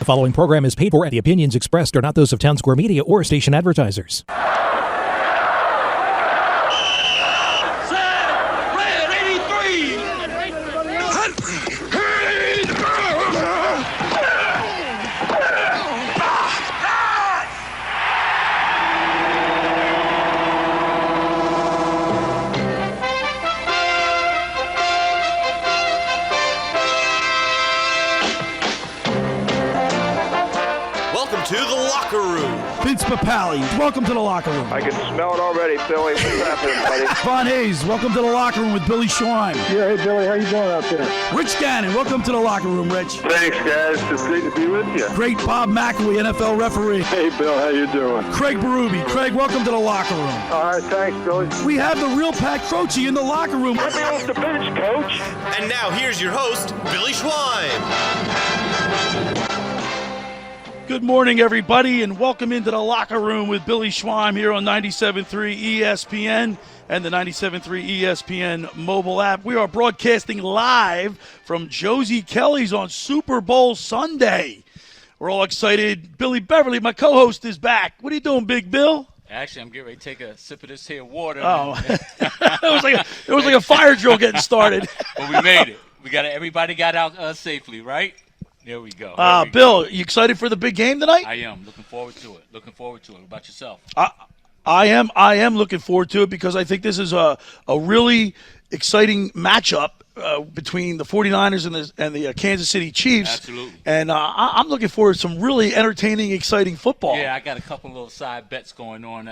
following program is paid for, and the opinions expressed are not those of Town Square Media or station advertisers. Vince Papali, welcome to the locker room. I can smell it already, Billy. What's happening, buddy? Von Hayes, welcome to the locker room with Billy Schweim. Yeah, hey, Billy, how you doing out there? Rich Gannon, welcome to the locker room, Rich. Thanks, guys. It's great to be with you. Great Bob McElwee, NFL referee. Hey, Bill, how you doing? Craig Berube. Craig, welcome to the locker room. All right, thanks, Billy. We have the real Pat Croce in the locker room. Let me off the bench, Coach. And now here's your host, Billy Schweim. Good morning, everybody, and welcome into the locker room with Billy Schweim here on 97.3 ESPN and the 97.3 ESPN mobile app. We are broadcasting live from Josie Kelly's on Super Bowl Sunday. We're all excited. Billy Beverly, my co-host, is back. What are you doing, Big Bill? Actually, I'm getting ready to take a sip of this here water. Oh, it was like a fire drill getting started. Well, we made it. Everybody got out safely, right? There we go. Bill, you excited for the big game tonight? I am. Looking forward to it. What about yourself? I am looking forward to it because I think this is a really exciting matchup between the 49ers and the Kansas City Chiefs. Absolutely. And I'm looking forward to some really entertaining, exciting football. Yeah, I got a couple little side bets going on.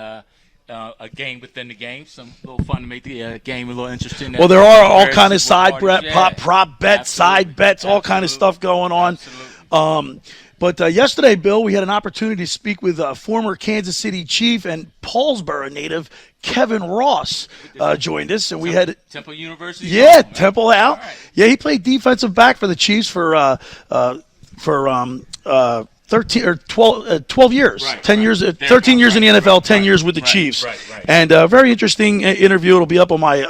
A game within the game, some little fun to make the game a little interesting. Well, there are all kind of side prop bets, Absolutely. side bets, all kind of stuff going on. But yesterday, Bill, we had an opportunity to speak with former Kansas City Chief and Paulsboro native Kevin Ross joined us, and we had Temple University. Yeah, Temple out. Right. Yeah, he played defensive back for the Chiefs for 13 or 12 years, right, 10 right. years, 13 years in the NFL, 10 years with the Chiefs. Right. And a very interesting interview. It'll be up on my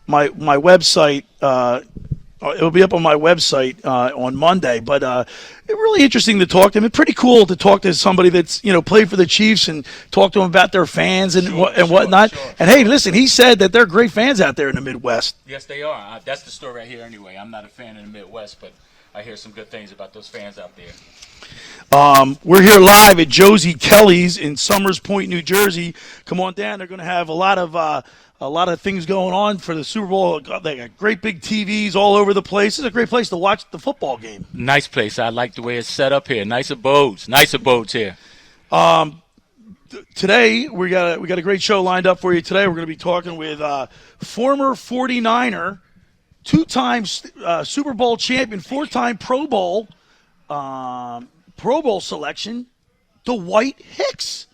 website. It'll be up on my website on Monday. But really interesting to talk to him. It's pretty cool to talk to somebody that's played for the Chiefs and talk to them about their fans and whatnot. Sure. And hey, listen, he said that they're great fans out there in the Midwest. Yes, they are. That's the story right here. Anyway, I'm not a fan of the Midwest, but I hear some good things about those fans out there. We're here live at Josie Kelly's in Summers Point, New Jersey. Come on down. They're going to have a lot of things going on for the Super Bowl. They got great big TVs all over the place. It's a great place to watch the football game. Nice place. I like the way it's set up here. Nice abodes here. Today we got a great show lined up for you. Today we're going to be talking with former 49er, two-time Super Bowl champion, four-time Pro Bowl selection, Dwight Hicks.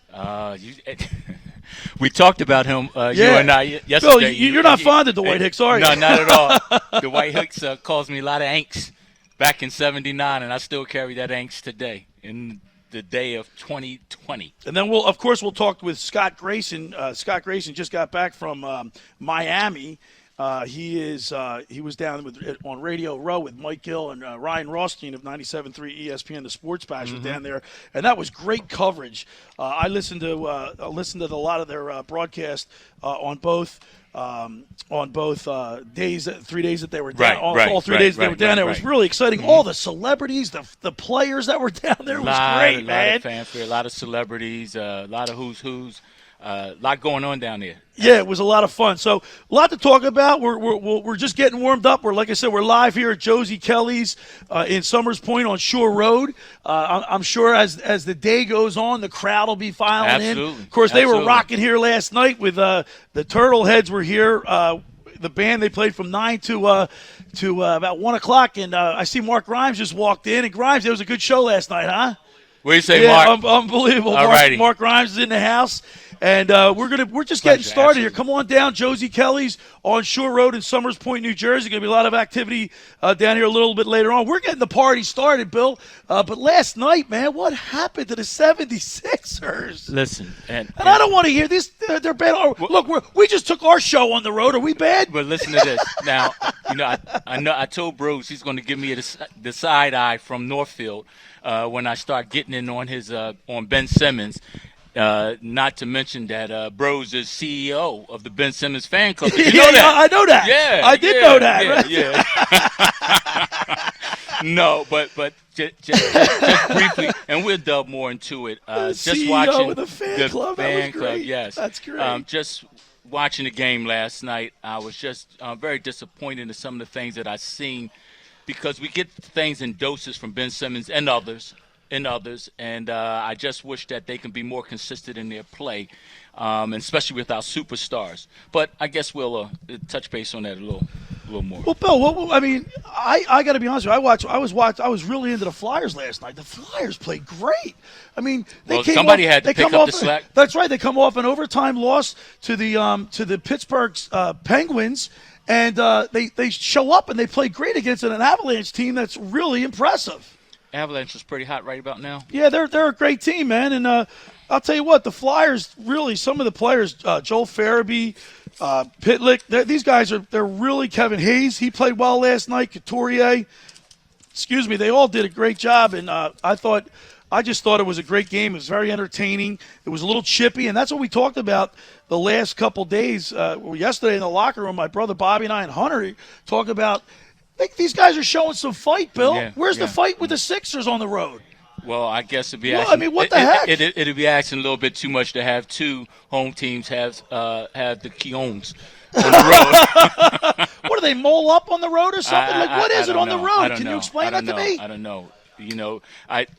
We talked about him, you and I, yesterday. Bill, you're not fond of Dwight Hicks, are you? No, not at all. Dwight Hicks caused me a lot of angst back in '79, and I still carry that angst today in the day of 2020. And then we'll talk with Scott Grayson. Scott Grayson just got back from Miami. He was down on Radio Row with Mike Gill and Ryan Rothstein of 97.3 ESPN, the Sports Bash, was down there, and that was great coverage. I listened to a lot of their broadcast on both days, 3 days that they were down. All 3 days that they were down there. It was really exciting. All the celebrities, the players that were down there was great, man. A lot of fanfare, a lot of celebrities, a lot of who's. A lot going on down there. Yeah, it was a lot of fun. So a lot to talk about. We're just getting warmed up. Like I said, we're live here at Josie Kelly's in Summers Point on Shore Road. I'm sure as the day goes on, the crowd will be filing in. Of course, they were rocking here last night with the Turtleheads were here. The band, they played from 9 to about 1 o'clock, and I see Mark Grimes just walked in. And Grimes, it was a good show last night, huh? What do you say, Mark? Unbelievable. All righty. Mark Grimes is in the house. And we're just getting Pleasure, started here. absolutely. Come on down, Josie Kelly's on Shore Road in Summers Point, New Jersey. Going to be a lot of activity down here a little bit later on. We're getting the party started, Bill. But last night, man, what happened to the 76ers? Listen, and I don't want to hear this. They're bad. Look, we just took our show on the road. Are we bad? But listen to this. Now, I told Bruce he's going to give me the side eye from Northfield when I start getting in on his on Ben Simmons. Not to mention that Bros is CEO of the Ben Simmons fan club. Did you know that? I know that. Yeah, I did know that. Yeah. No, but just briefly, and we'll delve more into it. Just CEO watching of the fan club. That was great. Yes, That's great. Just watching the game last night, I was just very disappointed in some of the things that I've seen, because we get things in doses from Ben Simmons and others. And I just wish that they can be more consistent in their play, and especially with our superstars. But I guess we'll touch base on that a little more. Well, Bill, I got to be honest with you. I was really into the Flyers last night. The Flyers played great. I mean, somebody had to pick up the slack. That's right. They come off an overtime loss to the Pittsburgh Penguins, and they show up and they play great against an Avalanche team that's really impressive. Avalanche is pretty hot right about now. Yeah, they're a great team, man. And I'll tell you what, the Flyers really, some of the players, Joel Farabee, Pitlick, these guys they're really. Kevin Hayes, he played well last night. Couturier, they all did a great job. And I just thought it was a great game. It was very entertaining. It was a little chippy, and that's what we talked about the last couple days. Yesterday in the locker room, my brother Bobby and I and Hunter talked about. I think these guys are showing some fight, Bill. Yeah, Where's the fight with the Sixers on the road? Well, I guess it'd be Well, asking, I mean, what the heck? It'd be asking a little bit too much to have two home teams have the Keons on the road. What do they mole up on the road or something? What is it on the road? Can you explain that to me? I don't know.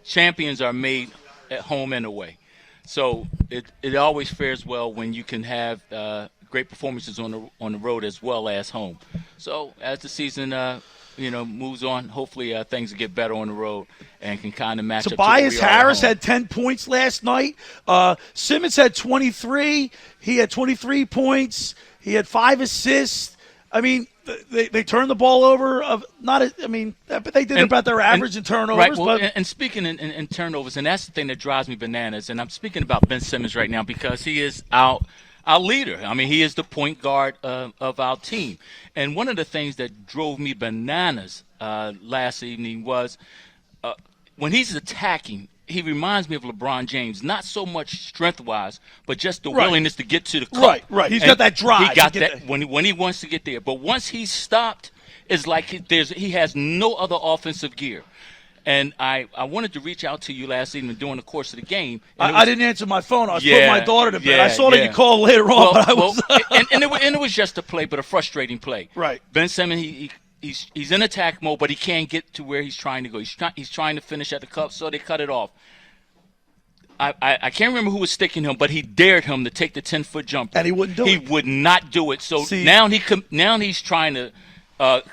Champions are made at home and away, so it always fares well when you can have great performances on the road as well as home. So as the season moves on, hopefully things will get better on the road and can kind of match up. Tobias Harris had 10 points last night. Simmons had 23. He had 23 points. He had 5 assists. I mean, they turned the ball over. But they did about their average in turnovers. Right. Well, and speaking in turnovers, and that's the thing that drives me bananas. And I'm speaking about Ben Simmons right now because he is our leader. I mean, he is the point guard of our team. And one of the things that drove me bananas last evening was when he's attacking, he reminds me of LeBron James, not so much strength-wise, but just the willingness to get to the cup. Right. He's got that drive. He got that when he wants to get there. But once he's stopped, it's like he has no other offensive gear. And I wanted to reach out to you last evening during the course of the game. I didn't answer my phone. I was putting my daughter to bed. I saw that you called later on, but I was. and it was just a play, but a frustrating play. Right. Ben Simmons, he's in attack mode, but he can't get to where he's trying to go. He's trying to finish at the cup, so they cut it off. I can't remember who was sticking him, but he dared him to take the 10-foot jumper. And he wouldn't do it. He would not do it. So now he's trying to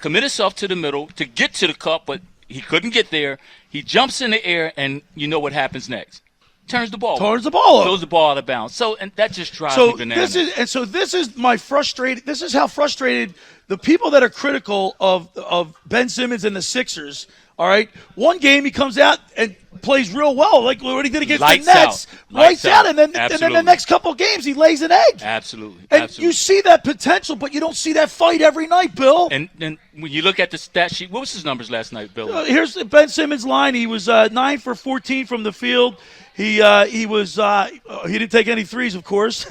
commit himself to the middle to get to the cup, but he couldn't get there. He jumps in the air, and you know what happens next. Turns the ball over. Throws the ball out of bounds. So, and that just drives me bananas. This is my frustrated. This is how frustrated the people that are critical of Ben Simmons and the Sixers. All right, one game he comes out and plays real well, like what he did against the Nets. Lights out, and then the next couple games he lays an egg. Absolutely. And you see that potential, but you don't see that fight every night, Bill. And when you look at the stat sheet, what was his numbers last night, Bill? Here's Ben Simmons' line. He was 9 for 14 from the field. He didn't take any threes, of course.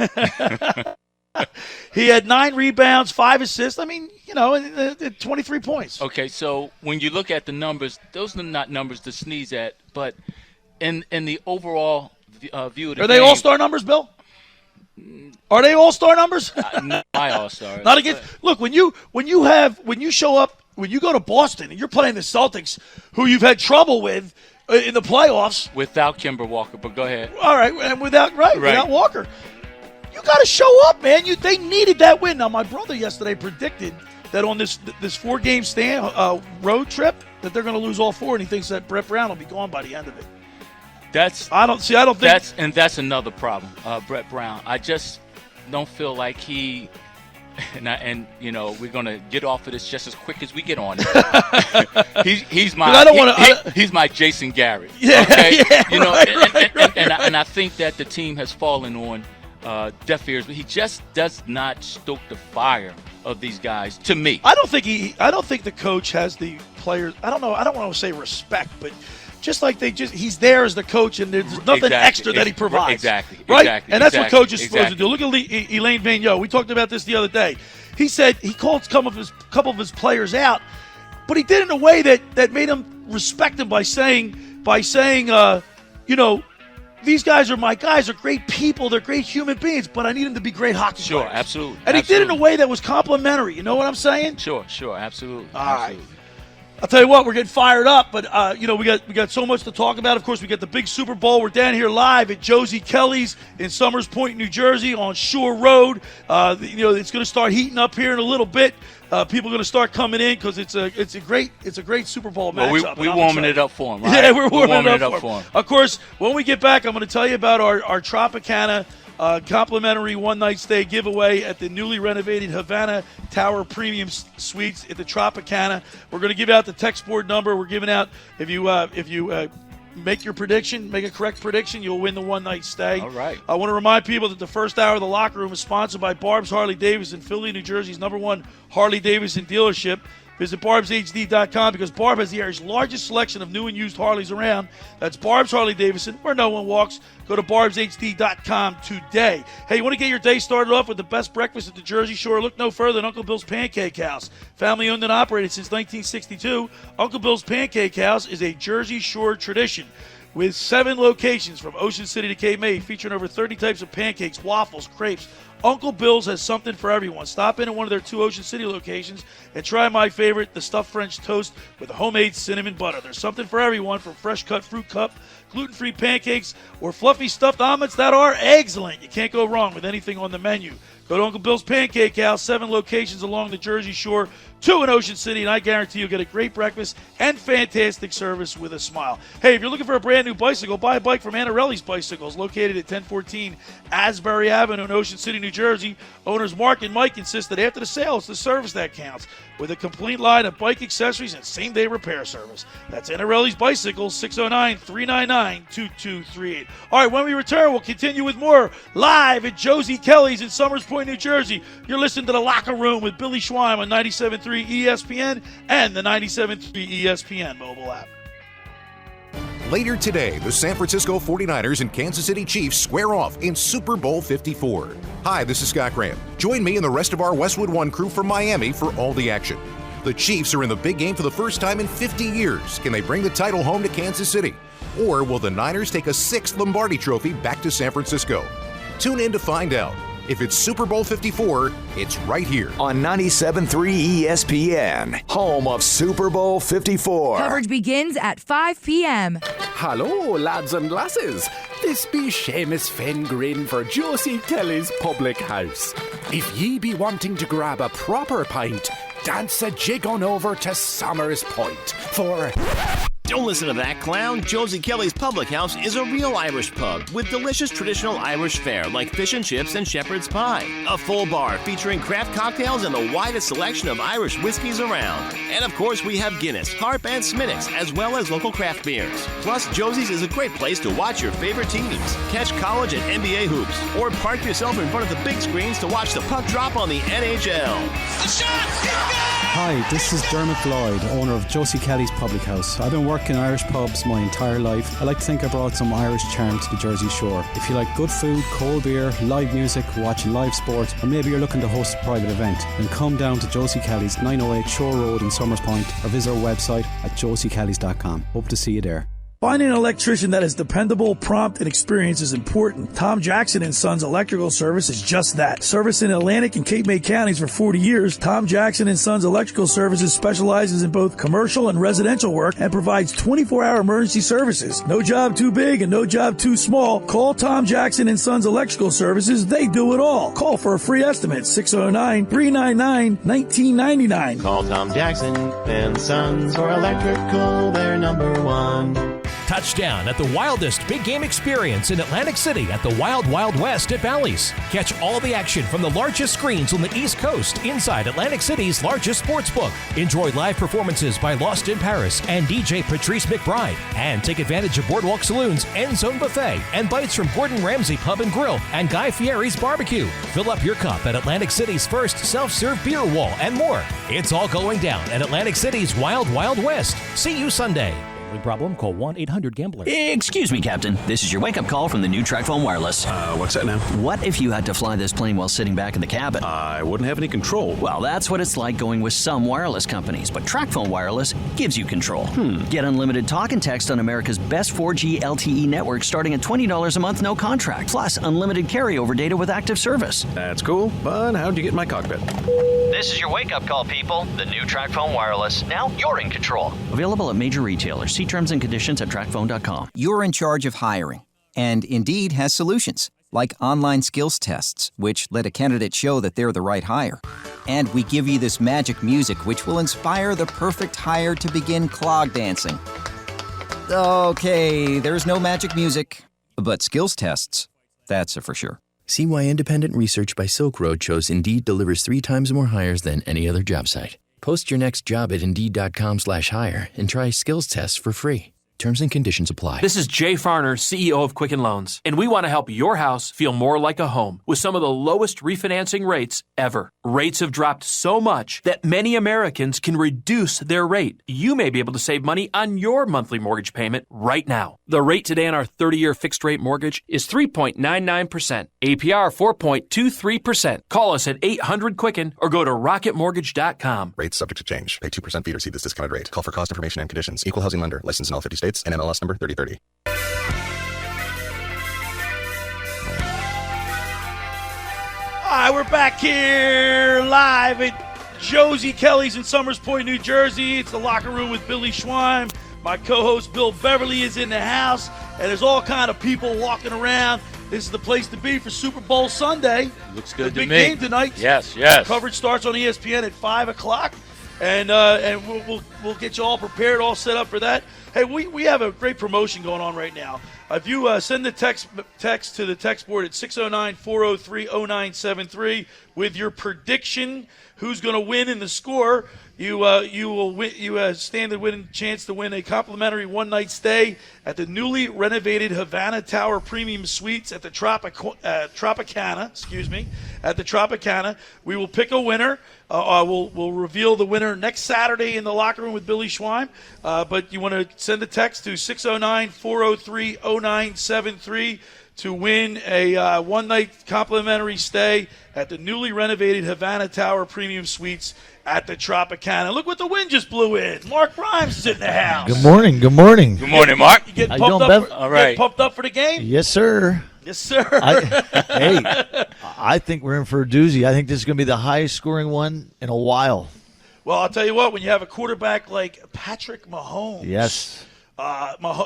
He had 9 rebounds, 5 assists. I mean, 23 points. Okay, so when you look at the numbers, those are not numbers to sneeze at, but in the overall view of the game. Are they all-star numbers, Bill? Are they all-star numbers? Not all-stars. Not against. Look, when you show up, when you go to Boston and you're playing the Celtics, who you've had trouble with in the playoffs. Without Kemba Walker, but go ahead. All right, and without Walker. You got to show up, man. They needed that win. Now, my brother yesterday predicted that on this 4-game road trip that they're going to lose all 4, and he thinks that Brett Brown will be gone by the end of it. That's another problem, Brett Brown. I just don't feel like he. And we're gonna get off of this just as quick as we get on it. he's my Jason Garrett. Yeah, okay? Right. And I think that the team has fallen on deaf ears, but he just does not stoke the fire of these guys. To me, I don't think the coach has the players. I don't know. I don't want to say respect, but. Just like he's there as the coach, and there's nothing extra that he provides. Exactly. Right? Exactly. And that's what coaches are supposed to do. Look at Elaine Vigneault. We talked about this the other day. He said he called a couple of his players out, but he did it in a way that made him respect him by saying, these guys are my guys. They're great people. They're great human beings, but I need them to be great hockey players. Sure, absolutely. And he did it in a way that was complimentary. You know what I'm saying? Sure, absolutely. All right. I'll tell you what, we're getting fired up, but we got so much to talk about. Of course, we got the big Super Bowl. We're down here live at Josie Kelly's in Summers Point, New Jersey, on Shore Road. It's going to start heating up here in a little bit. People are going to start coming in because it's a great Super Bowl matchup. We're warming it up for them, right? Yeah, we're warming it up for them. Of course, when we get back, I'm going to tell you about our Tropicana complimentary one-night stay giveaway at the newly renovated Havana Tower Premium Suites at the Tropicana. We're going to give out the text board number. We're giving out if you make your prediction, make a correct prediction, you'll win the one-night stay. All right. I want to remind people that the first hour of the locker room is sponsored by Barb's Harley Davidson, Philly, New Jersey's #1 Harley Davidson dealership. Visit barbshd.com because Barb has the area's largest selection of new and used Harleys around. That's Barb's Harley Davidson, where no one walks. Go to barbshd.com today. Hey, you want to get your day started off with the best breakfast at the Jersey Shore? Look no further than Uncle Bill's Pancake House. Family owned and operated since 1962, Uncle Bill's Pancake House is a Jersey Shore tradition. With 7 locations from Ocean City to Cape May, featuring over 30 types of pancakes, waffles, crepes, Uncle Bill's has something for everyone. Stop in at one of their 2 Ocean City locations and try my favorite, the stuffed French toast with homemade cinnamon butter. There's something for everyone, from fresh cut fruit cup, gluten-free pancakes, or fluffy stuffed omelets that are excellent. You can't go wrong with anything on the menu. Go to Uncle Bill's Pancake House, 7 locations along the Jersey Shore, 2 in Ocean City, and I guarantee you'll get a great breakfast and fantastic service with a smile. Hey, if you're looking for a brand new bicycle, buy a bike from Anarelli's Bicycles, located at 1014 Asbury Avenue in Ocean City, New Jersey. Owners Mark and Mike insist that after the sale, it's the service that counts, with a complete line of bike accessories and same-day repair service. That's Anarelli's Bicycles, 609-399-2238. All right, when we return, we'll continue with more live at Josie Kelly's in Summers Point, New Jersey. You're listening to The Locker Room with Billy Schweim on 97.3 ESPN and the 97.3 ESPN mobile app. Later today, the San Francisco 49ers and Kansas City Chiefs square off in Super Bowl 54. Hi, this is Scott Graham. Join me and the rest of our Westwood One crew from Miami for all the action. The Chiefs are in the big game for the first time in 50 years. Can they bring the title home to Kansas City? Or will the Niners take a 6th Lombardi trophy back to San Francisco? Tune in to find out. If it's Super Bowl 54, it's right here on 97.3 ESPN, home of Super Bowl 54. Coverage begins at 5 p.m. Hello, lads and lasses. This be Seamus Fengrin for Josie Kelly's Public House. If ye be wanting to grab a proper pint, dance a jig on over to Somers Point for... Don't listen to that clown. Josie Kelly's Public House is a real Irish pub with delicious traditional Irish fare like fish and chips and shepherd's pie. A full bar featuring craft cocktails and the widest selection of Irish whiskeys around. And of course, we have Guinness, Harp, and Smittix, as well as local craft beers. Plus, Josie's is a great place to watch your favorite teams, catch college and NBA hoops, or park yourself in front of the big screens to watch the puck drop on the NHL. A shot! Hi, this is Dermot Lloyd, owner of Josie Kelly's Public House. I've been working in Irish pubs my entire life. I like to think I brought some Irish charm to the Jersey Shore. If you like good food, cold beer, live music, watching live sport, or maybe you're looking to host a private event, then come down to Josie Kelly's, 908 Shore Road in Somers Point, or visit our website at josiekellys.com. Hope to see you there. Finding an electrician that is dependable, prompt, and experienced is important. Tom Jackson & Sons Electrical Service is just that. Service in Atlantic and Cape May counties for 40 years, Tom Jackson & Sons Electrical Services specializes in both commercial and residential work and provides 24-hour emergency services. No job too big and no job too small. Call Tom Jackson & Sons Electrical Services. They do it all. Call for a free estimate, 609-399-1999. Call Tom Jackson & Sons for electrical, they're number one. Touchdown at the wildest big game experience in Atlantic City at the Wild Wild West at Bally's. Catch all the action from the largest screens on the East Coast inside Atlantic City's largest sportsbook. Enjoy live performances by Lost in Paris and DJ Patrice McBride. And take advantage of Boardwalk Saloon's End Zone Buffet and bites from Gordon Ramsay Pub and Grill and Guy Fieri's Barbecue. Fill up your cup at Atlantic City's first self-serve beer wall and more. It's all going down at Atlantic City's Wild Wild West. See you Sunday. Gambling problem? Call 1-800-GAMBLER. Excuse me, Captain. This is your wake-up call from the new TracFone Wireless. What's that now? What if you had to fly this plane while sitting back in the cabin? I wouldn't have any control. Well, that's what it's like going with some wireless companies, but TracFone Wireless gives you control. Get unlimited talk and text on America's best 4G LTE network starting at $20 a month, no contract. Plus, unlimited carryover data with active service. That's cool, but how'd you get in my cockpit? This is your wake-up call, people. The new TracFone Wireless. Now you're in control. Available at major retailers. See terms and conditions at TracFone.com. You're in charge of hiring, and Indeed has solutions, like online skills tests, which let a candidate show that they're the right hire. And we give you this magic music, which will inspire the perfect hire to begin clog dancing. Okay, there's no magic music, but skills tests, that's a for sure. See why independent research by Silk Road shows Indeed delivers 3 times more hires than any other job site. Post your next job at Indeed.com/hire and try skills tests for free. Terms and conditions apply. This is Jay Farner, CEO of Quicken Loans, and we want to help your house feel more like a home with some of the lowest refinancing rates ever. Rates have dropped so much that many Americans can reduce their rate. You may be able to save money on your monthly mortgage payment right now. The rate today on our 30-year fixed-rate mortgage is 3.99%, APR 4.23%. Call us at 800-QUICKEN or go to rocketmortgage.com. Rates subject to change. Pay 2% fee to receive this discounted rate. Call for cost information and conditions. Equal housing lender. Licensed in all 50 states. And MLS number 3030. All right, we're back here live at Josie Kelly's in Summers Point, New Jersey. It's the locker room with Billy Schweim. My co-host Bill Beverly is in the house, and there's all kind of people walking around. This is the place to be for Super Bowl Sunday. Looks good the to me. Big game tonight. Yes. Coverage starts on ESPN at 5 o'clock, and we'll get you all prepared, all set up for that. Hey, we have a great promotion going on right now. If you send the text to the text board at 609-403-0973 with your prediction, who's going to win in the score, you will win. You stand the winning chance to win a complimentary one-night stay at the newly renovated Havana Tower Premium Suites at the Tropicana. At the Tropicana. We will pick a winner. We'll reveal the winner next Saturday in the locker room with Billy Schweim. But you want to send a text to 609-403-0973 to win a one-night complimentary stay at the newly renovated Havana Tower Premium Suites at the Tropicana. Look what the wind just blew in. Mark Grimes is in the house. Good morning. Good morning, Mark. You getting pumped up for the game? Yes, sir. Yes, sir. I think we're in for a doozy. I think this is going to be the highest scoring one in a while. Well, I'll tell you what, when you have a quarterback like Patrick Mahomes. Yes.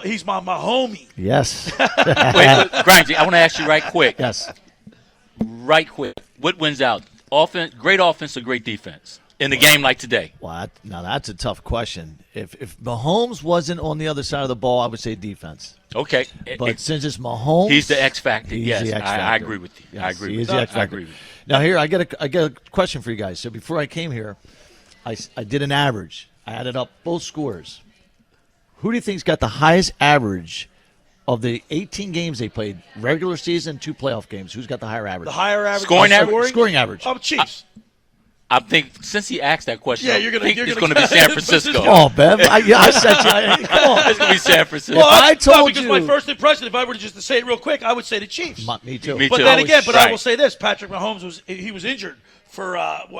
He's my homie. Yes. Wait, Grimesy, I want to ask you right quick. Yes. Right quick. What wins out? Great offense or great defense in a game like today? Well, now that's a tough question. If Mahomes wasn't on the other side of the ball, I would say defense. Okay. But since it's Mahomes, he's the X factor. Yes, the X factor. I agree with you. Yes, I agree with you. Now here, I get a question for you guys. So before I came here, I did an average. I added up both scores. Who do you think's got the highest average of the 18 games they played, regular season, 2 playoff games? Who's got the higher average? The higher average? Scoring average? Scoring average. Oh, Chiefs. I think since he asked that question, yeah, it's going to be San Francisco. Oh, Bev. I said come on. It's going to be San Francisco. Well, I told because my first impression, if I were to say it real quick, I would say the Chiefs. Me too. But then again, I will say this. Patrick Mahomes was injured for,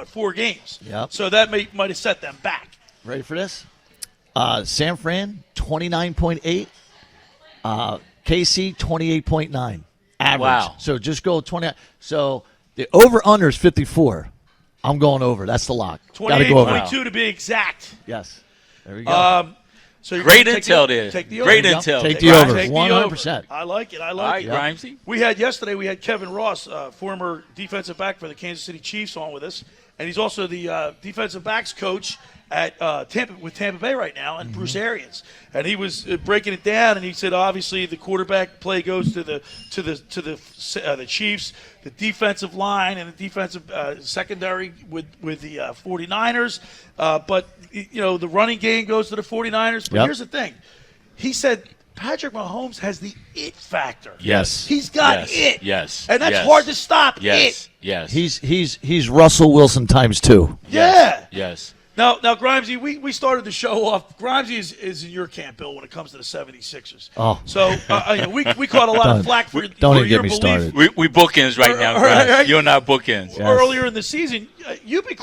4 games. Yep. So that might have set them back. Ready for this? San Fran, 29.8. KC, 28.9. Average. Wow. So just go 20. So the over-under is 54. I'm going over. That's the lock. 28.2 to be exact. Yes. There we go. So great intel there. Take the over. Great intel. Take the over. Take 100%. I like it. All right, Grimesy. We had Kevin Ross, former defensive back for the Kansas City Chiefs, on with us, and he's also the defensive backs coach at Tampa Bay right now, and Bruce Arians, and he was breaking it down, and he said obviously the quarterback play goes to the Chiefs, the defensive line and the defensive secondary with the 49ers, but the running game goes to the 49ers. But here's the thing, he said Patrick Mahomes has the it factor. Yes, he's got it. Yes, and that's hard to stop. Yes, it. yes. He's Russell Wilson times 2. Yeah. Yes. Now, Grimesy, we started the show off. Grimesy is in your camp, Bill, when it comes to the 76ers. Oh. So we caught a lot of flack for don't for even your get me belief. started. We bookends right now, Grimes. You and I bookends. Yes. Earlier in the season, you've been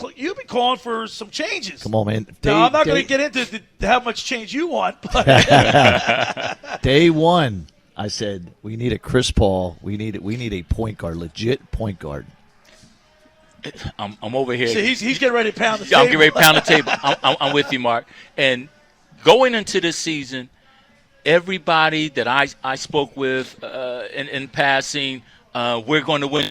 calling for some changes. Come on, man. Now, I'm not going to get into how much change you want, but day one, I said we need a Chris Paul. We need a point guard, legit point guard. I'm over here. See, he's getting ready to pound the table. I'm getting ready to pound the table. I'm with you, Mark. And going into this season, everybody that I spoke with in passing, we're going to win.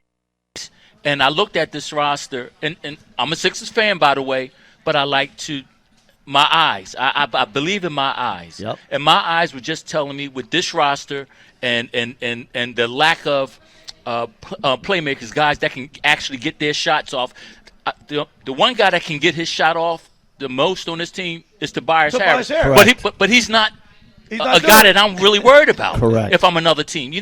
And I looked at this roster, and I'm a Sixers fan, by the way, but I like to – my eyes. I believe in my eyes. Yep. And my eyes were just telling me with this roster and the lack of playmakers, guys that can actually get their shots off. The one guy that can get his shot off the most on this team is Tobias Harris. But he's not a guy that I'm really worried about. Correct. If I'm another team,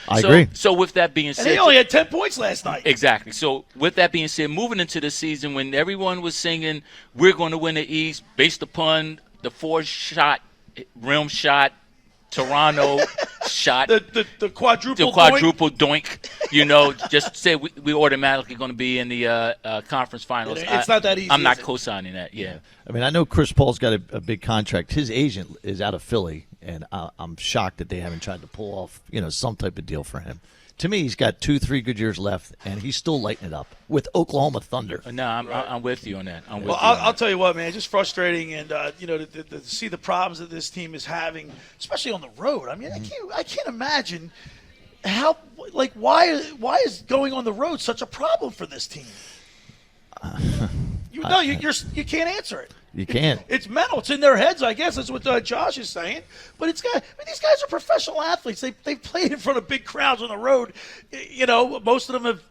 I agree. So with that being said, and he only had 10 points last night. Exactly. So with that being said, moving into the season when everyone was singing, we're going to win the East based upon the 4-shot, rim shot, Toronto shot. The quadruple doink. Just say we automatically going to be in the conference finals. It's not that easy. I'm not co-signing that. Yeah. I mean, I know Chris Paul's got a big contract. His agent is out of Philly, and I'm shocked that they haven't tried to pull off, some type of deal for him. To me, he's got 2-3 good years left, and he's still lighting it up with Oklahoma Thunder. No, I'm with you on that. I'll tell you what, man, it's just frustrating, and to see the problems that this team is having, especially on the road. I mean, I can't imagine why is going on the road such a problem for this team? You can't answer it. You can't. It's mental. It's in their heads, I guess. That's what Josh is saying. But these guys are professional athletes. They've played in front of big crowds on the road. Most of them have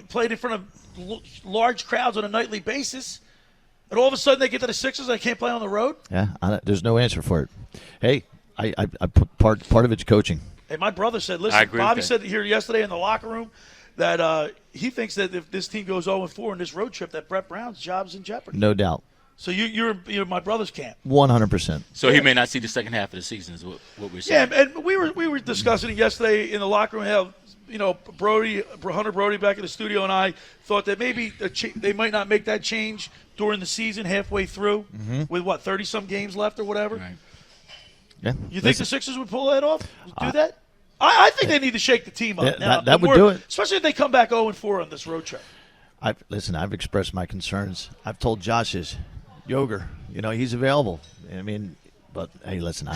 played in front of large crowds on a nightly basis. And all of a sudden they get to the Sixers and they can't play on the road? Yeah, there's no answer for it. Hey, I put part of it's coaching. Hey, my brother said, listen, Bobby said here yesterday in the locker room that he thinks that if this team goes 0-4 in this road trip, that Brett Brown's job's in jeopardy. No doubt. So you're my brother's camp. 100%. So he may not see the second half of the season is what we're saying. Yeah, and we were discussing it yesterday in the locker room how Hunter Brody back in the studio and I thought that maybe they might not make that change during the season halfway through with 30-some games left or whatever. Right. Yeah. You think the Sixers would pull that off? Do that? I think they need to shake the team up now. That would do it. Especially if they come back 0-4 on this road trip. I've expressed my concerns. I've told Josh this. Yoger, he's available. I mean, but hey, listen,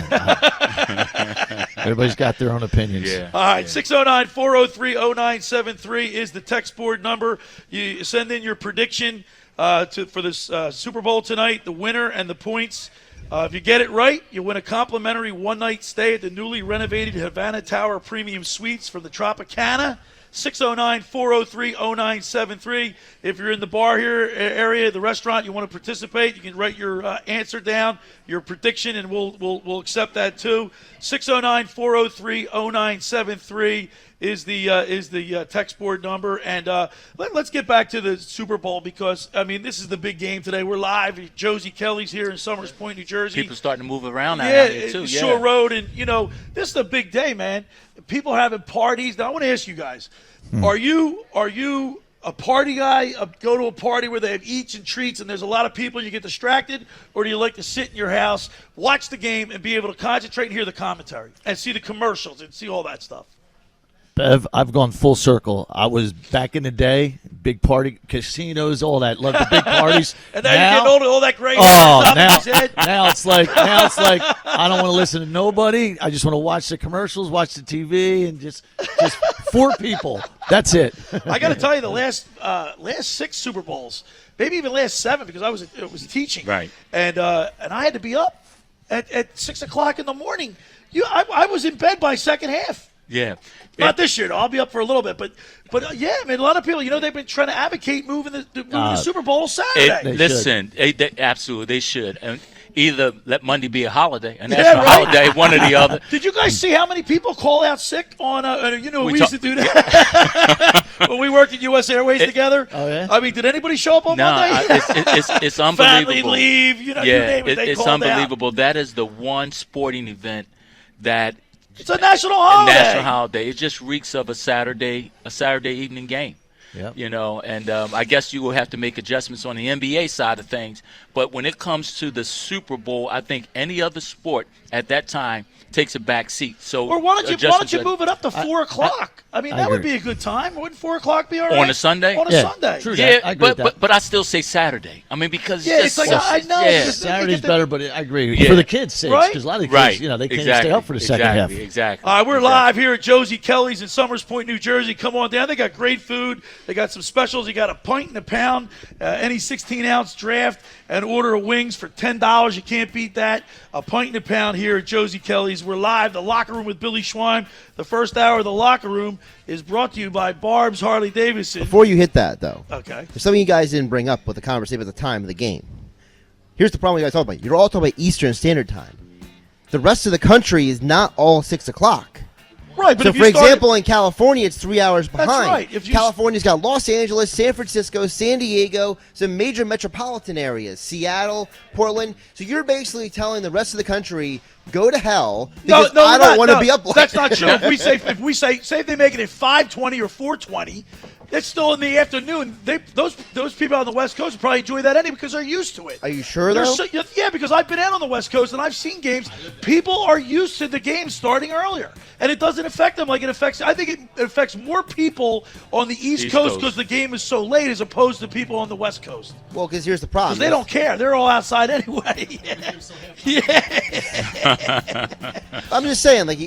everybody's got their own opinions. Yeah. All right, 609-403-0973 is the text board number. You send in your prediction for this Super Bowl tonight, the winner and the points. If you get it right, you win a complimentary one-night stay at the newly renovated Havana Tower Premium Suites from the Tropicana. 609-403-0973. If you're in the bar here area, the restaurant, you want to participate, you can write your answer down, your prediction, and we'll accept that too. 609-403-0973 is the text board number. And let's get back to the Super Bowl because, I mean, this is the big game today. We're live. Josie Kelly's here in Summers Point, New Jersey. People starting to move around out here too. Yeah, Shore Road. And, this is a big day, man. People having parties. Now, I want to ask you guys, are you a party guy, go to a party where they have eats and treats and there's a lot of people and you get distracted, or do you like to sit in your house, watch the game, and be able to concentrate and hear the commentary and see the commercials and see all that stuff? Bev, I've gone full circle. I was back in the day, big party, casinos, all that. Love the big parties. And now you're getting all that great now it's like I don't want to listen to nobody. I just want to watch the commercials, watch the TV, and just 4 people. That's it. I got to tell you, the last 6 Super Bowls, maybe even last 7, because I was teaching. Right. And I had to be up at 6 o'clock in the morning. I was in bed by second half. Yeah. Not this year, though. I'll be up for a little bit. But yeah, I mean, a lot of people, they've been trying to advocate moving the Super Bowl Saturday. Absolutely, they should. And either let Monday be a holiday, a national holiday, one or the other. Did you guys see how many people call out sick on we used to do that when we worked at U.S. Airways together? Oh, yeah? I mean, did anybody show up on Monday? It's unbelievable. Family leave, you name it, it's unbelievable. That is the one sporting event that it's a national holiday. It just reeks of a Saturday evening game. Yep. And I guess you will have to make adjustments on the NBA side of things. But when it comes to the Super Bowl, I think any other sport at that time takes a back seat. So, or why don't you move it up to 4 o'clock? I mean, that would be a good time. Wouldn't 4 o'clock be all right? On a Sunday? On a Sunday. True. Yeah, I agree with that. But I still say Saturday. I mean, because it's like I know. Yeah. Saturday's better, but I agree for the kids' sakes, because a lot of the kids, they can't stay up for the second half. Exactly. All right, we're live here at Josie Kelly's in Summers Point, New Jersey. Come on down. They got great food. They got some specials. You got a pint and a pound, any 16-ounce draft, and order of wings for $10. You can't beat that. A pint and a pound here at Josie Kelly's. We're live. The Locker Room with Billy Schweim. The first hour of the Locker Room is brought to you by Barb's Harley Davidson. Before you hit that, though, okay, there's something you guys didn't bring up with the conversation at the time of the game. Here's the problem you guys talk about. You're all talking about Eastern Standard Time. The rest of the country is not all 6 o'clock. Right, but so for example, in California, it's 3 hours behind. That's right. If California's got Los Angeles, San Francisco, San Diego, some major metropolitan areas, Seattle, Portland. So you're basically telling the rest of the country, go to hell because I don't want to be up late. That's not true. If we say they make it at 5:20 or 4:20, it's still in the afternoon. Those people on the West Coast will probably enjoy that anyway because they're used to it. Are you sure, though? Yeah, because I've been out on the West Coast and I've seen games. People are used to the game starting earlier. And it doesn't affect them like it affects – I think it affects more people on the East Coast because the game is so late as opposed to people on the West Coast. Well, because here's the problem. Because they don't care. They're all outside anyway. I'm just saying, like,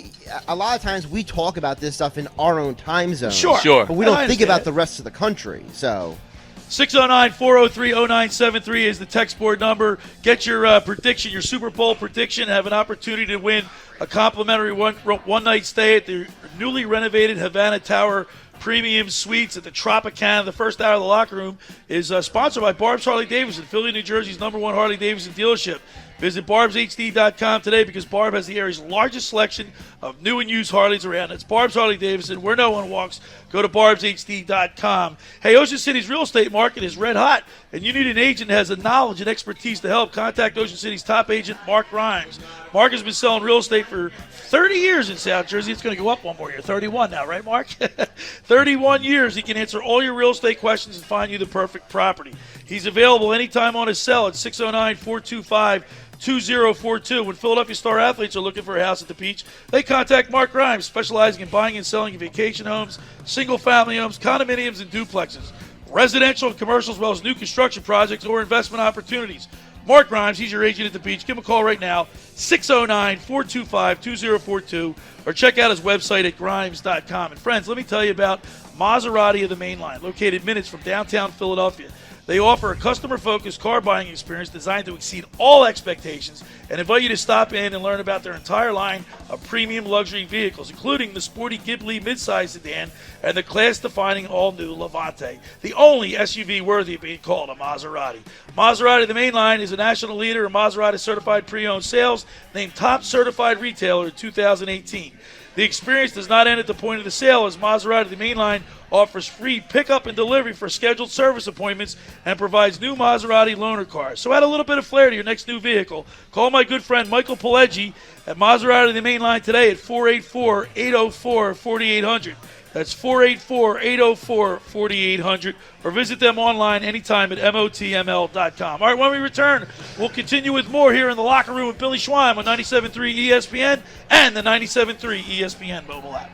a lot of times we talk about this stuff in our own time zone. Sure. But we don't think about the rest of the country, so – 609-403-0973 is the text board number. Get your prediction, your Super Bowl prediction. Have an opportunity to win a complimentary one-night stay at the newly renovated Havana Tower Premium Suites at the Tropicana. The first hour of the Locker Room is sponsored by Barb's Harley Davidson, Philly, New Jersey's #1 Harley Davidson dealership. Visit barbshd.com today because Barb has the area's largest selection of new and used Harleys around. It's Barb's Harley Davidson, where no one walks. Go to barbshd.com. Hey, Ocean City's real estate market is red hot, and you need an agent that has the knowledge and expertise to help. Contact Ocean City's top agent, Mark Grimes. Mark has been selling real estate for 30 years in South Jersey. It's going to go up one more year. 31 now, right, Mark? 31 years. He can answer all your real estate questions and find you the perfect property. He's available anytime on his cell at 609-425-2042. When Philadelphia Star athletes are looking for a house at the beach, they contact Mark Grimes, specializing in buying and selling vacation homes, single-family homes, condominiums, and duplexes, residential and commercial, as well as new construction projects or investment opportunities. Mark Grimes, he's your agent at the beach. Give him a call right now, 609-425-2042, or check out his website at grimes.com. And friends, let me tell you about Maserati of the Main Line, located minutes from downtown Philadelphia. They offer a customer-focused car buying experience designed to exceed all expectations and invite you to stop in and learn about their entire line of premium luxury vehicles, including the sporty Ghibli midsize sedan and the class-defining all-new Levante, the only SUV worthy of being called a Maserati. Maserati, the Main Line, is a national leader in Maserati-certified pre-owned sales, named top certified retailer in 2018. The experience does not end at the point of the sale, as Maserati, the Main Line, offers free pickup and delivery for scheduled service appointments and provides new Maserati loaner cars. So add a little bit of flair to your next new vehicle. Call my good friend Michael Pileggi at Maserati, the Main Line today at 484-804-4800. That's 484-804-4800. Or visit them online anytime at motml.com. All right, when we return, we'll continue with more here in the Locker Room with Billy Schweim on 97.3 ESPN and the 97.3 ESPN mobile app.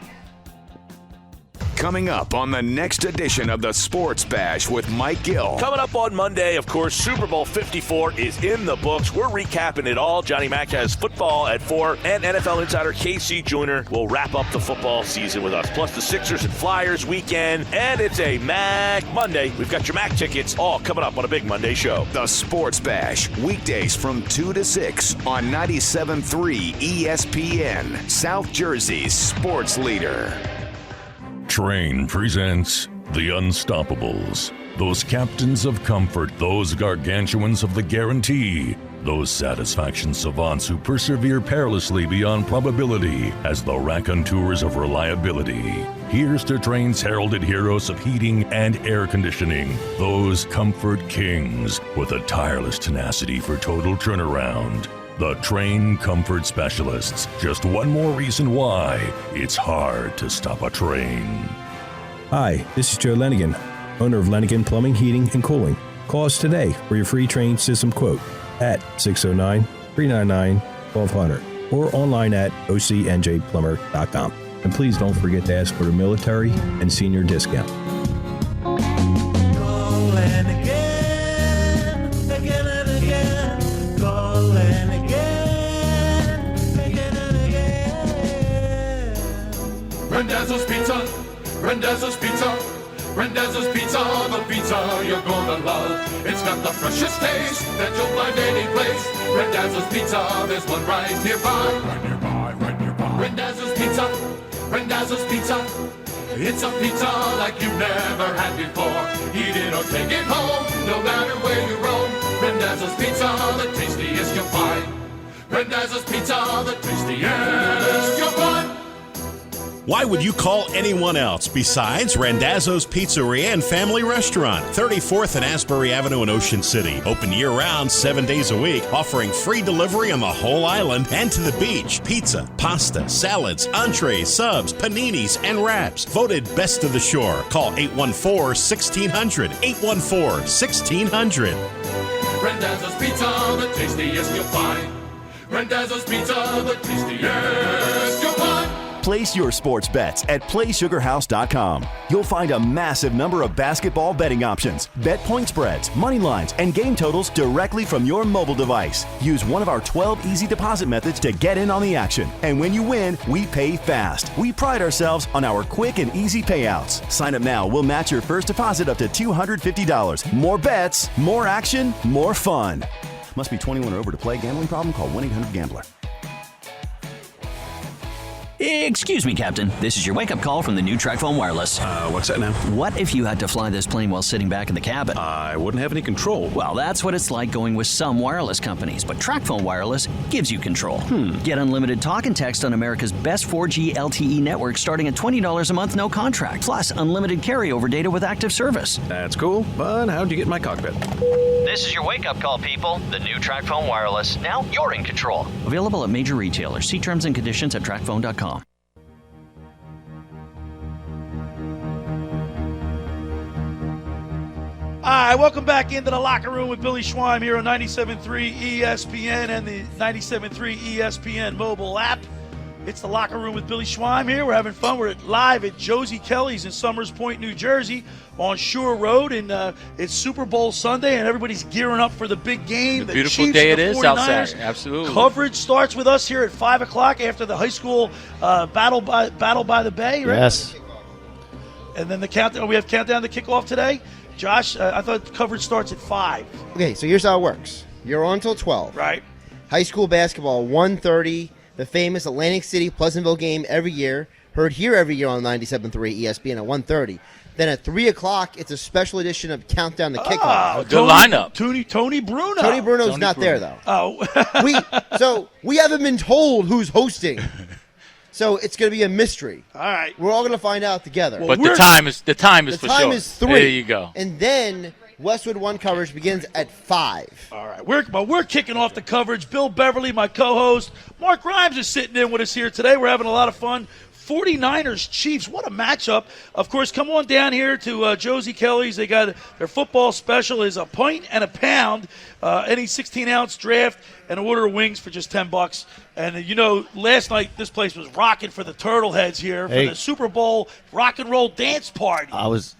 Coming up on the next edition of the Sports Bash with Mike Gill. Coming up on Monday, of course, Super Bowl 54 is in the books. We're recapping it all. Johnny Mac has football at 4, and NFL insider Casey Joyner will wrap up the football season with us. Plus the Sixers and Flyers weekend, and it's a Mac Monday. We've got your Mac tickets all coming up on a big Monday show. The Sports Bash, weekdays from 2 to 6 on 97.3 ESPN, South Jersey's sports leader. Train presents The Unstoppables. Those captains of comfort, those gargantuans of the guarantee, those satisfaction savants who persevere perilously beyond probability as the raconteurs of reliability. Here's to Train's heralded heroes of heating and air conditioning, those comfort kings with a tireless tenacity for total turnaround. The Train Comfort Specialists. Just one more reason why it's hard to stop a train. Hi, this is Joe Lenigan, owner of Lenigan Plumbing, Heating, and Cooling. Call us today for your free train system quote at 609-399-1200 or online at ocnjplumber.com. And please don't forget to ask for the military and senior discount. Rendezvous Pizza, Rendezvous Pizza, Rendezvous Pizza, the pizza you're gonna love. It's got the freshest taste that you'll find any place. Rendezvous Pizza, there's one right nearby. Right nearby. Rendezvous Pizza, Rendezvous Pizza. It's a pizza like you've never had before. Eat it or take it home, no matter where you roam. Rendezvous Pizza, the tastiest you'll find. Rendezvous Pizza, the tastiest you'll find. Why would you call anyone else besides Randazzo's Pizzeria and Family Restaurant, 34th and Asbury Avenue in Ocean City. Open year-round, 7 days a week, offering free delivery on the whole island and to the beach. Pizza, pasta, salads, entrees, subs, paninis, and wraps. Voted best of the shore. Call 814-1600. 814-1600. Randazzo's Pizza, the tastiest you'll find. Randazzo's Pizza, the tastiest you'll find. Place your sports bets at PlaySugarHouse.com. You'll find a massive number of basketball betting options, bet point spreads, money lines, and game totals directly from your mobile device. Use one of our 12 easy deposit methods to get in on the action. And when you win, we pay fast. We pride ourselves on our quick and easy payouts. Sign up now. We'll match your first deposit up to $250. More bets, more action, more fun. Must be 21 or over to play. Gambling problem? Call 1-800-GAMBLER. Excuse me, Captain. This is your wake-up call from the new TracFone Wireless. What's that now? What if you had to fly this plane while sitting back in the cabin? I wouldn't have any control. Well, that's what it's like going with some wireless companies, but TracFone Wireless gives you control. Get unlimited talk and text on America's best 4G LTE network starting at $20 a month, no contract. Plus, unlimited carryover data with active service. That's cool, but how'd you get in my cockpit? This is your wake-up call, people. The new TracFone Wireless. Now you're in control. Available at major retailers. See terms and conditions at TracFone.com. All right, welcome back into the locker room with Billy Schweim here on 97.3 ESPN and the 97.3 ESPN mobile app. It's the locker room with Billy Schweim here. We're having fun. We're live at Josie Kelly's in Summers Point, New Jersey on Shore Road. And it's Super Bowl Sunday, and everybody's gearing up for the big game. The beautiful day it is outside. Absolutely. Coverage starts with us here at 5 o'clock after the high school battle by the Bay, right? Yes. And then the countdown. We have countdown to kick off today. Josh, I thought coverage starts at 5. Okay, so here's how it works. You're on until 12. Right. High school basketball, 1:30. The famous Atlantic City Pleasantville game every year. Heard here every year on 97.3 ESPN at 1:30. Then at 3 o'clock, it's a special edition of Countdown to Kickoff. Good lineup. Tony Bruno. Tony Bruno's not there, though. Oh. we haven't been told who's hosting. So it's going to be a mystery. All right. We're all going to find out together. But the time is for sure. The time is 3. There you go. And then Westwood One coverage begins at 5. All right. We're kicking off the coverage. Bill Beverly, my co-host. Mark Grimes is sitting in with us here today. We're having a lot of fun. 49ers Chiefs, what a matchup. Of course, come on down here to Josie Kelly's. They got their football special is a pint and a pound, any 16-ounce draft, and an order of wings for just $10. And, last night this place was rocking for the Turtle Heads here for the Super Bowl rock and roll dance party. I was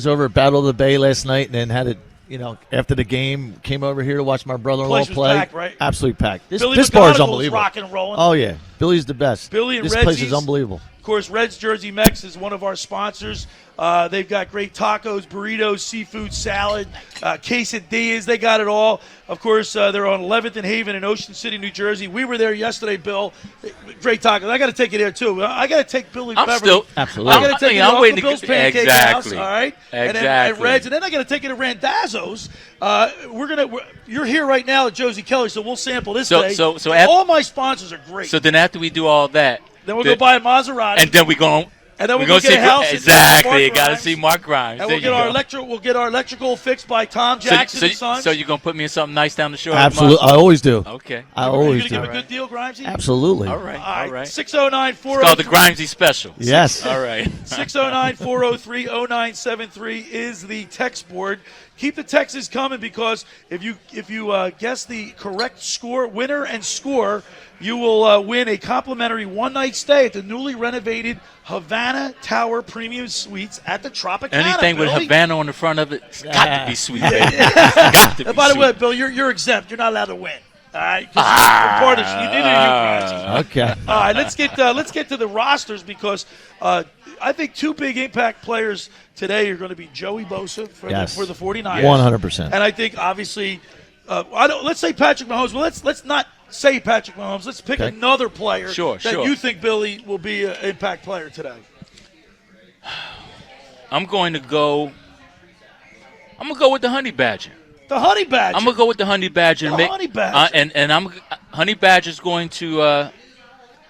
over at Battle of the Bay last night and then had it. After the game, came over here to watch my brother-in-law play. Packed, right? Absolutely packed. This bar is unbelievable. Rocking and rolling. Oh yeah, Billy's the best. Billy and this Redsies, place is unbelievable. Of course, Red's Jersey Mex is one of our sponsors. They've got great tacos, burritos, seafood, salad, quesadillas. They got it all. Of course, they're on 11th and Haven in Ocean City, New Jersey. We were there yesterday, Bill. Great tacos. I got to take you there, too. I got to take Billy Beverly. Absolutely. I got to take you to Uncle Bill's Pancake House, all right? Exactly. And Red's. And then I got to take you to Randazzo's. You're here right now at Josie Kelly, so we'll sample this today. So all my sponsors are great. So then after we do all that. Then we'll go buy a Maserati. And then we're going to get a house. Exactly. Got to see Mark Grimes. And we'll get our electrical fixed by Tom Jackson and Sons. So you're going to put me in something nice down the shore? Absolutely. I always do. Okay. I always do. You're going to give a good deal, Grimesy? Absolutely. All right. 609-403. It's called the Grimesy Special. Yes. All right. 609-403-0973 is the text board. Keep the texts coming because if you guess the correct winner and score, you will win a complimentary one-night stay at the newly renovated Havana Tower Premium Suites at the Tropicana. Anything with Billy. Havana on the front of it's got to be sweet. Got to be By the sweet. way, Bill, you're exempt. You're not allowed to win. All right, part of you did it. Okay. All right, let's get to the rosters because I think two big impact players today are going to be Joey Bosa for the 49ers. 100%. And I think obviously, let's say Patrick Mahomes. Well, let's not say Patrick Mahomes. Let's pick another player you think, Billy, will be an impact player today. I'm going to go with the Honey Badger. The Honey Badger. I'm gonna go with the Honey Badger. Honey Badger. And Honey Badger's going to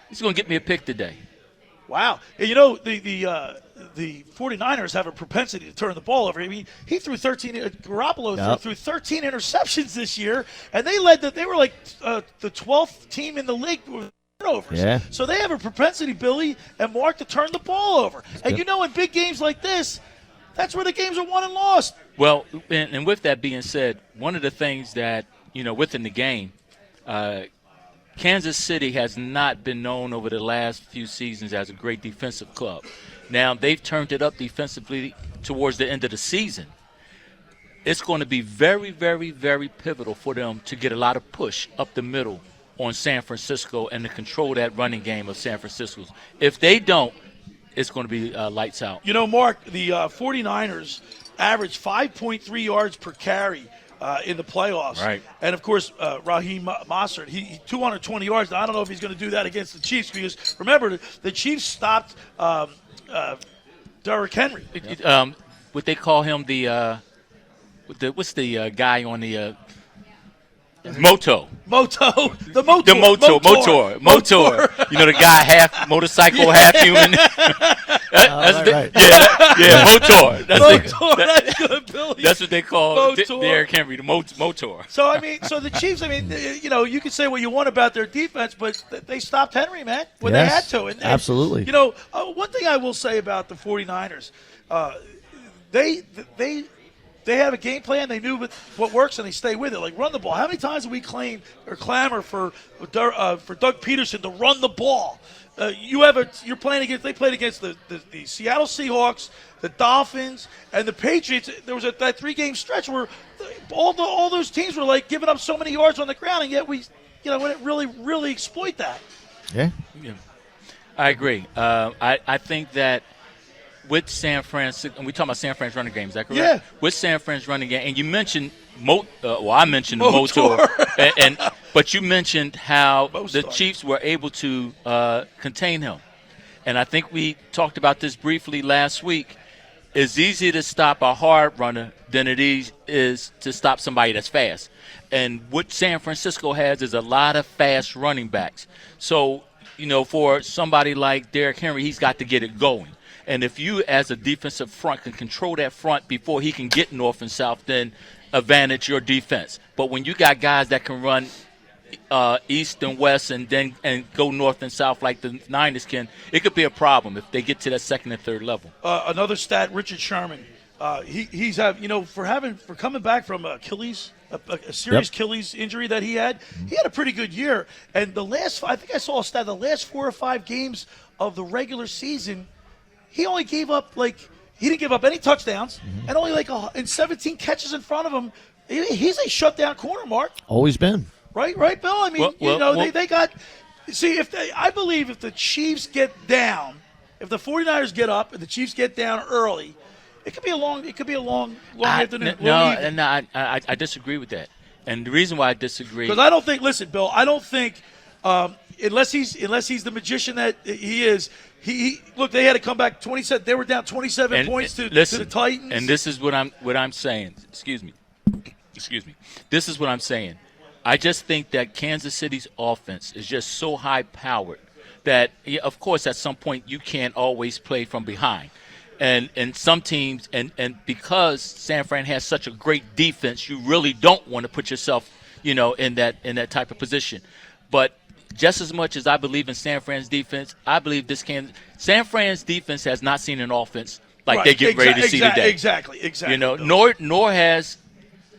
he's going to get me a pick today. Wow. And the 49ers have a propensity to turn the ball over. I mean, he threw 13. Garoppolo threw 13 interceptions this year, and they were like the 12th team in the league with turnovers. Yeah. So they have a propensity, Billy and Mark, to turn the ball over. And in big games like this, that's where the games are won and lost. Well, and with that being said, one of the things that, within the game, Kansas City has not been known over the last few seasons as a great defensive club. Now, they've turned it up defensively towards the end of the season. It's going to be very, very, very pivotal for them to get a lot of push up the middle on San Francisco and to control that running game of San Francisco. If they don't, it's going to be lights out. Mark, the 49ers averaged 5.3 yards per carry in the playoffs. Right. And, of course, Raheem Mostert, he 220 yards. Now, I don't know if he's going to do that against the Chiefs because, remember, the Chiefs stopped Derrick Henry. What they call him, what's the guy on the Moto. The Motor. The guy half motorcycle, half human. Right. Yeah, Motor. That's good, Billy. That's what they call Derrick Henry, the Motor. So the Chiefs. You can say what you want about their defense, but they stopped Henry, man, when they had to. And absolutely. One thing I will say about the 49ers, they have a game plan. They knew what works, and they stay with it. Like run the ball. How many times have we claim or clamor for Doug Peterson to run the ball? You're playing against. They played against the Seattle Seahawks, the Dolphins, and the Patriots. There was that 3-game stretch where all those teams were like giving up so many yards on the ground, and yet we wouldn't really exploit that. Yeah. I agree. I think that. With San Francisco, and we talking about San Fran's running game, is that correct? Yeah. With San Fran's running game, and you mentioned I mentioned Motor, but you mentioned how the Chiefs were able to contain him, and I think we talked about this briefly last week. It's easier to stop a hard runner than it is to stop somebody that's fast, and what San Francisco has is a lot of fast running backs. So for somebody like Derrick Henry, he's got to get it going. And if you, as a defensive front, can control that front before he can get north and south, then advantage your defense. But when you got guys that can run east and west and go north and south like the Niners can, it could be a problem if they get to that second and third level. Another stat: Richard Sherman. He's for coming back from Achilles. A serious Achilles injury that he had a pretty good year. And I think I saw a stat, the last 4 or 5 games of the regular season, he only gave up he didn't give up any touchdowns, and only in 17 catches in front of him. He's a shutdown corner, Mark. Always been. Right, Bill. I mean, they got. See, I believe if the Chiefs get down, if the 49ers get up and the Chiefs get down early, it could be a long afternoon. I disagree with that, and the reason why I disagree because I don't think. Listen, Bill, I don't think unless he's the magician that he is. He look. They had to come back 27. They were down 27 points to the Titans. And this is what I'm saying. Excuse me. This is what I'm saying. I just think that Kansas City's offense is just so high-powered that, of course, at some point you can't always play from behind. And some teams, and because San Fran has such a great defense, you really don't want to put yourself, in that type of position. But just as much as I believe in San Fran's defense, I believe San Fran's defense has not seen an offense like they get ready to see today. Exactly. Nor has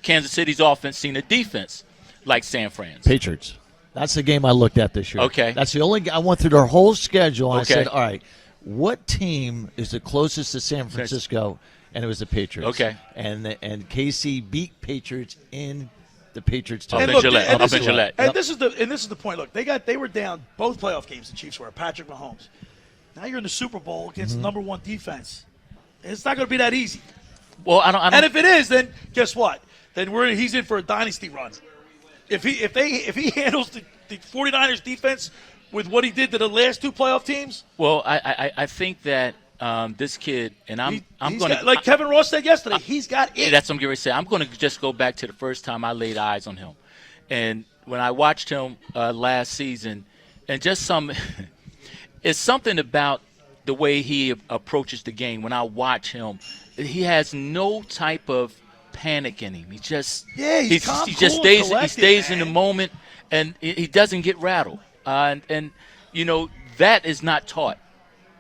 Kansas City's offense seen a defense like San Fran's. Patriots. That's the game I looked at this year. Okay. That's the only. I went through their whole schedule and I said, all right, what team is the closest to San Francisco? And it was the Patriots. Okay. And KC beat Patriots in the Patriots. Up in Gillette. And this is the point. Look, they were down both playoff games. The Chiefs were Patrick Mahomes. Now you're in the Super Bowl against the number one defense. It's not going to be that easy. Well, I don't. And if it is, then guess what? Then he's in for a dynasty run. If he handles the 49ers defense with what he did to the last 2 playoff teams. Well, I think that this kid, and I'm going to, like Kevin Ross said yesterday, he's got it. That's what I'm going to say. I'm going to just go back to the first time I laid eyes on him, and when I watched him last season, and just it's something about the way he approaches the game. When I watch him, he has no type of panic in him. He just stays in the moment, and he doesn't get rattled. And that is not taught.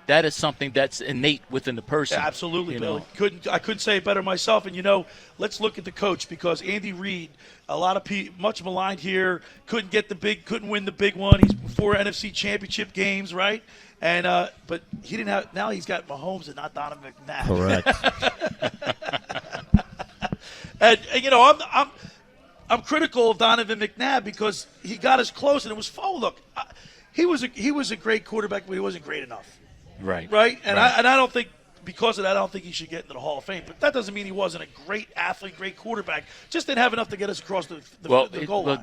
That is something that's innate within the person. Yeah, absolutely, Bill. I couldn't say it better myself. And let's look at the coach, because Andy Reid, a lot of much maligned here, couldn't win the big one. He's 4 NFC Championship games, right? And but he didn't have. Now he's got Mahomes and not Donovan McNabb. Correct. And I'm critical of Donovan McNabb because he got us close and it was faux. Look, he was a great quarterback, but he wasn't great enough. Right. And I don't think because of that I don't think he should get into the Hall of Fame. But that doesn't mean he wasn't a great athlete, great quarterback. Just didn't have enough to get us across the goal line.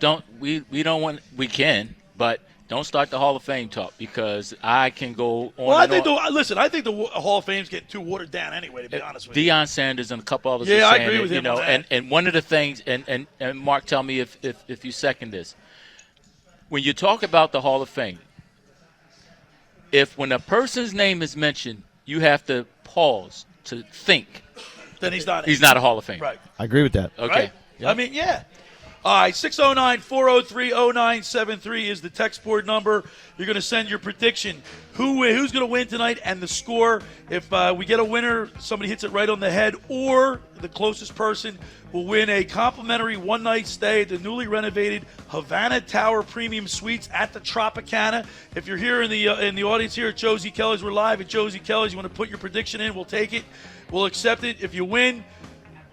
We can, but don't start the Hall of Fame talk because I can go on. Well, I think the Hall of Fame's getting too watered down anyway. To be honest with you, Deion Sanders and a couple others. Yeah, are I saying agree with him. And one of the things, and Mark, tell me if you second this. When you talk about the Hall of Fame, when a person's name is mentioned, you have to pause to think. Then he's not a Hall of Fame. Right. I agree with that. Okay. Right? Yep. I mean, yeah. All right, 609-403-0973 is the text board number. You're going to send your prediction. Who's going to win tonight and the score. If we get a winner, somebody hits it right on the head, or the closest person will win a complimentary one-night stay at the newly renovated Havana Tower Premium Suites at the Tropicana. If you're here in the audience here at Josie Kelly's, we're live at Josie Kelly's. You want to put your prediction in, we'll take it. We'll accept it. If you win,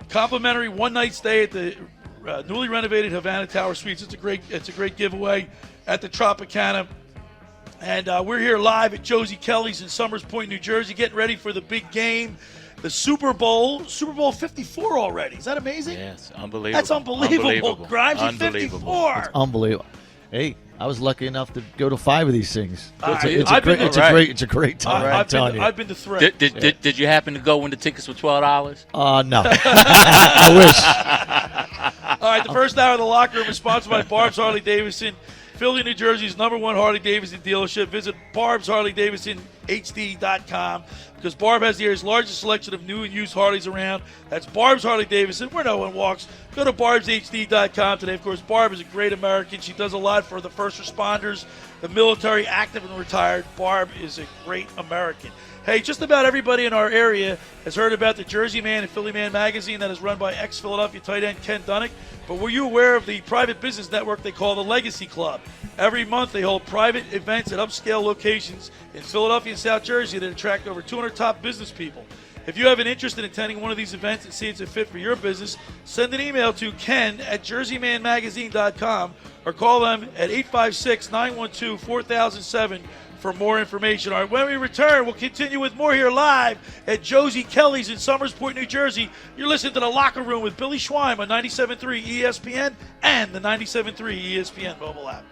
complimentary one-night stay at the newly renovated Havana Tower Suites. It's a great giveaway at the Tropicana. And we're here live at Josie Kelly's in Summers Point, New Jersey, getting ready for the big game, the Super Bowl 54 already. Is that amazing? Yes, unbelievable. That's unbelievable. Grimes at 54. It's unbelievable. Hey, I was lucky enough to go to 5 of these things. It's a great time. I've been to 3. Did you happen to go when the tickets were $12? No. I wish. All right, the first hour of the locker room is sponsored by Barb's Harley Davidson. Philly, New Jersey's #1 Harley-Davidson dealership. Visit BarbsHarley-DavidsonHD.com because Barb has the area's largest selection of new and used Harleys around. That's Barb's Harley-Davidson, where no one walks. Go to BarbsHD.com today. Of course, Barb is a great American. She does a lot for the first responders, the military, active and retired. Barb is a great American. Hey, just about everybody in our area has heard about the Jersey Man and Philly Man magazine that is run by ex-Philadelphia tight end Ken Dunnick. But were you aware of the private business network they call the Legacy Club? Every month they hold private events at upscale locations in Philadelphia and South Jersey that attract over 200 top business people. If you have an interest in attending one of these events and see it's a fit for your business, send an email to ken@jerseymanmagazine.com or call them at 856-912-4007 for more information. All right, when we return, we'll continue with more here live at Josie Kelly's in Summers Point, New Jersey. You're listening to The Locker Room with Billy Schweim on 97.3 ESPN and the 97.3 ESPN mobile app.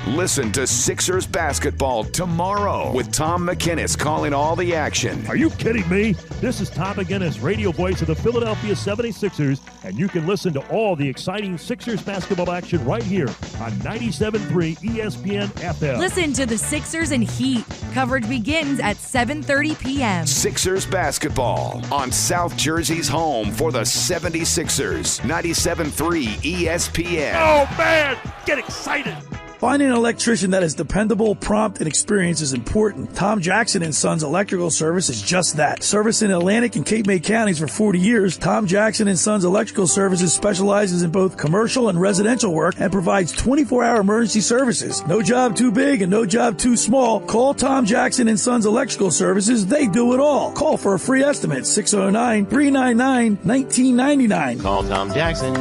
Listen to Sixers basketball tomorrow with Tom McInnes calling all the action. Are you kidding me? This is Tom McInnes, radio voice of the Philadelphia 76ers, and you can listen to all the exciting Sixers basketball action right here on 97.3 ESPN FM. Listen to the Sixers and Heat. Coverage begins at 7:30 p.m. Sixers basketball on South Jersey's home for the 76ers. 97.3 ESPN. Oh, man! Get excited! Finding an electrician that is dependable, prompt, and experienced is important. Tom Jackson & Sons Electrical Service is just that. Service in Atlantic and Cape May counties for 40 years, Tom Jackson & Sons Electrical Services specializes in both commercial and residential work and provides 24-hour emergency services. No job too big and no job too small. Call Tom Jackson & Sons Electrical Services. They do it all. Call for a free estimate, 609-399-1999. Call Tom Jackson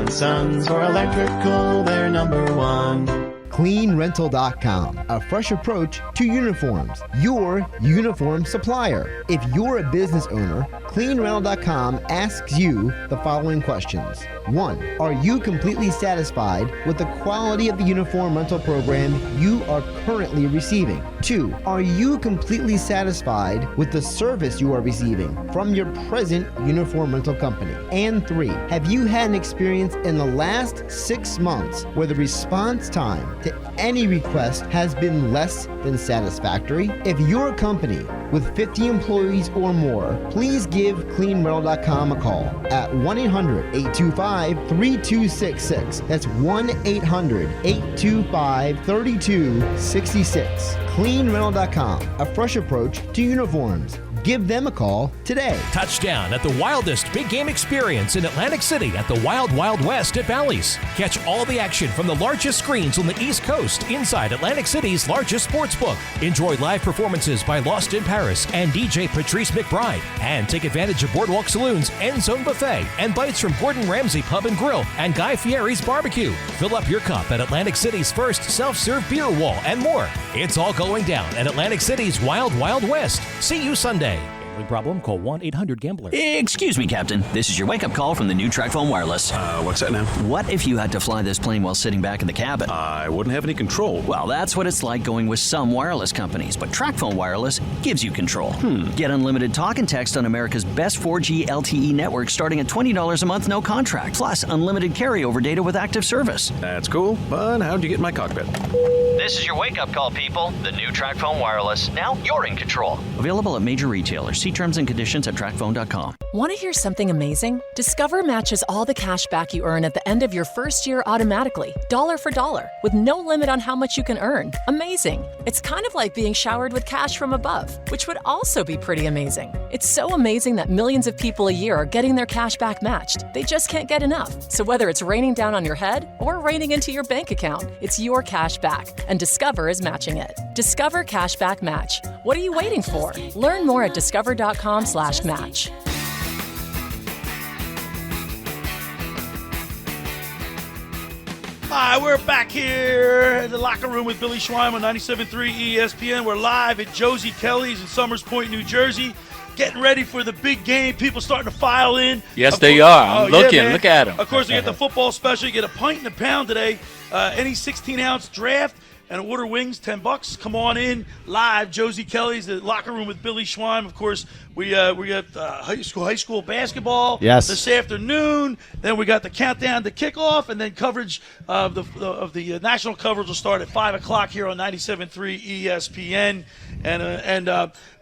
& Sons for electrical, they're #1. CleanRental.com, a fresh approach to uniforms. Your uniform supplier. If you're a business owner, CleanRental.com asks you the following questions. 1. Are you completely satisfied with the quality of the uniform rental program you are currently receiving? 2. Are you completely satisfied with the service you are receiving from your present uniform rental company? And 3. Have you had an experience in the last 6 months where the response time to any request has been less than satisfactory? If you're a company with 50 employees or more, please give CleanRental.com a call at 1-800-825-3266. That's 1-800-825-3266. CleanRental.com, a fresh approach to uniforms. Give them a call today. Touchdown at the wildest big game experience in Atlantic City at the Wild Wild West at Bally's. Catch all the action from the largest screens on the East Coast inside Atlantic City's largest sports book. Enjoy live performances by Lost in Paris and DJ Patrice McBride. And take advantage of Boardwalk Saloon's End Zone Buffet and bites from Gordon Ramsay Pub and Grill and Guy Fieri's Barbecue. Fill up your cup at Atlantic City's first self-serve beer wall and more. It's all going down at Atlantic City's Wild Wild West. See you Sunday. Gambling problem? Call 1-800-GAMBLER. Excuse me, Captain. This is your wake-up call from the new TracPhone Wireless. What's that now? What if you had to fly this plane while sitting back in the cabin? I wouldn't have any control. Well, that's what it's like going with some wireless companies, but TracPhone Wireless gives you control. Get unlimited talk and text on America's best 4G LTE network starting at $20 a month, no contract. Plus, unlimited carryover data with active service. That's cool, but how'd you get in my cockpit? This is your wake-up call, people. The new TracPhone Wireless. Now you're in control. Available at major retailers. See terms and conditions at TracPhone.com. Want to hear something amazing? Discover matches all the cash back you earn at the end of your first year automatically, dollar for dollar, with no limit on how much you can earn. Amazing. It's kind of like being showered with cash from above, which would also be pretty amazing. It's so amazing that millions of people a year are getting their cash back matched. They just can't get enough. So whether it's raining down on your head or raining into your bank account, it's your cash back, and Discover is matching it. Discover Cashback Match. What are you waiting for? Learn more at discover.com/match. Hi, we're back here in the locker room with Billy Schweim on 97.3 ESPN. We're live at Josie Kelly's in Summers Point, New Jersey. Getting ready for the big game. People starting to file in. Yes, they are. I'm looking. Look at them. Of course, we get the football special. You get a pint and a pound today. Any 16-ounce draft. and order wings, $10. Come on in live. Josie Kelly's the locker room with Billy Schweim. Of course, we got high school basketball this afternoon. Then we got the countdown to kickoff, and then coverage of the national coverage will start at 5:00 here on 97.3 ESPN.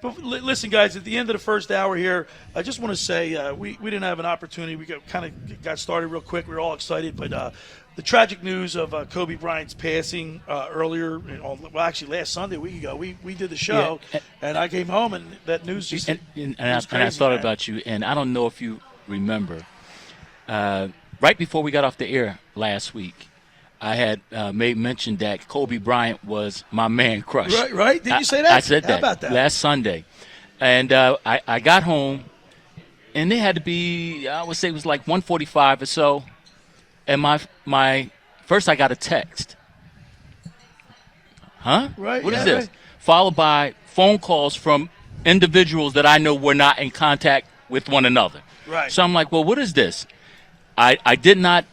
But listen, guys, at the end of the first hour here, I just want to say we didn't have an opportunity. We got started real quick. We were all excited, but the tragic news of Kobe Bryant's passing earlier, actually last Sunday, a week ago, we did the show, and I came home, and that news just and I thought about you, and I don't know if you remember, right before we got off the air last week, I had made mention that Kobe Bryant was my man crush. Right? Did you say that? I said that, How about that last Sunday. And I got home, and it had to be, I would say it was like 1:45 or so. And my first I got a text. Huh? Right. What is this? Right. Followed by phone calls from individuals that I know were not in contact with one another. Right. So I'm like, well, what is this? I did not,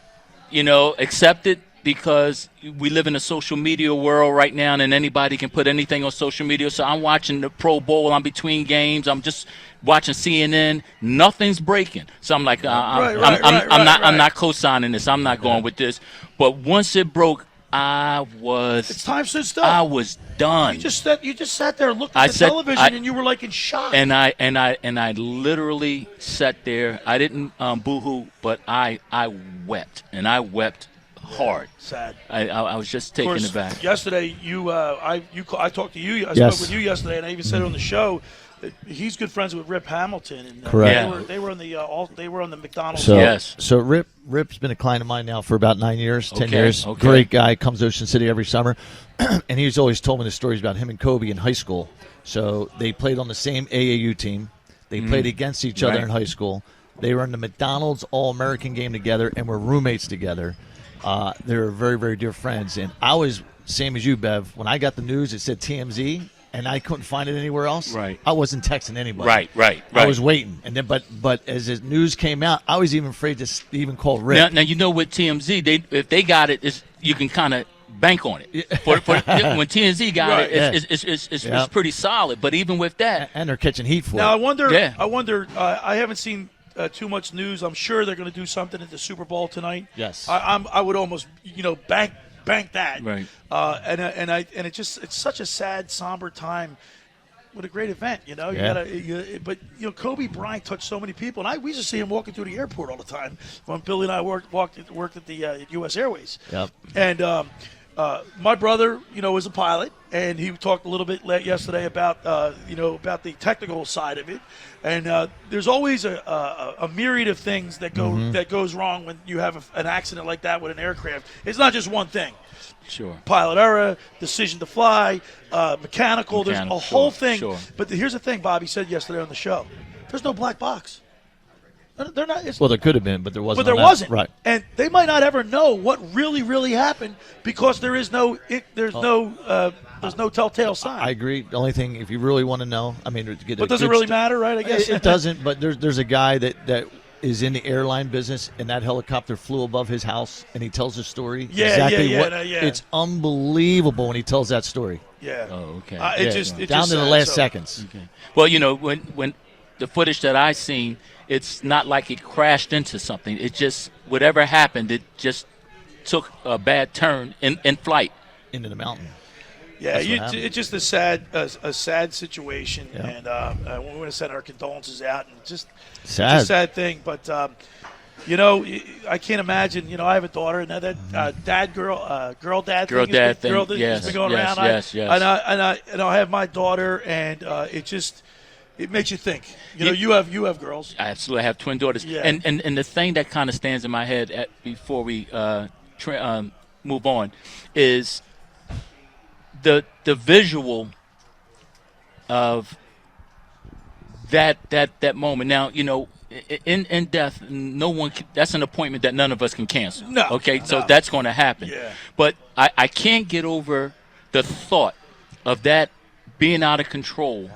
accept it, because we live in a social media world right now, and anybody can put anything on social media. So I'm watching the Pro Bowl. I'm between games. I'm just watching CNN. Nothing's breaking. So I'm like, I'm not co-signing this. I'm not going with this. But once it broke, it's time stood still. I was done. You just sat there, looked at the television, and you were like in shock. And I literally sat there. I didn't boo-hoo, but I wept, and I wept hard. Sad. I was just taken aback. Yesterday, I talked to you. I spoke with you yesterday, and I even said it on the show. He's good friends with Rip Hamilton, and correct. They were on the McDonald's. So Rip's been a client of mine now for about 9 years, 10 years. Okay. Great guy, comes to Ocean City every summer, and he's always told me the stories about him and Kobe in high school. So they played on the same AAU team. They played against each other in high school. They were in the McDonald's All-American game together and were roommates together. They were very, very dear friends. And I was, same as you, Bev, when I got the news, it said TMZ, and I couldn't find it anywhere else. Right. I wasn't texting anybody. Right. I was waiting. And then, but as the news came out, I was even afraid to even call Rick. Now with TMZ, if they got it, you can kind of bank on it. When TMZ got it, it's pretty solid. But even with that. And they're catching heat for it. Now, I wonder, I haven't seen too much news. I'm sure they're going to do something at the Super Bowl tonight. Yes. I would almost, bank that. Right. It's such a sad, somber time. What a great event, But Kobe Bryant touched so many people, and we used to see him walking through the airport all the time when Billy and I worked at the U.S. Airways. Yep. And my brother, is a pilot, and he talked a little bit yesterday about about the technical side of it. And there's always a myriad of things that goes wrong when you have an accident like that with an aircraft. It's not just one thing. Sure. Pilot error, decision to fly, mechanical. There's a whole thing. Sure. But here's the thing Bobby said yesterday on the show. There's no black box. They're not. Well, there could have been, but there wasn't. But there wasn't. Right. And they might not ever know what really, really happened because there's no telltale sign. I agree. The only thing, if you really want to know, but does it really matter, right? I guess it doesn't. But there's a guy that is in the airline business, and that helicopter flew above his house, and he tells a story. It's unbelievable when he tells that story. Yeah. Oh, okay. Down to the last seconds. Okay. Well, when the footage that I seen, it's not like it crashed into something. It just, whatever happened, it just took a bad turn in flight. Into the mountain. Yeah, it's just a sad situation, and we want to send our condolences out, and just sad. It's a sad thing. But I can't imagine. I have a daughter, and that dad thing has been going around. Yes. And I have my daughter, and it makes you think. You have girls. I absolutely have twin daughters. Yeah. And the thing that kind of stands in my head before we move on is the visual of that moment. Now, in death, no one that's an appointment that none of us can cancel. No. Okay, so that's going to happen. Yeah. But I can't get over the thought of that being out of control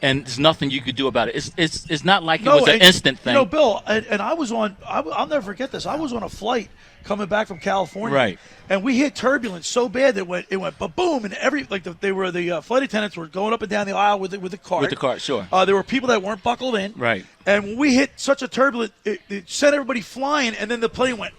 and there's nothing you could do about it. It's not like it was an instant thing. Bill, and I was on. I'll never forget this. I was on a flight coming back from California, right? And we hit turbulence so bad that it went ba-boom, and the flight attendants were going up and down the aisle with the cart. With the cart, sure. There were people that weren't buckled in, right? And when we hit such a turbulence, it sent everybody flying, and then the plane went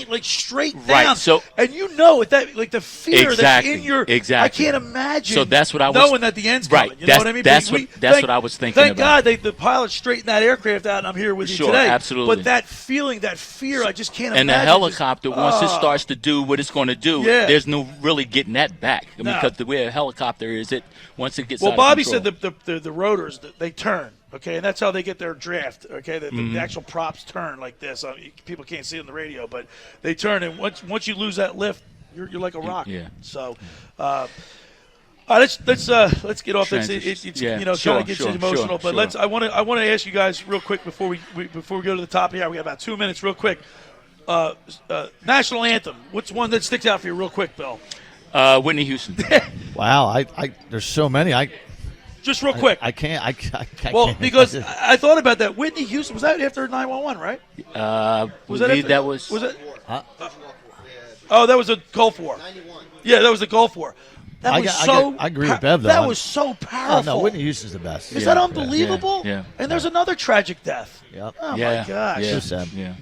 like straight down. Right. So, and the fear that's in your I can't imagine. So that's what I was knowing that the end's coming. Right. You know what I mean? That's what I was thinking. Thank God the pilot straightened that aircraft out, and I'm here with you today. Absolutely. But that feeling, that fear, I just can't imagine. And the helicopter, once it starts to do what it's going to do, there's no really getting that back. I mean, because the way a helicopter is, once it gets out of Bobby control. said the rotors, they turn. Okay, and that's how they get their draft. Okay, the actual props turn like this. People can't see it on the radio, but they turn, and once you lose that lift, you're like a rock. Yeah. So, all right, let's get off this. It kind of gets emotional, but I want to ask you guys real quick before we go to the top here. We got about 2 minutes, real quick. National anthem. What's one that sticks out for you, real quick, Bill? Whitney Houston. Wow, there's so many. Just real quick. I can't. Because I thought about that. Whitney Houston, was that after 9/11, right? Was that was? Was it? That was a Gulf War. 91. Yeah, that was the Gulf War. I agree with Bev, though. That was so powerful. Oh, no, Whitney Houston's the best. Is that unbelievable? Yeah. And there's another tragic death. Yep. Oh, my gosh. So sad. Yeah.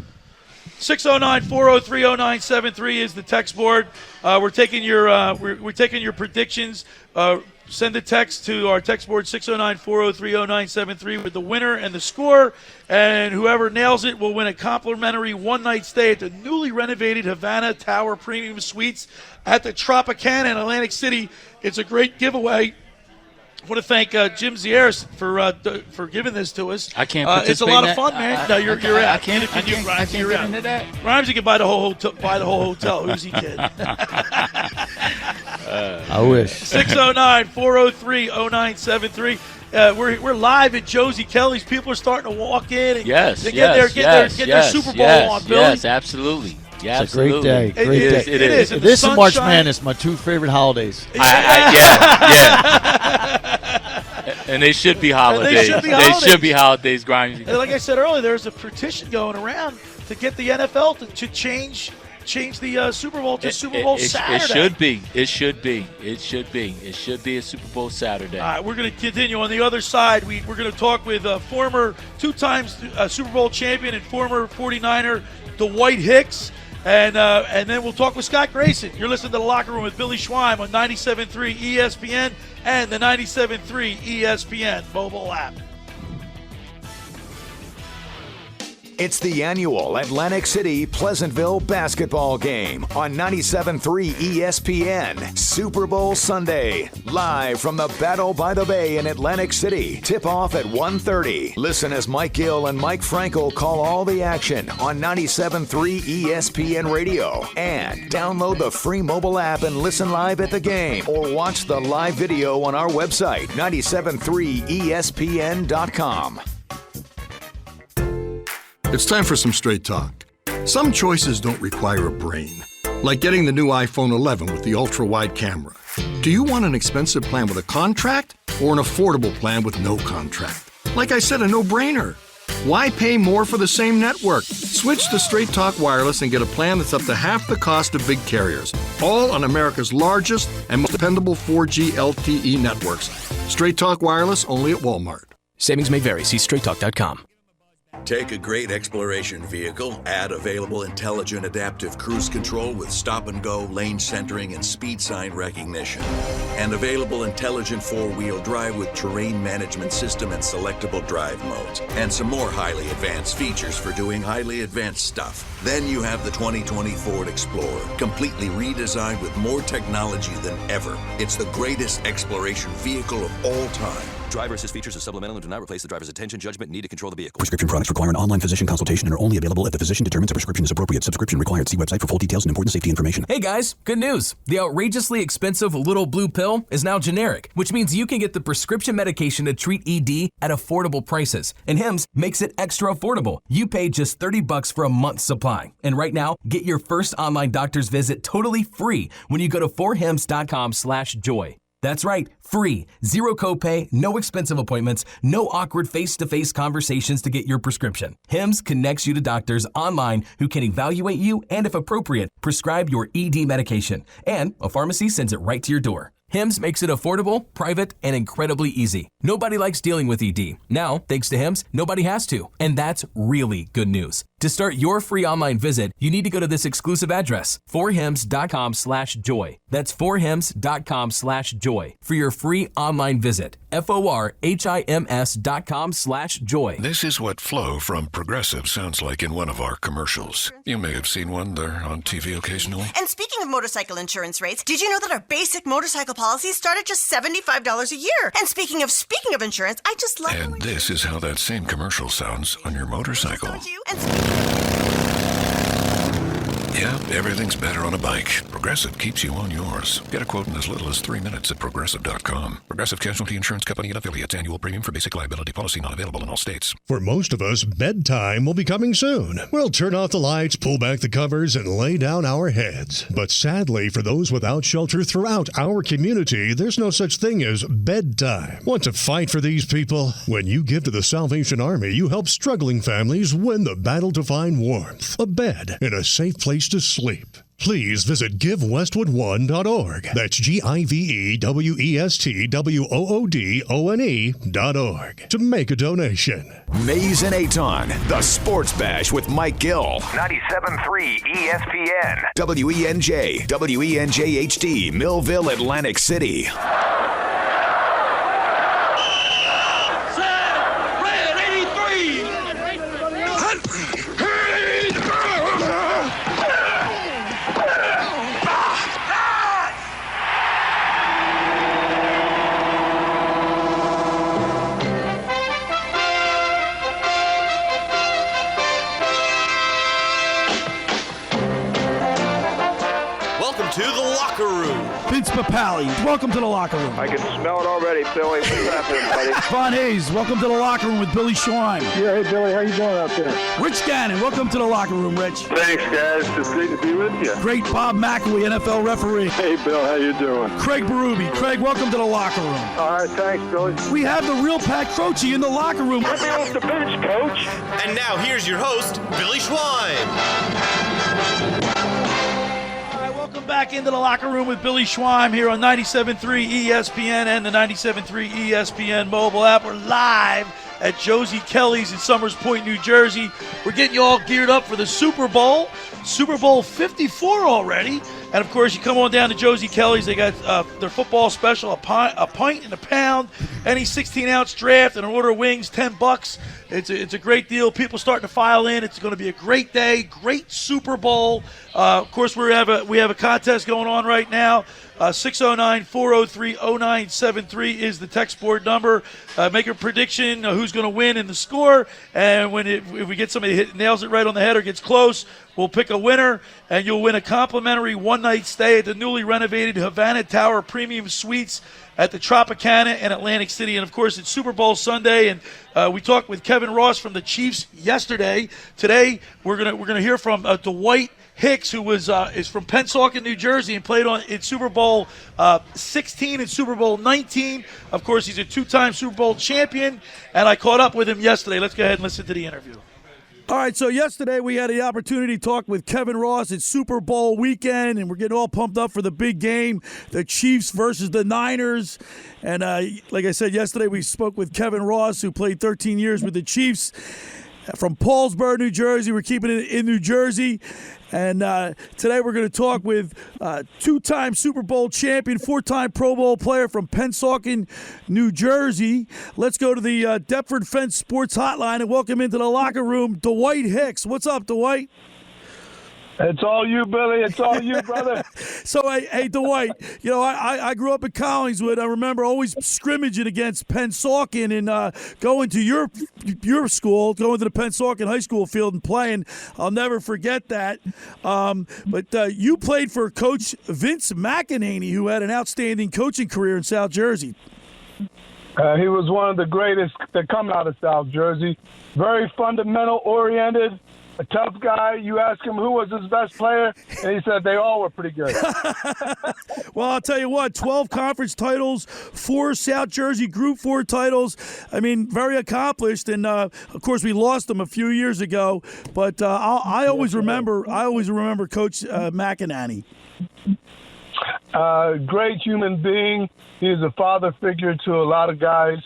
609-403-0973 is the text board. We're taking your predictions. Send a text to our text board, 609-403-0973, with the winner and the score. And whoever nails it will win a complimentary one-night stay at the newly renovated Havana Tower Premium Suites at the Tropicana in Atlantic City. It's a great giveaway. I want to thank Jim Zieris for giving this to us. I can't participate it's a lot of fun, man. No, you're out. I can't get into that. Rhymes, you can buy the whole hotel. Who's he kidding? I wish. 609-403-0973. We're live at Josie Kelly's. People are starting to walk in and get their Super Bowl on, Billy. Yes, absolutely. Yeah, it's a great day. It is. This and March Madness, my two favorite holidays. And they should be holidays. They should be holidays, Grimes. And like I said earlier, there's a petition going around to get the NFL to change the Super Bowl to Super Bowl Saturday. It should be a Super Bowl Saturday. All right, we're going to continue on the other side. We're going to talk with former two-time Super Bowl champion and former 49er Dwight Hicks. And then we'll talk with Scott Grayson. You're listening to The Locker Room with Billy Schweim on 97.3 ESPN and the 97.3 ESPN mobile app. It's the annual Atlantic City Pleasantville basketball game on 97.3 ESPN. Super Bowl Sunday, live from the Battle by the Bay in Atlantic City. Tip-off at 1:30. Listen as Mike Gill and Mike Frankel call all the action on 97.3 ESPN Radio. And download the free mobile app and listen live at the game. Or watch the live video on our website, 973ESPN.com. It's time for some straight talk. Some choices don't require a brain, like getting the new iPhone 11 with the ultra-wide camera. Do you want an expensive plan with a contract or an affordable plan with no contract? Like I said, a no-brainer. Why pay more for the same network? Switch to Straight Talk Wireless and get a plan that's up to half the cost of big carriers, all on America's largest and most dependable 4G LTE networks. Straight Talk Wireless, only at Walmart. Savings may vary. See straighttalk.com. Take a great exploration vehicle, add available intelligent adaptive cruise control with stop-and-go, lane centering, and speed sign recognition. And available intelligent four-wheel drive with terrain management system and selectable drive modes. And some more highly advanced features for doing highly advanced stuff. Then you have the 2020 Ford Explorer, completely redesigned with more technology than ever. It's the greatest exploration vehicle of all time. Driver assist features are supplemental and do not replace the driver's attention, judgment, need to control the vehicle. Prescription products require an online physician consultation and are only available if the physician determines a prescription is appropriate. Subscription required. See website for full details and important safety information. Hey guys, good news. The outrageously expensive little blue pill is now generic, which means you can get the prescription medication to treat ED at affordable prices. And Hims makes it extra affordable. You pay just $30 for a month's supply. And right now, get your first online doctor's visit totally free when you go to forhims.com/joy. That's right, free. Zero copay, no expensive appointments, no awkward face-to-face conversations to get your prescription. Hims connects you to doctors online who can evaluate you and, if appropriate, prescribe your ED medication. And a pharmacy sends it right to your door. Hims makes it affordable, private, and incredibly easy. Nobody likes dealing with ED. Now, thanks to Hims, nobody has to. And that's really good news. To start your free online visit, you need to go to this exclusive address, forhims.com/joy. That's forhims.com/joy for your free online visit. forhims.com/joy. This is what Flo from Progressive sounds like in one of our commercials. You may have seen one. They're on TV occasionally. And speaking of motorcycle insurance rates, did you know that our basic motorcycle policies start at just $75 a year? And speaking of insurance, I just love. And this is how that same commercial sounds on your motorcycle. Yeah, everything's better on a bike. Progressive keeps you on yours. Get a quote in as little as 3 minutes at Progressive.com. Progressive Casualty Insurance Company and affiliates. Annual premium for basic liability policy not available in all states. For most of us, bedtime will be coming soon. We'll turn off the lights, pull back the covers, and lay down our heads. But sadly, for those without shelter throughout our community, there's no such thing as bedtime. Want to fight for these people? When you give to the Salvation Army, you help struggling families win the battle to find warmth, a bed, and a safe place to sleep. Please visit GiveWestwood1.org. That's GiveWestwoodOne.org to make a donation. Mays and Aton, the Sports Bash with Mike Gill. 97.3 ESPN. WENJ, WENJHD, Millville, Atlantic City. To the locker room. Vince Papali, welcome to the locker room. I can smell it already, Billy. What's happening, buddy? Von Hayes, welcome to the locker room with Billy Schweim. Yeah, hey, Billy, how you doing out there? Rich Gannon, welcome to the locker room, Rich. Thanks, guys. It's great to be with you. Great Bob McElwee, NFL referee. Hey, Bill, how you doing? Craig Berube. Craig, welcome to the locker room. All right, thanks, Billy. We have the real Pat Croce in the locker room. Let me off the bench, Coach. And now here's your host, Billy Schweim. Welcome back into the locker room with Billy Schweim here on 97.3 ESPN and the 97.3 ESPN mobile app. We're live at Josie Kelly's in Summers Point, New Jersey. We're getting you all geared up for the Super Bowl 54 already. And, of course, you come on down to Josie Kelly's. They got their football special, a pint and a pound, any 16-ounce draft, and an order of wings, $10. It's a great deal. People starting to file in. It's going to be a great day, great Super Bowl. Of course, we have a contest going on right now. 609-403-0973 is the text board number. Make a prediction who's going to win in the score, and if we get somebody that nails it right on the head or gets close, we'll pick a winner, and you'll win a complimentary one-night stay at the newly renovated Havana Tower Premium Suites at the Tropicana in Atlantic City. And, of course, it's Super Bowl Sunday, and we talked with Kevin Ross from the Chiefs yesterday. Today, we're gonna hear from Dwight Hicks, who is from Pennsauken, New Jersey, and played in Super Bowl 16 and Super Bowl 19. Of course, he's a two-time Super Bowl champion, and I caught up with him yesterday. Let's go ahead and listen to the interview. All right, so yesterday we had the opportunity to talk with Kevin Ross. It's Super Bowl weekend, and we're getting all pumped up for the big game, the Chiefs versus the Niners. And like I said yesterday, we spoke with Kevin Ross, who played 13 years with the Chiefs from Paulsboro, New Jersey. We're keeping it in New Jersey. And today we're going to talk with two-time Super Bowl champion, four-time Pro Bowl player from Pennsauken, New Jersey. Let's go to the Deptford Fence Sports Hotline and welcome into the locker room, Dwight Hicks. What's up, Dwight? It's all you, Billy. It's all you, brother. So, hey, Dwight, you know, I grew up in Collingswood. I remember always scrimmaging against Pennsauken and going to your school, going to the Pennsauken High School field and playing. I'll never forget that. But you played for Coach Vince McEnany, who had an outstanding coaching career in South Jersey. He was one of the greatest that come out of South Jersey. Very fundamental oriented, a tough guy. You ask him who was his best player, and he said they all were pretty good. Well, I'll tell you what, 12 conference titles, 4 South Jersey Group 4 titles. I mean, very accomplished. And, of course, we lost him a few years ago. But I always remember Coach McEnany. Great human being. He's a father figure to a lot of guys.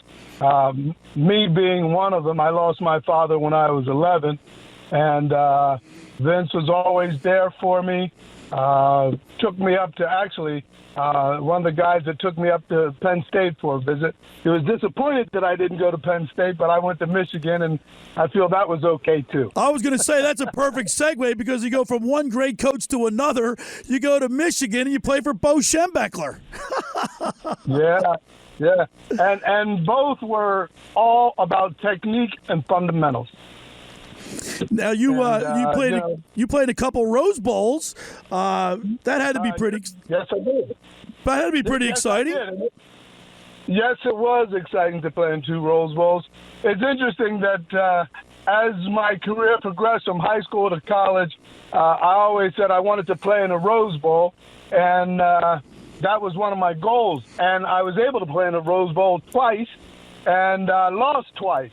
Me being one of them. I lost my father when I was 11. And Vince was always there for me. Took me up to actually one of the guys that took me up to Penn State for a visit. He was disappointed that I didn't go to Penn State, but I went to Michigan, and I feel that was okay too. I was going to say that's a perfect segue because you go from one great coach to another. You go to Michigan and you play for Bo Schembechler. Yeah. And both were all about technique and fundamentals. Now you played a couple Rose Bowls. That had to be pretty. Yes, I did. That had to be pretty exciting. Yes, it was exciting to play in 2 Rose Bowls. It's interesting that as my career progressed from high school to college, I always said I wanted to play in a Rose Bowl, and that was one of my goals. And I was able to play in a Rose Bowl twice, and lost twice.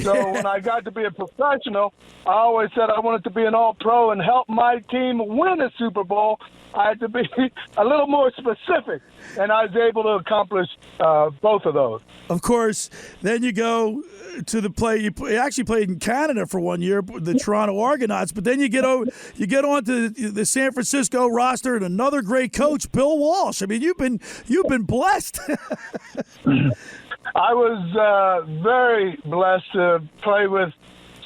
So when I got to be a professional, I always said I wanted to be an all-pro and help my team win a Super Bowl. I had to be a little more specific, and I was able to accomplish both of those. Of course, then you go to the play. You actually played in Canada for 1 year, the Toronto Argonauts, but then you get on to the San Francisco roster and another great coach, Bill Walsh. I mean, you've been blessed. I was very blessed to play with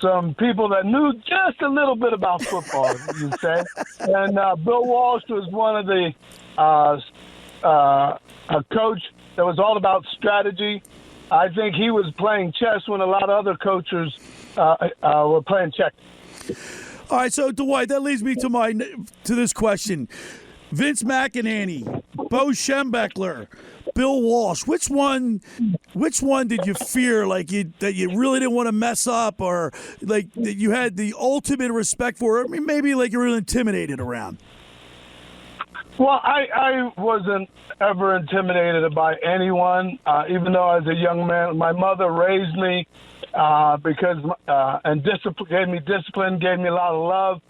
some people that knew just a little bit about football, you'd say. And Bill Walsh was one of the a coach that was all about strategy. I think he was playing chess when a lot of other coaches were playing checkers. All right, so Dwight, that leads me to this question: Vince McEnany, Bo Schembechler, Bill Walsh. Which one did you fear that you really didn't want to mess up, or like that you had the ultimate respect for? I mean, maybe like you were intimidated around. Well, I wasn't ever intimidated by anyone, even though I was a young man. My mother raised me and gave me discipline, gave me a lot of love.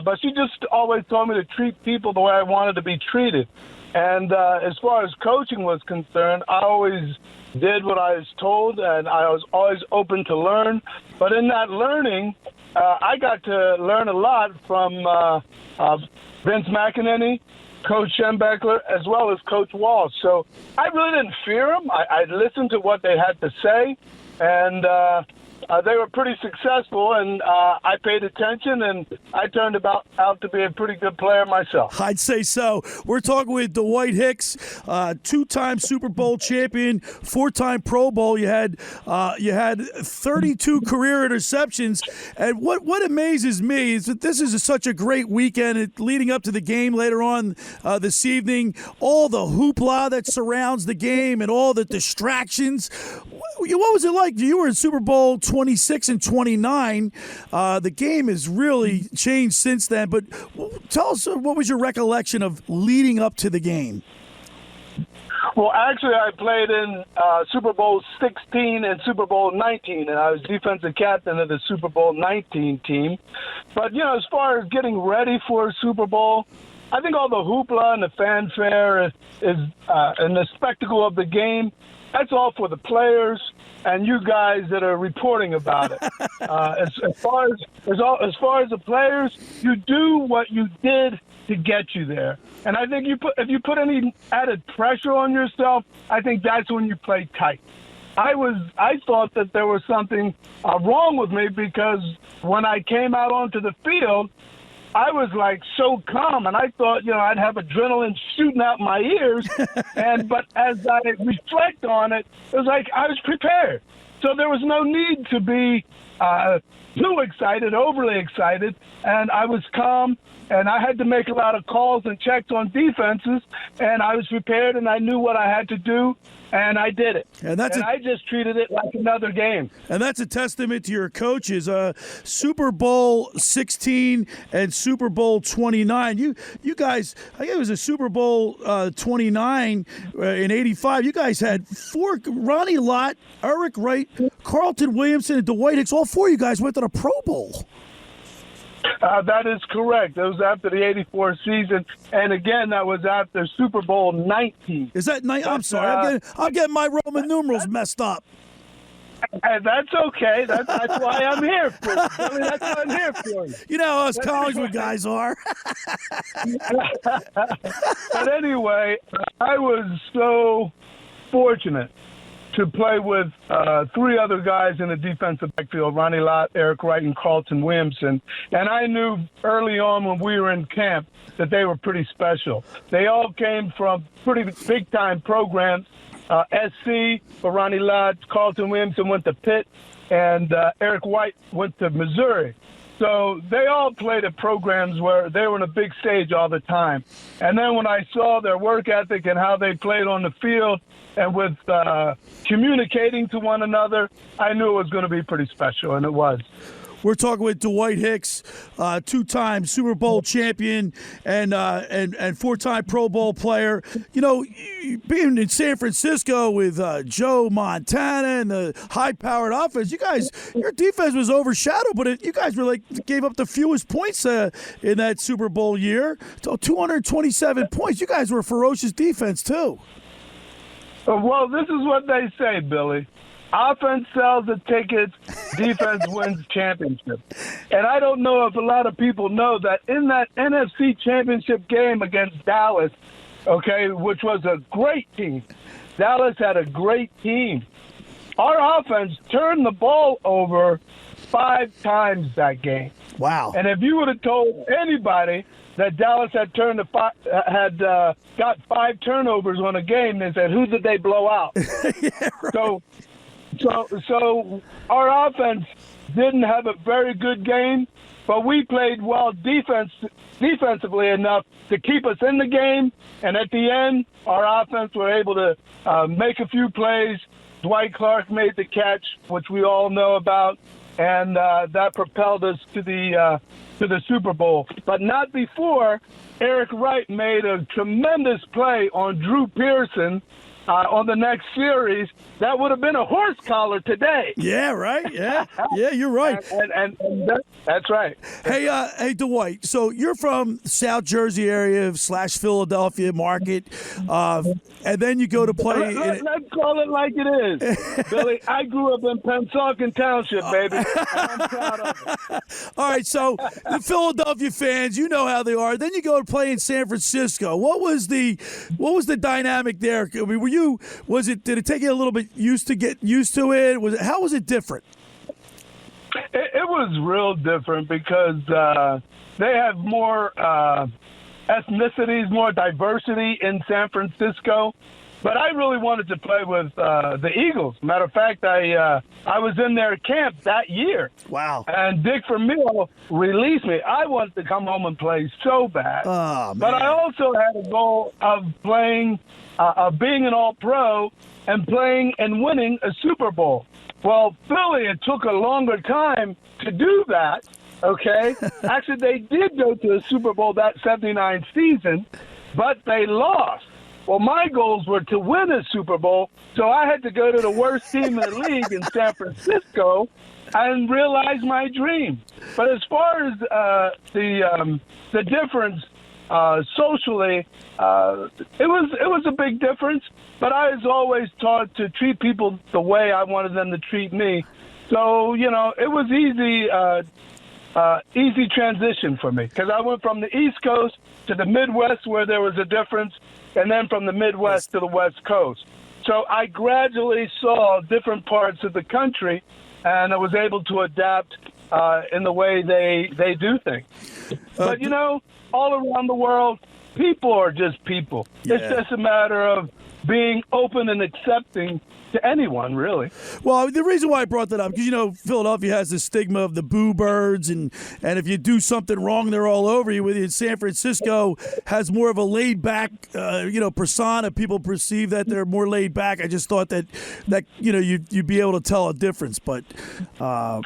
But she just always told me to treat people the way I wanted to be treated. And as far as coaching was concerned, I always did what I was told, and I was always open to learn. But in that learning, I got to learn a lot from Vince McEnany, Coach Schembechler, as well as Coach Walsh. So I really didn't fear them. I listened to what they had to say, and they were pretty successful, and I paid attention, and I turned out to be a pretty good player myself. I'd say so. We're talking with Dwight Hicks, 2-time Super Bowl champion, 4-time Pro Bowl. You had 32 career interceptions, and what amazes me is that this is such a great weekend leading up to the game later on this evening. All the hoopla that surrounds the game and all the distractions. What was it like? You were in Super Bowl 26 and 29. The game has really changed since then. But tell us, what was your recollection of leading up to the game? Well, actually, I played in Super Bowl 16 and Super Bowl 19, and I was defensive captain of the Super Bowl 19 team. But, as far as getting ready for a Super Bowl, I think all the hoopla and the fanfare and the spectacle of the game, that's all for the players and you guys that are reporting about it. As far as the players, you do what you did to get you there. And I think if you put any added pressure on yourself, I think that's when you play tight. I thought that there was something wrong with me because when I came out onto the field, I was so calm, and I thought, I'd have adrenaline shooting out my ears. But as I reflect on it, it was like I was prepared. So there was no need to be too excited, overly excited. And I was calm, and I had to make a lot of calls and checks on defenses. And I was prepared, and I knew what I had to do. And I did it. And I just treated it like another game. And that's a testament to your coaches. Super Bowl 16 and Super Bowl 29. You guys, I think it was a Super Bowl 29 in '85. You guys had four: Ronnie Lott, Eric Wright, Carlton Williamson, and Dwight Hicks. All four of you guys went to the Pro Bowl. That is correct. It was after the '84 season, and again, that was after Super Bowl 19. Is that 19? I'm sorry, I'm getting my Roman numerals messed up. That's okay. That's why I'm here for. I mean, that's why I'm here for. You know how us Collingswood guys are. But anyway, I was so fortunate to play with three other guys in the defensive backfield, Ronnie Lott, Eric Wright, and Carlton Williamson. And I knew early on when we were in camp that they were pretty special. They all came from pretty big-time programs. SC for Ronnie Lott, Carlton Williamson went to Pitt, and Eric White went to Missouri. So they all played at programs where they were on a big stage all the time. And then when I saw their work ethic and how they played on the field and with communicating to one another, I knew it was going to be pretty special, and it was. We're talking with Dwight Hicks, two-time Super Bowl champion and four-time Pro Bowl player. You know, being in San Francisco with Joe Montana and the high-powered offense, you guys, your defense was overshadowed, but you guys were gave up the fewest points in that Super Bowl year. So 227 points. You guys were a ferocious defense too. Well, this is what they say, Billy. Offense sells the tickets, defense wins championship. And I don't know if a lot of people know that in that NFC championship game against Dallas, okay, which was a great team. Dallas had a great team. Our offense turned the ball over 5 times that game. Wow. And if you would have told anybody that Dallas had got 5 turnovers on a game, they said, who did they blow out? Yeah, right. So our offense didn't have a very good game, but we played well defensively enough to keep us in the game. And at the end, our offense were able to make a few plays. Dwight Clark made the catch, which we all know about, and that propelled us to the Super Bowl. But not before Eric Wright made a tremendous play on Drew Pearson on the next series. That would have been a horse collar today. Yeah, right. Yeah, yeah, you're right. And that's right. Hey, Dwight. So you're from South Jersey area / Philadelphia market, and then you go to play. Let's call it like it is, Billy. I grew up in Pennsauken Township, baby. And I'm proud of it. All right, so the Philadelphia fans, you know how they are. Then you go to play in San Francisco. What was the dynamic there? I mean, did it take you a little bit to get used to it? How was it different? It was real different because they have more ethnicities, more diversity in San Francisco. But I really wanted to play with the Eagles. Matter of fact, I was in their camp that year. Wow. And Dick Vermeil released me. I wanted to come home and play so bad. Oh, man. But I also had a goal of playing, of being an All-Pro and playing and winning a Super Bowl. Well, Philly, it took a longer time to do that, okay? Actually, they did go to the Super Bowl that 79 season, but they lost. Well, my goals were to win a Super Bowl, so I had to go to the worst team in the league in San Francisco and realize my dream. But as far as the difference socially, it was a big difference. But I was always taught to treat people the way I wanted them to treat me. So it was easy transition for me because I went from the East Coast to the Midwest where there was a difference, and then from the Midwest to the West Coast. So I gradually saw different parts of the country, and I was able to adapt in the way they do things. But, all around the world, people are just people. Yeah. It's just a matter of being open and accepting to anyone, really. Well, the reason why I brought that up, because, Philadelphia has this stigma of the boo birds, and if you do something wrong, they're all over you. With San Francisco has more of a laid-back, persona. People perceive that they're more laid back. I just thought that you'd be able to tell a difference. But no,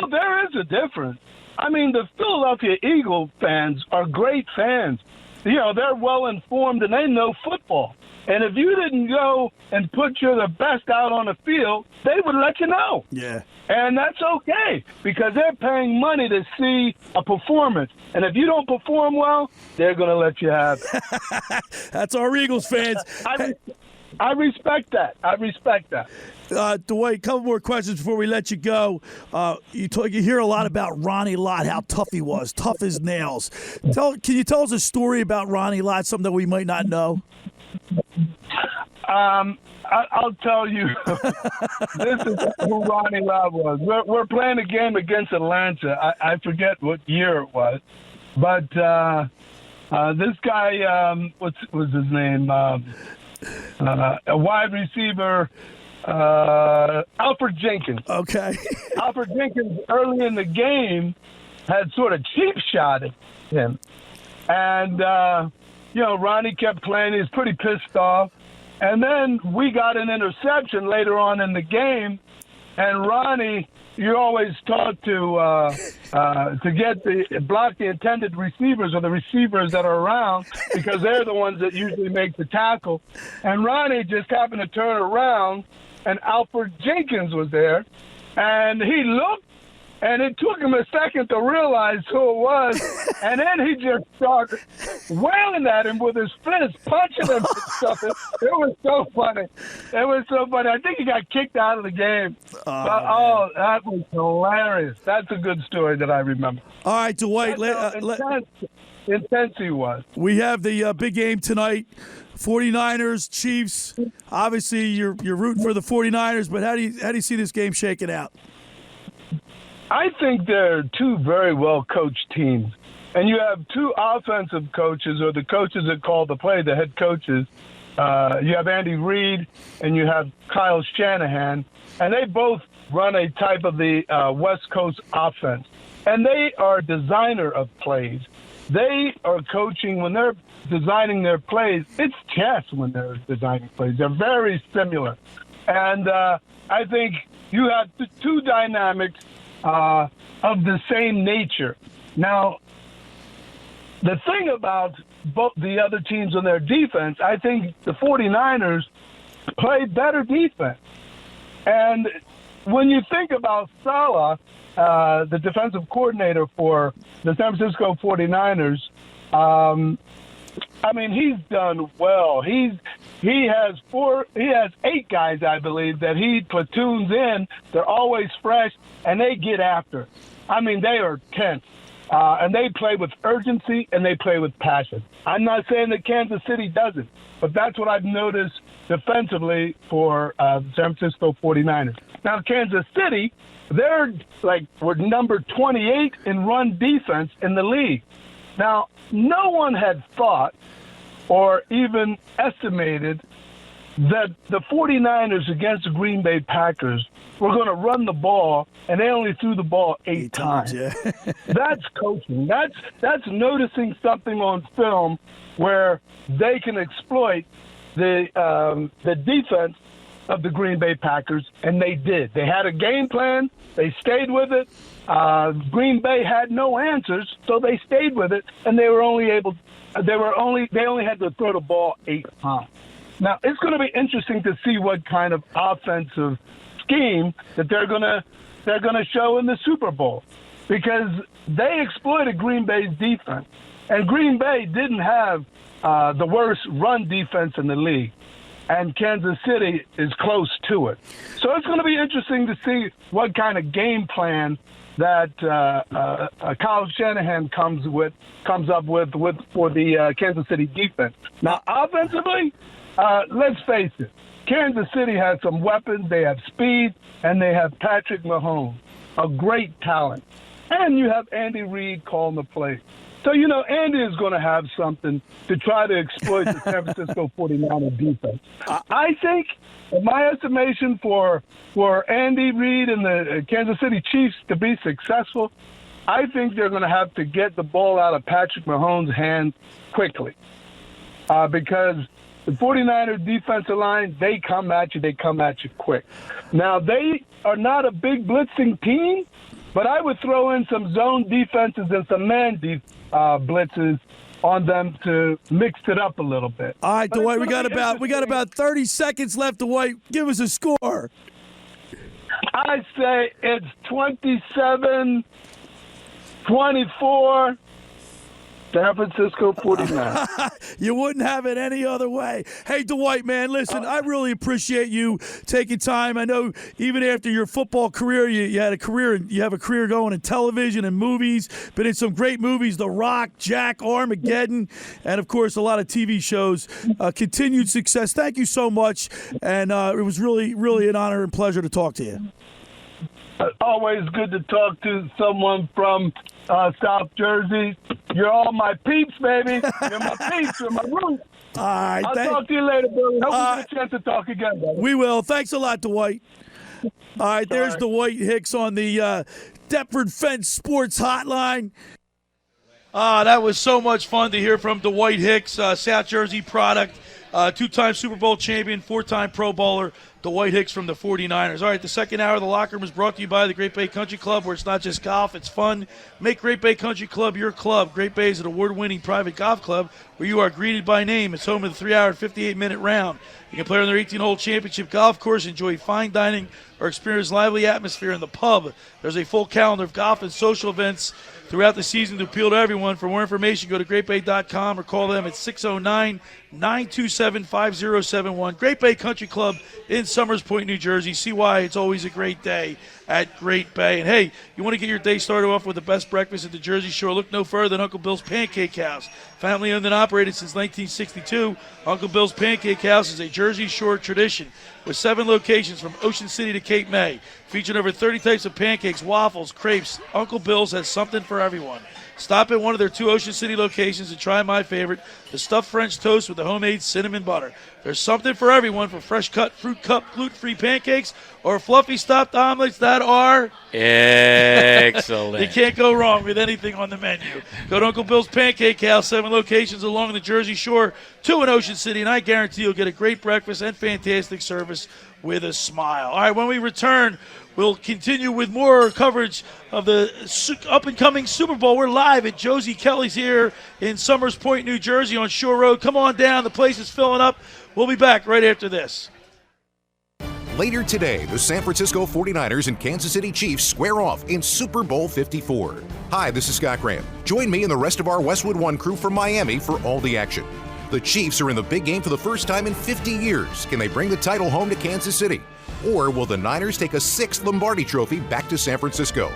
there is a difference. I mean, the Philadelphia Eagle fans are great fans. They're well informed and they know football. And if you didn't go and put your best out on the field, they would let you know. Yeah. And that's okay because they're paying money to see a performance. And if you don't perform well, they're going to let you have it. That's our Eagles fans. I respect that. Dwight, a couple more questions before we let you go. You hear a lot about Ronnie Lott, how tough he was, tough as nails. Can you tell us a story about Ronnie Lott, something that we might not know? I'll tell you, this is who Ronnie Lott was. We're playing a game against Atlanta. I forget what year it was, but this guy, what was his name? A wide receiver, Alfred Jenkins. Okay. Alfred Jenkins, early in the game, had sort of cheap shotted him. And, Ronnie kept playing. He was pretty pissed off. And then we got an interception later on in the game. And Ronnie, you're always taught to block the intended receivers or the receivers that are around because they're the ones that usually make the tackle. And Ronnie just happened to turn around, and Alfred Jenkins was there. And he looked, and it took him a second to realize who it was. And then he just started wailing at him with his fist, punching him and stuff. It was so funny. I think he got kicked out of the game. That was hilarious. That's a good story that I remember. All right, Dwight. Intense he was. We have the big game tonight. 49ers, Chiefs. Obviously, you're rooting for the 49ers, but how do you see this game shaking out? I think they're two very well-coached teams. And you have two offensive coaches, or the coaches that call the play, the head coaches. You have Andy Reid and you have Kyle Shanahan. And they both run a type of the West Coast offense. And they are designer of plays. They are coaching when they're designing their plays. It's chess when they're designing plays. They're very similar. And I think you have two dynamics of the same nature. Now, the thing about both the other teams on their defense, I think the 49ers play better defense. And when you think about Saleh, the defensive coordinator for the San Francisco 49ers, he's done well. He has 8 guys, I believe, that he platoons in. They're always fresh, and they get after. They are tense. And they play with urgency, and they play with passion. I'm not saying that Kansas City doesn't, but that's what I've noticed defensively for the San Francisco 49ers. Now, Kansas City, we're number 28 in run defense in the league. Now, no one had thought or even estimated that the 49ers against the Green Bay Packers were going to run the ball, and they only threw the ball 8 times. Yeah. That's coaching. That's noticing something on film where they can exploit the defense of the Green Bay Packers, and they did. They had a game plan. They stayed with it. Green Bay had no answers, so they stayed with it, and they only had to throw the ball 8 times. Now, it's going to be interesting to see what kind of offensive scheme that they're going to show in the Super Bowl, because they exploited Green Bay's defense, and Green Bay didn't have the worst run defense in the league, and Kansas City is close to it. So it's going to be interesting to see what kind of game plan that Kyle Shanahan comes up with for the Kansas City defense. Now, offensively, let's face it, Kansas City has some weapons. They have speed, and they have Patrick Mahomes, a great talent. And you have Andy Reid calling the play. So, Andy is going to have something to try to exploit the San Francisco 49er defense. I think, in my estimation, for Andy Reid and the Kansas City Chiefs to be successful, I think they're going to have to get the ball out of Patrick Mahomes' hands quickly. Because the 49er defensive line, they come at you quick. Now, they are not a big blitzing team, but I would throw in some zone defenses and some man blitzes on them to mix it up a little bit. All right, Dwight, we got about 30 seconds left, Dwight. Give us a score. I say it's 27-24. San Francisco 49. You wouldn't have it any other way. Hey, Dwight, man, listen, I really appreciate you taking time. I know even after your football career, you had a career, you have a career going in television and movies, been in some great movies, The Rock, Jack, Armageddon, and, of course, a lot of TV shows. Continued success. Thank you so much, and it was really, really an honor and pleasure to talk to you. Always good to talk to someone from South Jersey. You're all my peeps, baby. You're my peeps. You're my roots. All right. I'll talk to you later, Billy. Hope we get a chance to talk again, brother. We will. Thanks a lot, Dwight. All right, there's Dwight Hicks on the Deptford Fence Sports Hotline. That was so much fun to hear from Dwight Hicks, South Jersey product, two-time Super Bowl champion, four-time Pro Bowler, Dwight Hicks from the 49ers. All right, the second hour of the Locker Room is brought to you by the Great Bay Country Club, where it's not just golf, it's fun. Make Great Bay Country Club your club. Great Bay is an award-winning private golf club where you are greeted by name. It's home of the 3-hour and 58-minute round. You can play on their 18-hole championship golf course, enjoy fine dining, or experience lively atmosphere in the pub. There's a full calendar of golf and social events throughout the season to appeal to everyone. For more information, go to greatbay.com or call them at 609-927-5071. Great Bay Country Club in Summers Point, New Jersey. See why it's always a great day at Great Bay. And, hey, you want to get your day started off with the best breakfast at the Jersey Shore? Look no further than Uncle Bill's Pancake House. Family owned and operated since 1962, Uncle Bill's Pancake House is a Jersey Shore tradition with 7 locations from Ocean City to Cape May. Featuring over 30 types of pancakes, waffles, crepes, Uncle Bill's has something for everyone. Stop at one of their 2 Ocean City locations and try my favorite, the stuffed French toast with the homemade cinnamon butter. There's something for everyone, from fresh-cut fruit cup gluten-free pancakes or fluffy stuffed omelets that are excellent. You can't go wrong with anything on the menu. Go to Uncle Bill's Pancake House, 7 locations along the Jersey Shore, 2 in Ocean City, and I guarantee you'll get a great breakfast and fantastic service with a smile. All right, when we return, we'll continue with more coverage of the up-and-coming Super Bowl. We're live at Josie Kelly's here in Summers Point, New Jersey on Shore Road. Come on down. The place is filling up. We'll be back right after this. Later today, the San Francisco 49ers and Kansas City Chiefs square off in Super Bowl 54. Hi, this is Scott Graham. Join me and the rest of our Westwood One crew from Miami for all the action. The Chiefs are in the big game for the first time in 50 years. Can they bring the title home to Kansas City? Or will the Niners take a 6th Lombardi trophy back to San Francisco?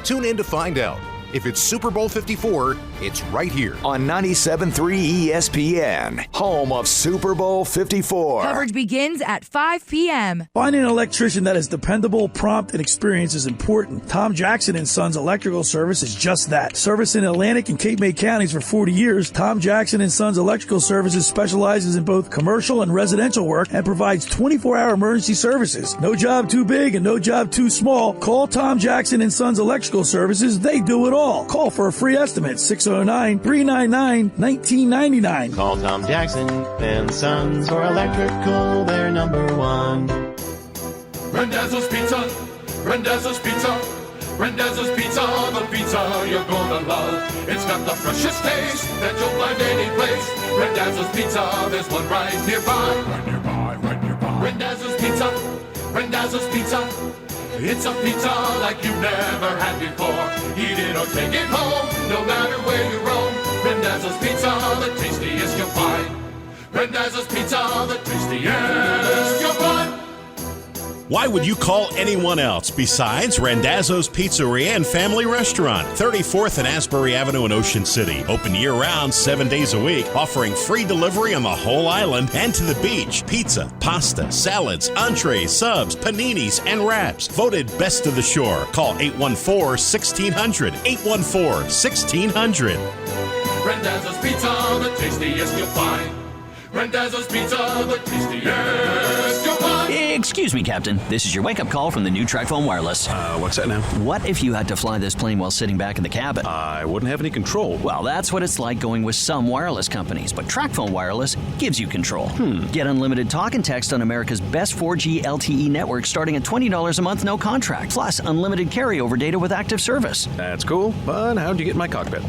Tune in to find out. If it's Super Bowl 54, it's right here on 97.3 ESPN, home of Super Bowl 54. Coverage begins at 5 p.m. Finding an electrician that is dependable, prompt, and experienced is important. Tom Jackson & Sons Electrical Service is just that. Service in Atlantic and Cape May counties for 40 years, Tom Jackson & Sons Electrical Services specializes in both commercial and residential work and provides 24-hour emergency services. No job too big and no job too small. Call Tom Jackson & Sons Electrical Services. They do it all. Call for a free estimate, 609-399-1999. Call Tom Jackson and Sons for electrical, they're number 1. Randazzo's Pizza, Randazzo's Pizza, Randazzo's Pizza, the pizza you're gonna love. It's got the freshest taste that you'll find any place. Randazzo's Pizza, there's one right nearby. Right nearby, right nearby. Randazzo's Pizza, Randazzo's Pizza. It's a pizza like you've never had before. Eat it or take it home, no matter where you roam. Randazzo's Pizza, the tastiest you'll find. Randazzo's Pizza, the tastiest you'll find. Why would you call anyone else besides Randazzo's Pizzeria and Family Restaurant, 34th and Asbury Avenue in Ocean City. Open year-round, 7 days a week, offering free delivery on the whole island and to the beach. Pizza, pasta, salads, entrees, subs, paninis, and wraps. Voted best of the shore. Call 814-1600. 814-1600. Randazzo's Pizza, the tastiest you'll find. Randazzo's Pizza, the tastiest you'll find. Excuse me, Captain. This is your wake-up call from the new TracFone Wireless. What's that now? What if you had to fly this plane while sitting back in the cabin? I wouldn't have any control. Well, that's what it's like going with some wireless companies, but TracFone Wireless gives you control. Get unlimited talk and text on America's best 4G LTE network starting at $20 a month, no contract. Plus, unlimited carryover data with active service. That's cool, but how'd you get in my cockpit?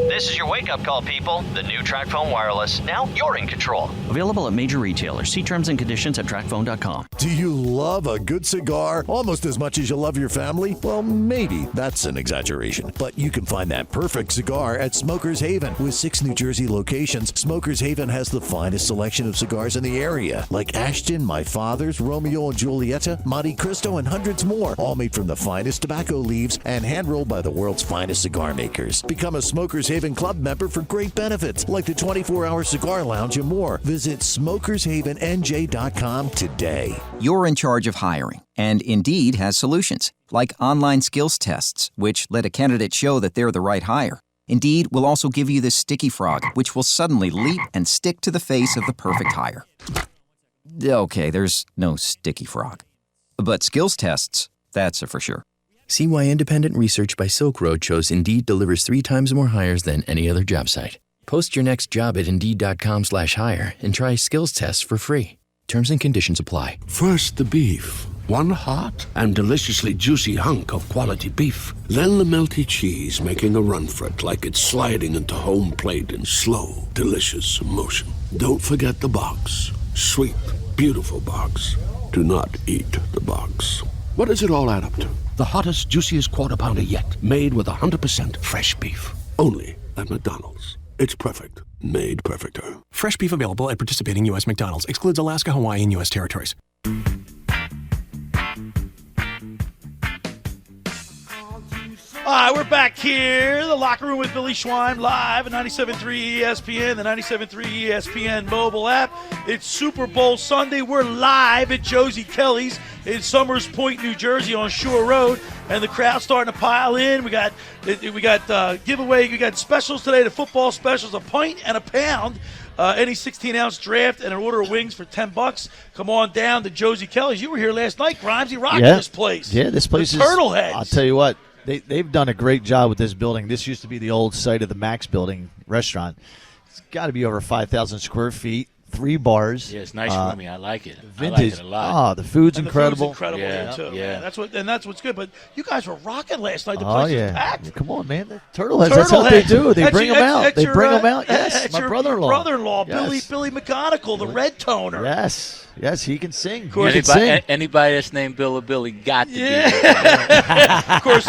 This is your wake-up call, people. The new TracFone Wireless. Now you're in control. Available at major retailers. See terms and conditions at TracFone.com. Do you love a good cigar almost as much as you love your family? Well, maybe that's an exaggeration, but you can find that perfect cigar at Smoker's Haven. With 6 New Jersey locations, Smoker's Haven has the finest selection of cigars in the area, like Ashton, My Father's, Romeo and Julieta, Monte Cristo, and hundreds more, all made from the finest tobacco leaves and hand-rolled by the world's finest cigar makers. Become a Smoker's Haven Club member for great benefits, like the 24-hour cigar lounge and more. Visit SmokersHavenNJ.com today. You're in charge of hiring, and Indeed has solutions, like online skills tests, which let a candidate show that they're the right hire. Indeed will also give you this sticky frog, which will suddenly leap and stick to the face of the perfect hire. Okay, there's no sticky frog. But skills tests, that's a for sure. See why independent research by Silk Road shows Indeed delivers 3 times more hires than any other job site. Post your next job at Indeed.com/hire and try skills tests for free. Terms and conditions apply. First the beef. One hot and deliciously juicy hunk of quality beef. Then the melty cheese making a run for it like it's sliding into home plate in slow, delicious motion. Don't forget the box. Sweet, beautiful box. Do not eat the box. What does it all add up to? The hottest, juiciest quarter pounder yet. Made with 100% fresh beef. Only at McDonald's. It's perfect. Made perfecter. Fresh beef available at participating U.S. McDonald's. Excludes Alaska, Hawaii, and U.S. territories. All right, we're back here. The Locker Room with Billy Schweim, live at 97.3 ESPN, the 97.3 ESPN mobile app. It's Super Bowl Sunday. We're live at Josie Kelly's in Summers Point, New Jersey on Shore Road, and the crowd's starting to pile in. We got giveaway. We got specials today, the football specials, a pint and a pound. Any 16-ounce draft and an order of wings for $10. Come on down to Josie Kelly's. You were here last night, Grimes. You rocked this place. Yeah, this place the Turtleheads. I'll tell you what. They've done a great job with this building. This used to be the old site of the Max Building restaurant. It's got to be over 5,000 square feet, 3 bars. Yeah, it's nice roomy. I like it. Vintage. I like it a lot. Oh, the food's incredible. The food's incredible Yeah, here, too. yeah. That's what's good. But you guys were rocking last night. The place was packed. Yeah, come on, man. The Turtleheads, that's what they do. They bring them out. They bring them out. Yes, my brother-in-law. Brother-in-law, Yes. Billy McGonigal, the red toner. Yes, he can sing. Anybody that's named Bill or Billy got to be. Of course.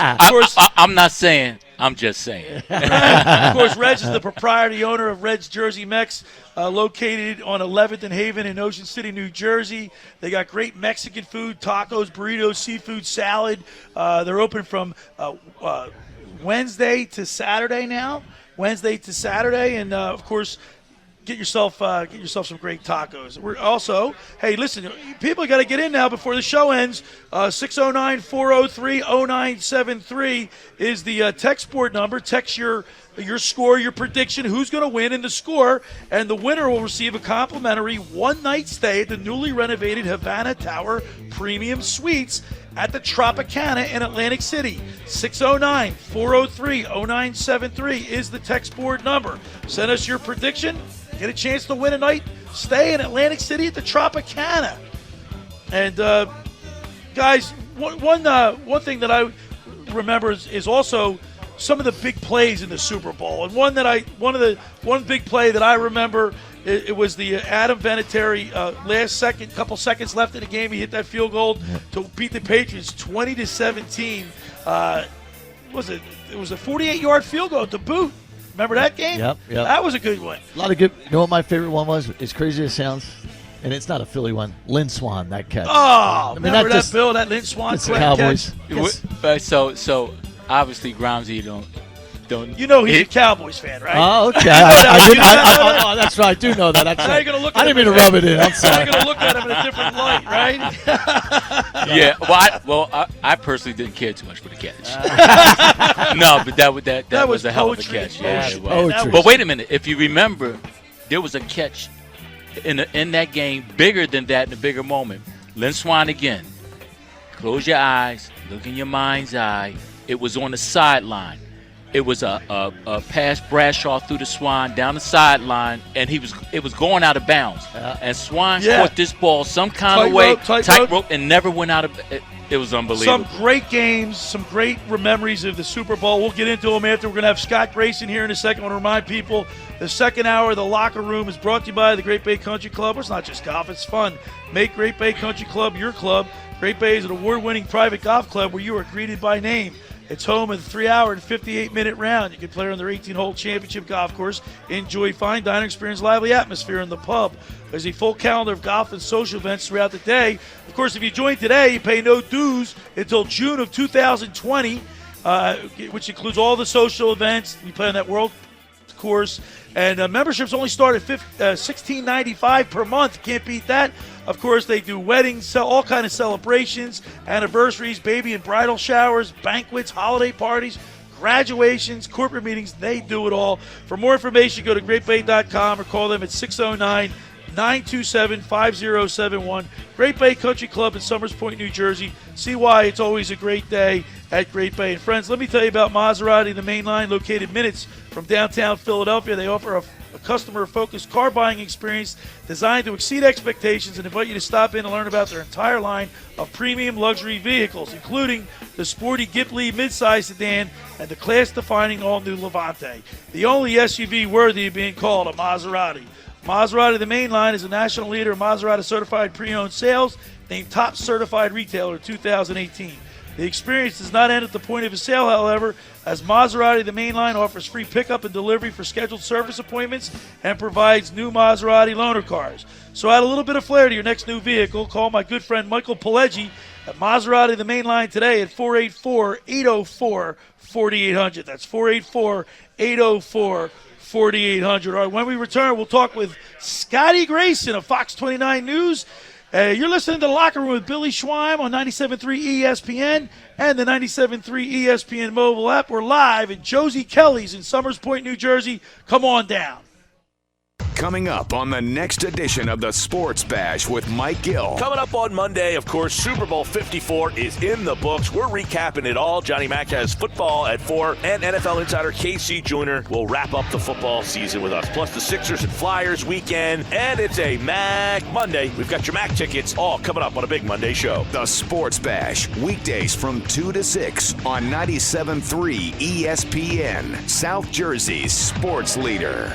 I'm not saying. I'm just saying. Of course, Reg is the proprietor, owner of Red's Jersey Mex, located on 11th and Haven in Ocean City, New Jersey. They got great Mexican food, tacos, burritos, seafood, salad. They're open from Wednesday to Saturday now. And of course, get yourself some great tacos. We're also, hey, listen, people got to get in now before the show ends. 609-403-0973 is the text board number. Text your score, your prediction, who's going to win in the score, and the winner will receive a complimentary one-night stay at the newly renovated Havana Tower Premium Suites at the Tropicana in Atlantic City. 609-403-0973 is the text board number. Send us your prediction. Get a chance to win a night stay in Atlantic City at the Tropicana. And guys, one thing that I remember is also some of the big plays in the Super Bowl. And one big play that I remember, it was the Adam Vinatieri couple seconds left in the game. He hit that field goal to beat the Patriots 20-17. It was a 48-yard field goal to boot. Remember that game? Yep. That was a good one. A lot of good. You know what my favorite one was? As crazy as it sounds, And it's not a Philly one. Lynn Swan, that catch. Oh, I mean, remember that, just, Bill? That Lynn Swan it's the catch? Cowboys. So obviously Groundsy don't. You know he's a Cowboys fan, right? Oh, okay. That's right. I do know that. That's Now right. you're gonna look I at didn't him mean to rub it in. I'm sorry. You're going to look at him in a different light, right? Yeah. I personally didn't care too much for the catch. No, but that was a hell of a catch. Yeah, it was. But wait a minute. If you remember, there was a catch in that game bigger than that in a bigger moment. Lynn Swan again. Close your eyes. Look in your mind's eye. It was on the sideline. It was a pass Bradshaw through the Swan down the sideline, and it was going out of bounds. And Swan caught this ball some kind of way, tight rope, and never went out of it. It was unbelievable. Some great games, some great memories of the Super Bowl. We'll get into them after. We're going to have Scott Grayson here in a second. I want to remind people the second hour of the Locker Room is brought to you by the Great Bay Country Club. It's not just golf, it's fun. Make Great Bay Country Club your club. Great Bay is an award-winning private golf club where you are greeted by name. It's home of the 3-hour and 58-minute round. You can play on their 18-hole championship golf course. Enjoy fine dining experience, lively atmosphere in the pub. There's a full calendar of golf and social events throughout the day. Of course, if you join today, you pay no dues until June of 2020, which includes all the social events. You play on that world course. And memberships only start at $16.95 per month. Can't beat that. Of course, they do weddings, all kind of celebrations, anniversaries, baby and bridal showers, banquets, holiday parties, graduations, corporate meetings. They do it all. For more information, go to greatbay.com or call them at 609-927-5071. Great Bay Country Club in Summers Point, New Jersey. See why it's always a great day at Great Bay. And friends, let me tell you about Maserati, the main line, located minutes from downtown Philadelphia. They offer a customer-focused car buying experience designed to exceed expectations and invite you to stop in and learn about their entire line of premium luxury vehicles, including the sporty Ghibli midsize sedan and the class-defining all-new Levante, the only SUV worthy of being called a Maserati. Maserati, the main line, is a national leader in Maserati-certified pre-owned sales, named top certified retailer 2018. The experience does not end at the point of a sale, however, as Maserati, the main line, offers free pickup and delivery for scheduled service appointments and provides new Maserati loaner cars. So add a little bit of flair to your next new vehicle. Call my good friend Michael Pileggi at Maserati, the main line, today at 484-804-4800. That's 484-804-4800. All right, when we return, we'll talk with Scotty Grayson of Fox 29 News. You're listening to The Locker Room with Billy Schweim on 97.3 ESPN and the 97.3 ESPN mobile app. We're live at Josie Kelly's in Summers Point, New Jersey. Come on down. Coming up on the next edition of the Sports Bash with Mike Gill. Coming up on Monday, of course, Super Bowl 54 is in the books. We're recapping it all. Johnny Mac has football at 4, and NFL insider KC Joyner will wrap up the football season with us. Plus the Sixers and Flyers weekend, and it's a Mac Monday. We've got your Mac tickets all coming up on a big Monday show. The Sports Bash, weekdays from 2 to 6 on 97.3 ESPN, South Jersey's sports leader.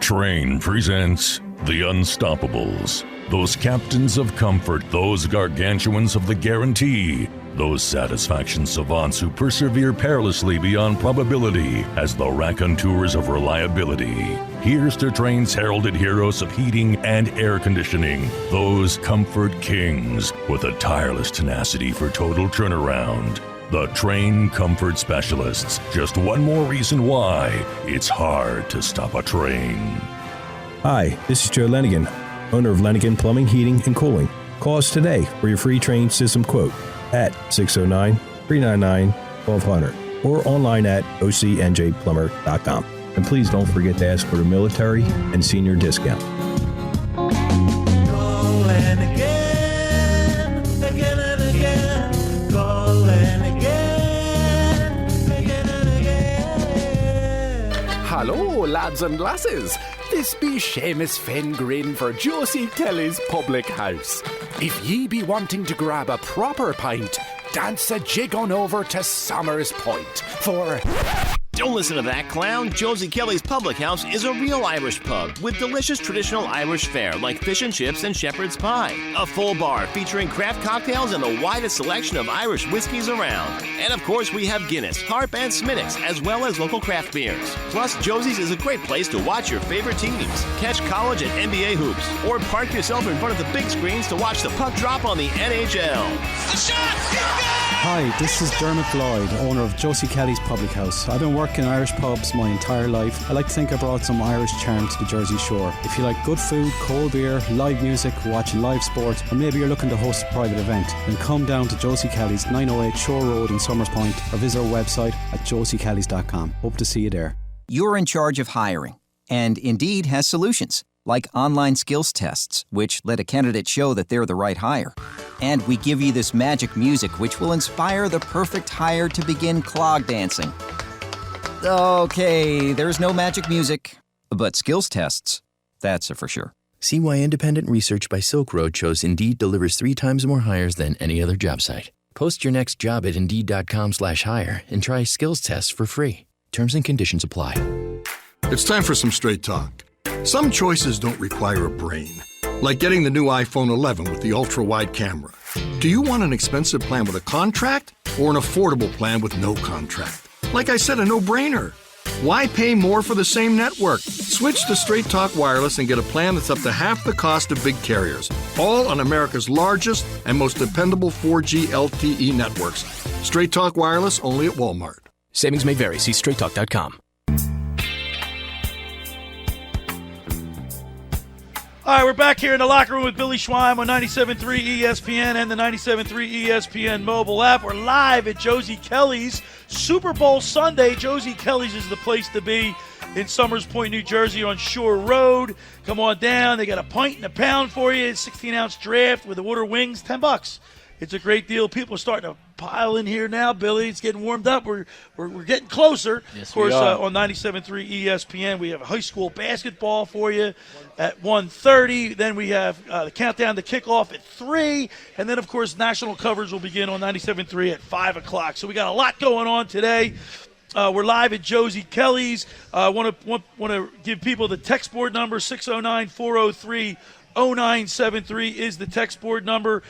Train presents The Unstoppables. Those captains of comfort, those gargantuans of the guarantee, those satisfaction savants who persevere perilously beyond probability as the raconteurs of reliability. Here's to Train's heralded heroes of heating and air conditioning, those comfort kings with a tireless tenacity for total turnaround. The Train Comfort Specialists. Just one more reason why it's hard to stop a train. Hi, this is Joe Lenigan, owner of Lenigan Plumbing, Heating, and Cooling. Call us today for your free train system quote at 609-399-1200 or online at ocnjplumber.com. And please don't forget to ask for the military and senior discount. Hello, lads and lasses. This be Seamus Fengrin for Josie Kelly's Public House. If ye be wanting to grab a proper pint, dance a jig on over to Summers Point for Don't listen to that clown. Josie Kelly's Public House is a real Irish pub with delicious traditional Irish fare like fish and chips and shepherd's pie. A full bar featuring craft cocktails and the widest selection of Irish whiskeys around. And of course, we have Guinness, Harp, and Smittix, as well as local craft beers. Plus, Josie's is a great place to watch your favorite teams, catch college and NBA hoops, or park yourself in front of the big screens to watch the puck drop on the NHL. The shot! Hi, this is Dermot Floyd, owner of Josie Kelly's Public House. I've been working in Irish pubs my entire life. I like to think I brought some Irish charm to the Jersey Shore. If you like good food, cold beer, live music, watching live sports, or maybe you're looking to host a private event, then come down to Josie Kelly's 908 Shore Road in Somers Point or visit our website at josiekellys.com. Hope to see you there. You're in charge of hiring, and Indeed has solutions, like online skills tests, which let a candidate show that they're the right hire. And we give you this magic music, which will inspire the perfect hire to begin clog dancing. Okay, there's no magic music, but skills tests, that's a for sure. See why independent research by Silk Road shows Indeed delivers 3 times more hires than any other job site. Post your next job at Indeed.com/hire and try skills tests for free. Terms and conditions apply. It's time for some straight talk. Some choices don't require a brain, like getting the new iPhone 11 with the ultra-wide camera. Do you want an expensive plan with a contract or an affordable plan with no contract? Like I said, a no-brainer. Why pay more for the same network? Switch to Straight Talk Wireless and get a plan that's up to half the cost of big carriers, all on America's largest and most dependable 4G LTE networks. Straight Talk Wireless, only at Walmart. Savings may vary. See straighttalk.com. All right, we're back here in the locker room with Billy Schweim on 97.3 ESPN and the 97.3 ESPN mobile app. We're live at Josie Kelly's Super Bowl Sunday. Josie Kelly's is the place to be in Somers Point, New Jersey on Shore Road. Come on down. They got a pint and a pound for you. 16-ounce draft with the water wings, $10. It's a great deal. People are starting to pile in here now, Billy. It's getting warmed up. We're getting closer. Yes, of course, we are. on 97.3 ESPN, we have high school basketball for you at 1:30. Then we have the countdown to kickoff at 3. And then, of course, national coverage will begin on 97.3 at 5 o'clock. So we got a lot going on today. We're live at Josie Kelly's. Want to give people the text board number, 609-403-0973 is the text board number.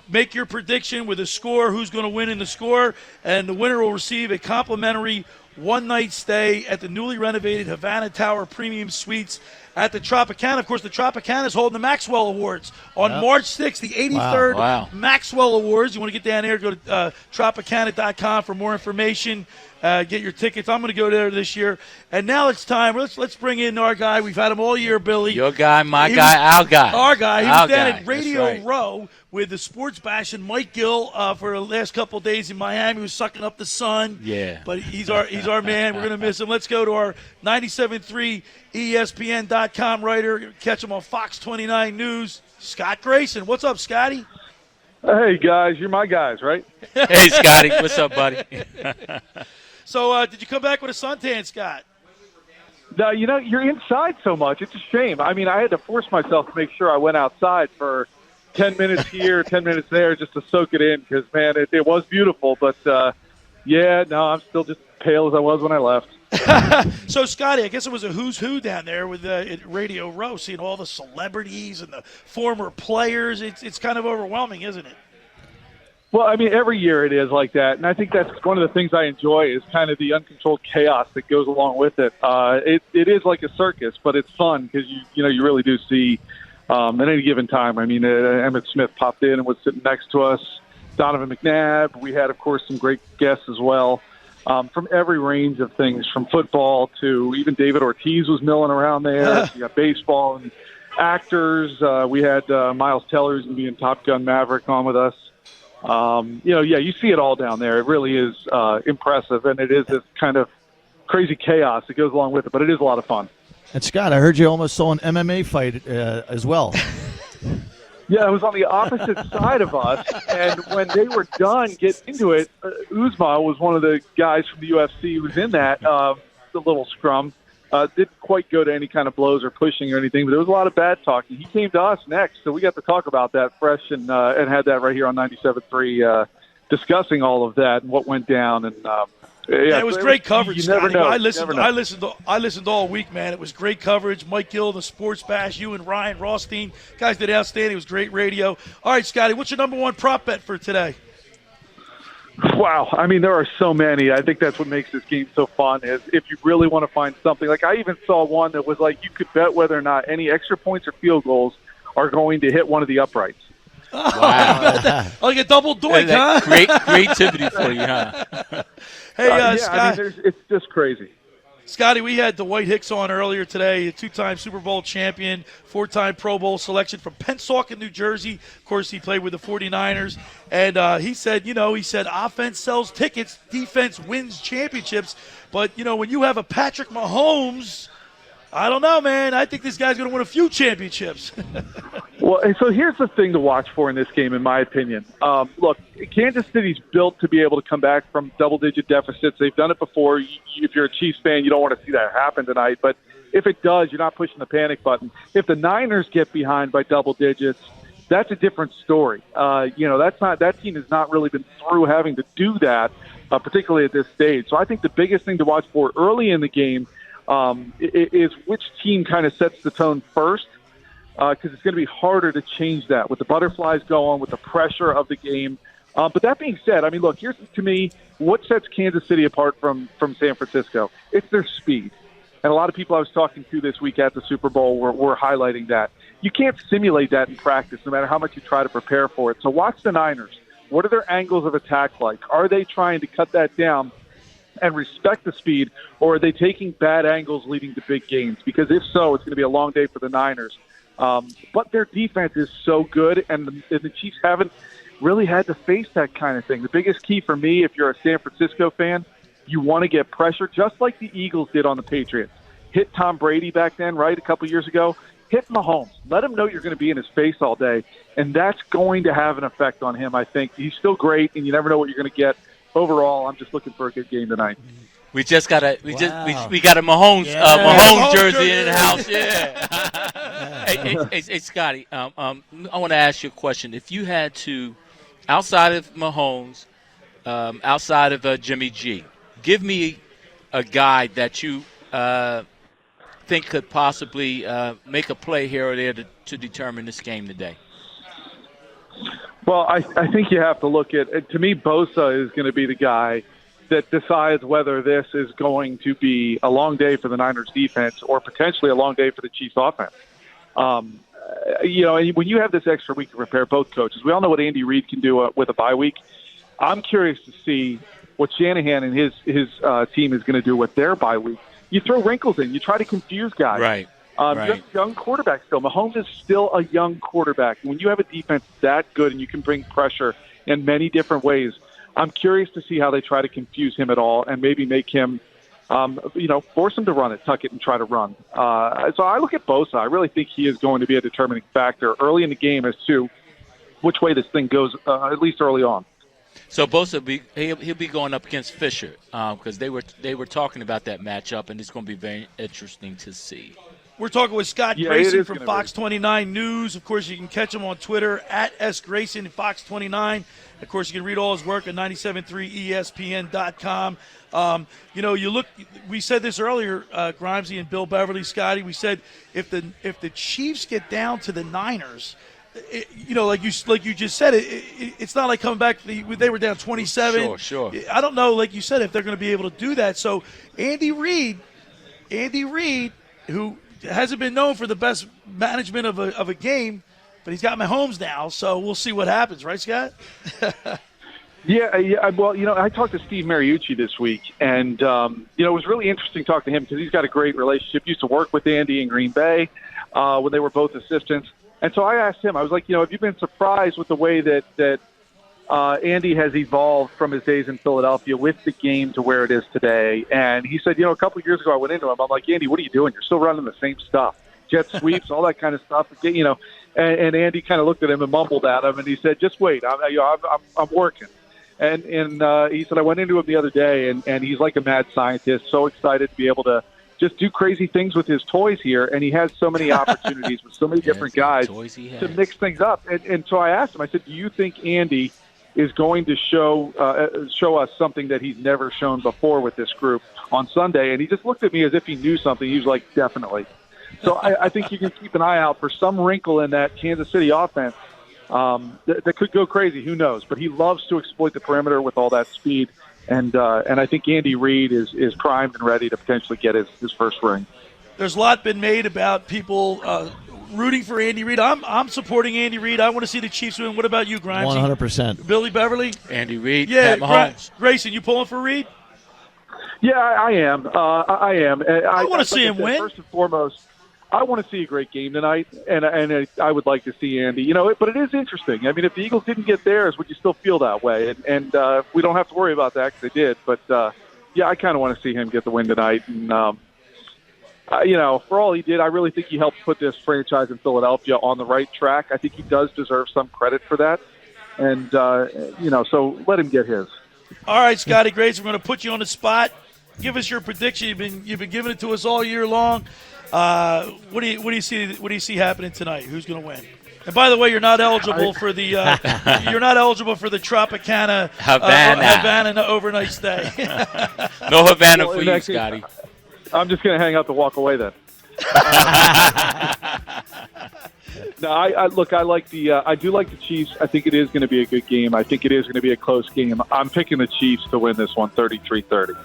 Make your prediction with a score, who's going to win in the score, and the winner will receive a complimentary one-night stay at the newly renovated Havana Tower Premium Suites at the Tropicana. Of course, the Tropicana is holding the Maxwell Awards on March 6th, the 83rd Maxwell Awards. You want to get down there, go to Tropicana.com for more information. Get your tickets. I'm going to go there this year. And now it's time. Let's bring in our guy. We've had him all year, Billy. Your guy, my guy, our guy. Our guy. He Our was down guy. at Radio That's right. Row with the Sports Bash and Mike Gill for the last couple of days in Miami. He was sucking up the sun. Yeah. But he's our man. We're going to miss him. Let's go to our 97.3 ESPN.com writer. Catch him on Fox 29 News, Scott Grayson. What's up, Scotty? Hey, guys. You're my guys, right? Hey, Scotty. What's up, buddy? So did you come back with a suntan, Scott? No, you're inside so much. It's a shame. I mean, I had to force myself to make sure I went outside for 10 minutes here, 10 minutes there, just to soak it in because, man, it was beautiful. But, I'm still just pale as I was when I left. So, Scotty, I guess it was a who's who down there with at Radio Row, seeing all the celebrities and the former players. It's kind of overwhelming, isn't it? Well, I mean, every year it is like that, and I think that's one of the things I enjoy is kind of the uncontrolled chaos that goes along with it. It is like a circus, but it's fun because you really do see at any given time. I mean, Emmitt Smith popped in and was sitting next to us. Donovan McNabb. We had, of course, some great guests as well from every range of things, from football to even David Ortiz was milling around there. You got baseball and actors. We had Miles Teller, who's going to be in Top Gun Maverick, on with us. You see it all down there. It really is impressive, and it is this kind of crazy chaos that goes along with it, but it is a lot of fun. And Scott, I heard you almost saw an MMA fight as well. Yeah, it was on the opposite side of us, and when they were done getting into it, Uzma was one of the guys from the UFC who was in that, the little scrum. Didn't quite go to any kind of blows or pushing or anything, but there was a lot of bad talking. He came to us next, so we got to talk about that fresh and had that right here on 97.3, discussing all of that and what went down. And Yeah, it was great coverage, You never Scotty. know. I You never listened. know. I listened all week, man. It was great coverage. Mike Gill, the Sports Bash, you and Ryan Rothstein, guys did outstanding. It was great radio. All right, Scotty, what's your number one prop bet for today? Wow. I mean, there are so many. I think that's what makes this game so fun is if you really want to find something. Like I even saw one that was like you could bet whether or not any extra points or field goals are going to hit one of the uprights. Wow. Like a double doink, huh? Great creativity for you, huh? Hey, Yeah, Scott. I mean, it's just crazy. Scotty, we had Dwight Hicks on earlier today, a two-time Super Bowl champion, four-time Pro Bowl selection from Pennsauken, New Jersey. Of course, he played with the 49ers. And he said, offense sells tickets, defense wins championships. But, when you have a Patrick Mahomes, I don't know, man. I think this guy's going to win a few championships. Well, and so here's the thing to watch for in this game, in my opinion. Look, Kansas City's built to be able to come back from double-digit deficits. They've done it before. If you're a Chiefs fan, you don't want to see that happen tonight. But if it does, you're not pushing the panic button. If the Niners get behind by double digits, that's a different story. That team has not really been through having to do that, particularly at this stage. So I think the biggest thing to watch for early in the game is which team kind of sets the tone first. Because it's going to be harder to change that with the butterflies going, with the pressure of the game. But that being said, I mean, look, here's, to me, what sets Kansas City apart from San Francisco? It's their speed. And a lot of people I was talking to this week at the Super Bowl were highlighting that. You can't simulate that in practice, no matter how much you try to prepare for it. So watch the Niners. What are their angles of attack like? Are they trying to cut that down and respect the speed, or are they taking bad angles leading to big gains? Because if so, it's going to be a long day for the Niners. But their defense is so good, and the Chiefs haven't really had to face that kind of thing. The biggest key for me, if you're a San Francisco fan, you want to get pressure, just like the Eagles did on the Patriots. Hit Tom Brady back then, right, a couple years ago. Hit Mahomes. Let him know you're going to be in his face all day, and that's going to have an effect on him, I think. He's still great, and you never know what you're going to get. Overall, I'm just looking for a good game tonight. We just got a we got a Mahomes Mahomes jersey in the house. Yeah. Hey, Scotty, I want to ask you a question. If you had to, outside of Mahomes, outside of Jimmy G, give me a guy that you think could possibly make a play here or there to determine this game today. Well, I think you have to look at, to me, Bosa is going to be the guy that decides whether this is going to be a long day for the Niners defense or potentially a long day for the Chiefs offense. And when you have this extra week to prepare, both coaches, we all know what Andy Reid can do with a bye week. I'm curious to see what Shanahan and his team is going to do with their bye week. You throw wrinkles in. You try to confuse guys. Right. You have a young quarterback still. Mahomes is still a young quarterback. When you have a defense that good and you can bring pressure in many different ways, I'm curious to see how they try to confuse him at all and maybe make him, force him to run it, tuck it, and try to run. So I look at Bosa. I really think he is going to be a determining factor early in the game as to which way this thing goes, at least early on. So Bosa, he'll be going up against Fisher because they were talking about that matchup, and it's going to be very interesting to see. We're talking with Scott Grayson from Fox 29 News. Of course, you can catch him on Twitter at @SGrayson Fox 29. Of course, you can read all his work at 97.3ESPN.com. You look. We said this earlier, Grimesy and Bill Beverly, Scotty. We said if the Chiefs get down to the Niners, like you just said, it's not like coming back. They were down 27. Sure. I don't know, like you said, if they're going to be able to do that. So Andy Reid, who hasn't been known for the best management of a game, but he's got Mahomes now, so we'll see what happens, right, Scott? Yeah. Well, I talked to Steve Mariucci this week, and it was really interesting talking to him because he's got a great relationship. He used to work with Andy in Green Bay when they were both assistants, and so I asked him. I was like, have you been surprised with the way that Andy has evolved from his days in Philadelphia with the game to where it is today? And he said, a couple of years ago I went into him. I'm like, Andy, what are you doing? You're still running the same stuff, jet sweeps, all that kind of stuff. And Andy kind of looked at him and mumbled at him, and he said, just wait, I'm working. And he said, I went into him the other day, and he's like a mad scientist, so excited to be able to just do crazy things with his toys here, and he has so many opportunities with so many different guys to mix things up. And so I asked him, I said, do you think Andy is going to show us something that he's never shown before with this group on Sunday. And he just looked at me as if he knew something. He was like, definitely. So I think you can keep an eye out for some wrinkle in that Kansas City offense that could go crazy. Who knows? But he loves to exploit the perimeter with all that speed. And I think Andy Reid is primed and ready to potentially get his first ring. There's a lot been made about people rooting for Andy Reid. I'm supporting Andy Reid. I want to see the Chiefs win. What about you, Grimes? 100%. Billy Beverly? Andy Reid, Yeah, Pat Mahomes. Grayson, you pulling for Reid? Yeah, I am. I am. I want to see him win. First and foremost, I want to see a great game tonight, and I would like to see Andy. But it is interesting. I mean, if the Eagles didn't get theirs, would you still feel that way? And we don't have to worry about that because they did. But, yeah, I kind of want to see him get the win tonight. And, for all he did, I really think he helped put this franchise in Philadelphia on the right track. I think he does deserve some credit for that. And, so let him get his. All right, Scotty Grayson, we're going to put you on the spot. Give us your prediction. You've been giving it to us all year long. What do you see happening tonight? Who's going to win? And by the way, you're not eligible for the Tropicana Havana overnight stay. No Havana for you, Scotty. I'm just going to hang out to walk away then. No, I do like the Chiefs. I think it is going to be a good game. I think it is going to be a close game. I'm picking the Chiefs to win this one, 33-30.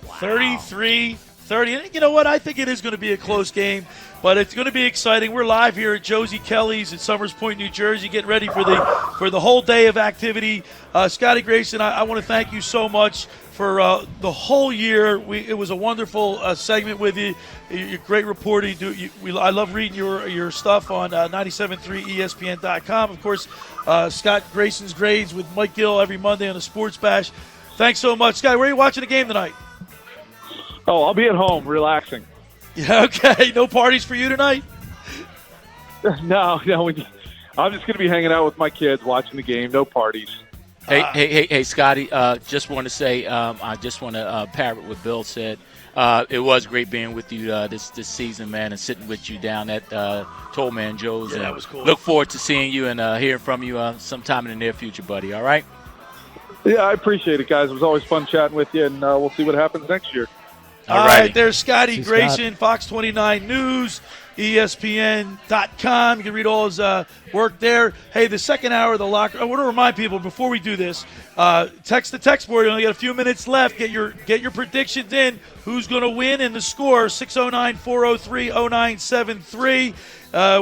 33-30. And you know what? I think it is going to be a close game, but it's going to be exciting. We're live here at Josie Kelly's in Summers Point, New Jersey, getting ready for the whole day of activity. Scotty Grayson, I want to thank you so much for the whole year. It was a wonderful segment with you. You're a great reporter. I love reading your stuff on 97.3ESPN.com. Of course, Scott Grayson's Grades with Mike Gill every Monday on the Sports Bash. Thanks so much. Scott, where are you watching the game tonight? Oh, I'll be at home relaxing. Yeah, okay. No parties for you tonight? No. I'm just going to be hanging out with my kids, watching the game. No parties. Hey, Scotty. Just want to say, I just want to parrot what Bill said. It was great being with you this season, man, and sitting with you down at Toll Man Joe's. Yeah, that was cool. Look forward to seeing you and hearing from you sometime in the near future, buddy. All right? Yeah, I appreciate it, guys. It was always fun chatting with you, and we'll see what happens next year. All right, there's Scotty Grayson, Fox 29 News, ESPN.com. You can read all his work there. Hey, the second hour of the locker. I want to remind people before we do this, text the text board. You only got a few minutes left. Get your predictions in. Who's going to win and the score? 609-403-0973.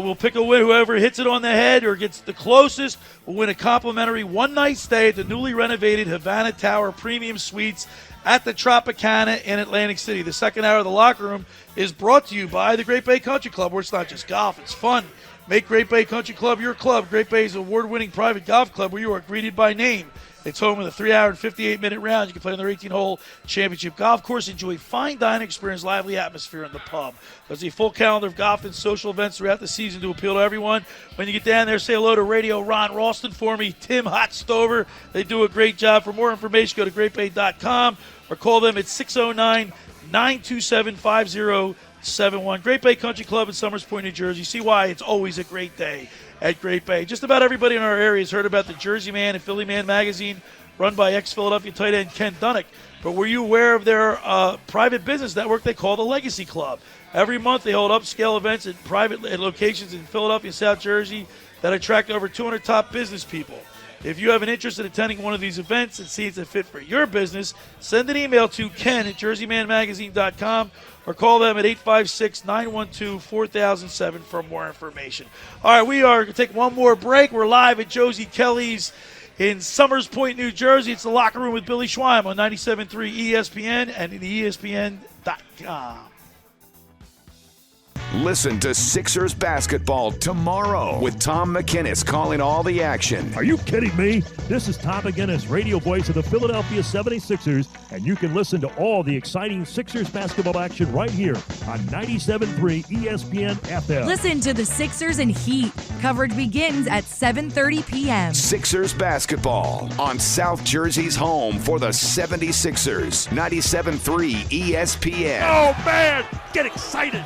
We'll pick a win. Whoever hits it on the head or gets the closest will win a complimentary one-night stay at the newly renovated Havana Tower Premium Suites at the Tropicana in Atlantic City. The second hour of the locker room is brought to you by the Great Bay Country Club, where it's not just golf, it's fun. Make Great Bay Country Club your club. Great Bay's award-winning private golf club where you are greeted by name. It's home with a 3-hour and 58-minute round. You can play on their 18-hole championship golf course. Enjoy fine dining experience, lively atmosphere in the pub. There's a full calendar of golf and social events throughout the season to appeal to everyone. When you get down there, say hello to Radio Ron Ralston for me, Tim Hotstover. They do a great job. For more information, go to greatbay.com or call them at 609-927-5071. Great Bay Country Club in Summers Point, New Jersey. See why it's always a great day at Great Bay. Just about everybody in our area has heard about the Jersey Man and Philly Man magazine run by ex-Philadelphia tight end Ken Dunnick. But were you aware of their private business network they call the Legacy Club? Every month they hold upscale events at private locations in Philadelphia and South Jersey that attract over 200 top business people. If you have an interest in attending one of these events and see it's a fit for your business, send an email to Ken at jerseymanmagazine.com or call them at 856-912-4007 for more information. All right, we are going to take one more break. We're live at Josie Kelly's in Summers Point, New Jersey. It's the Locker Room with Billy Schweim on 97.3 ESPN and ESPN.com. Listen to Sixers basketball tomorrow with Tom McInnes calling all the action. Are you kidding me? This is Tom McInnes, radio voice of the Philadelphia 76ers, and you can listen to all the exciting Sixers basketball action right here on 97.3 ESPN FM. Listen to the Sixers and Heat. Coverage begins at 7:30 p.m. Sixers basketball on South Jersey's home for the 76ers. 97.3 ESPN. Oh, man! Get excited!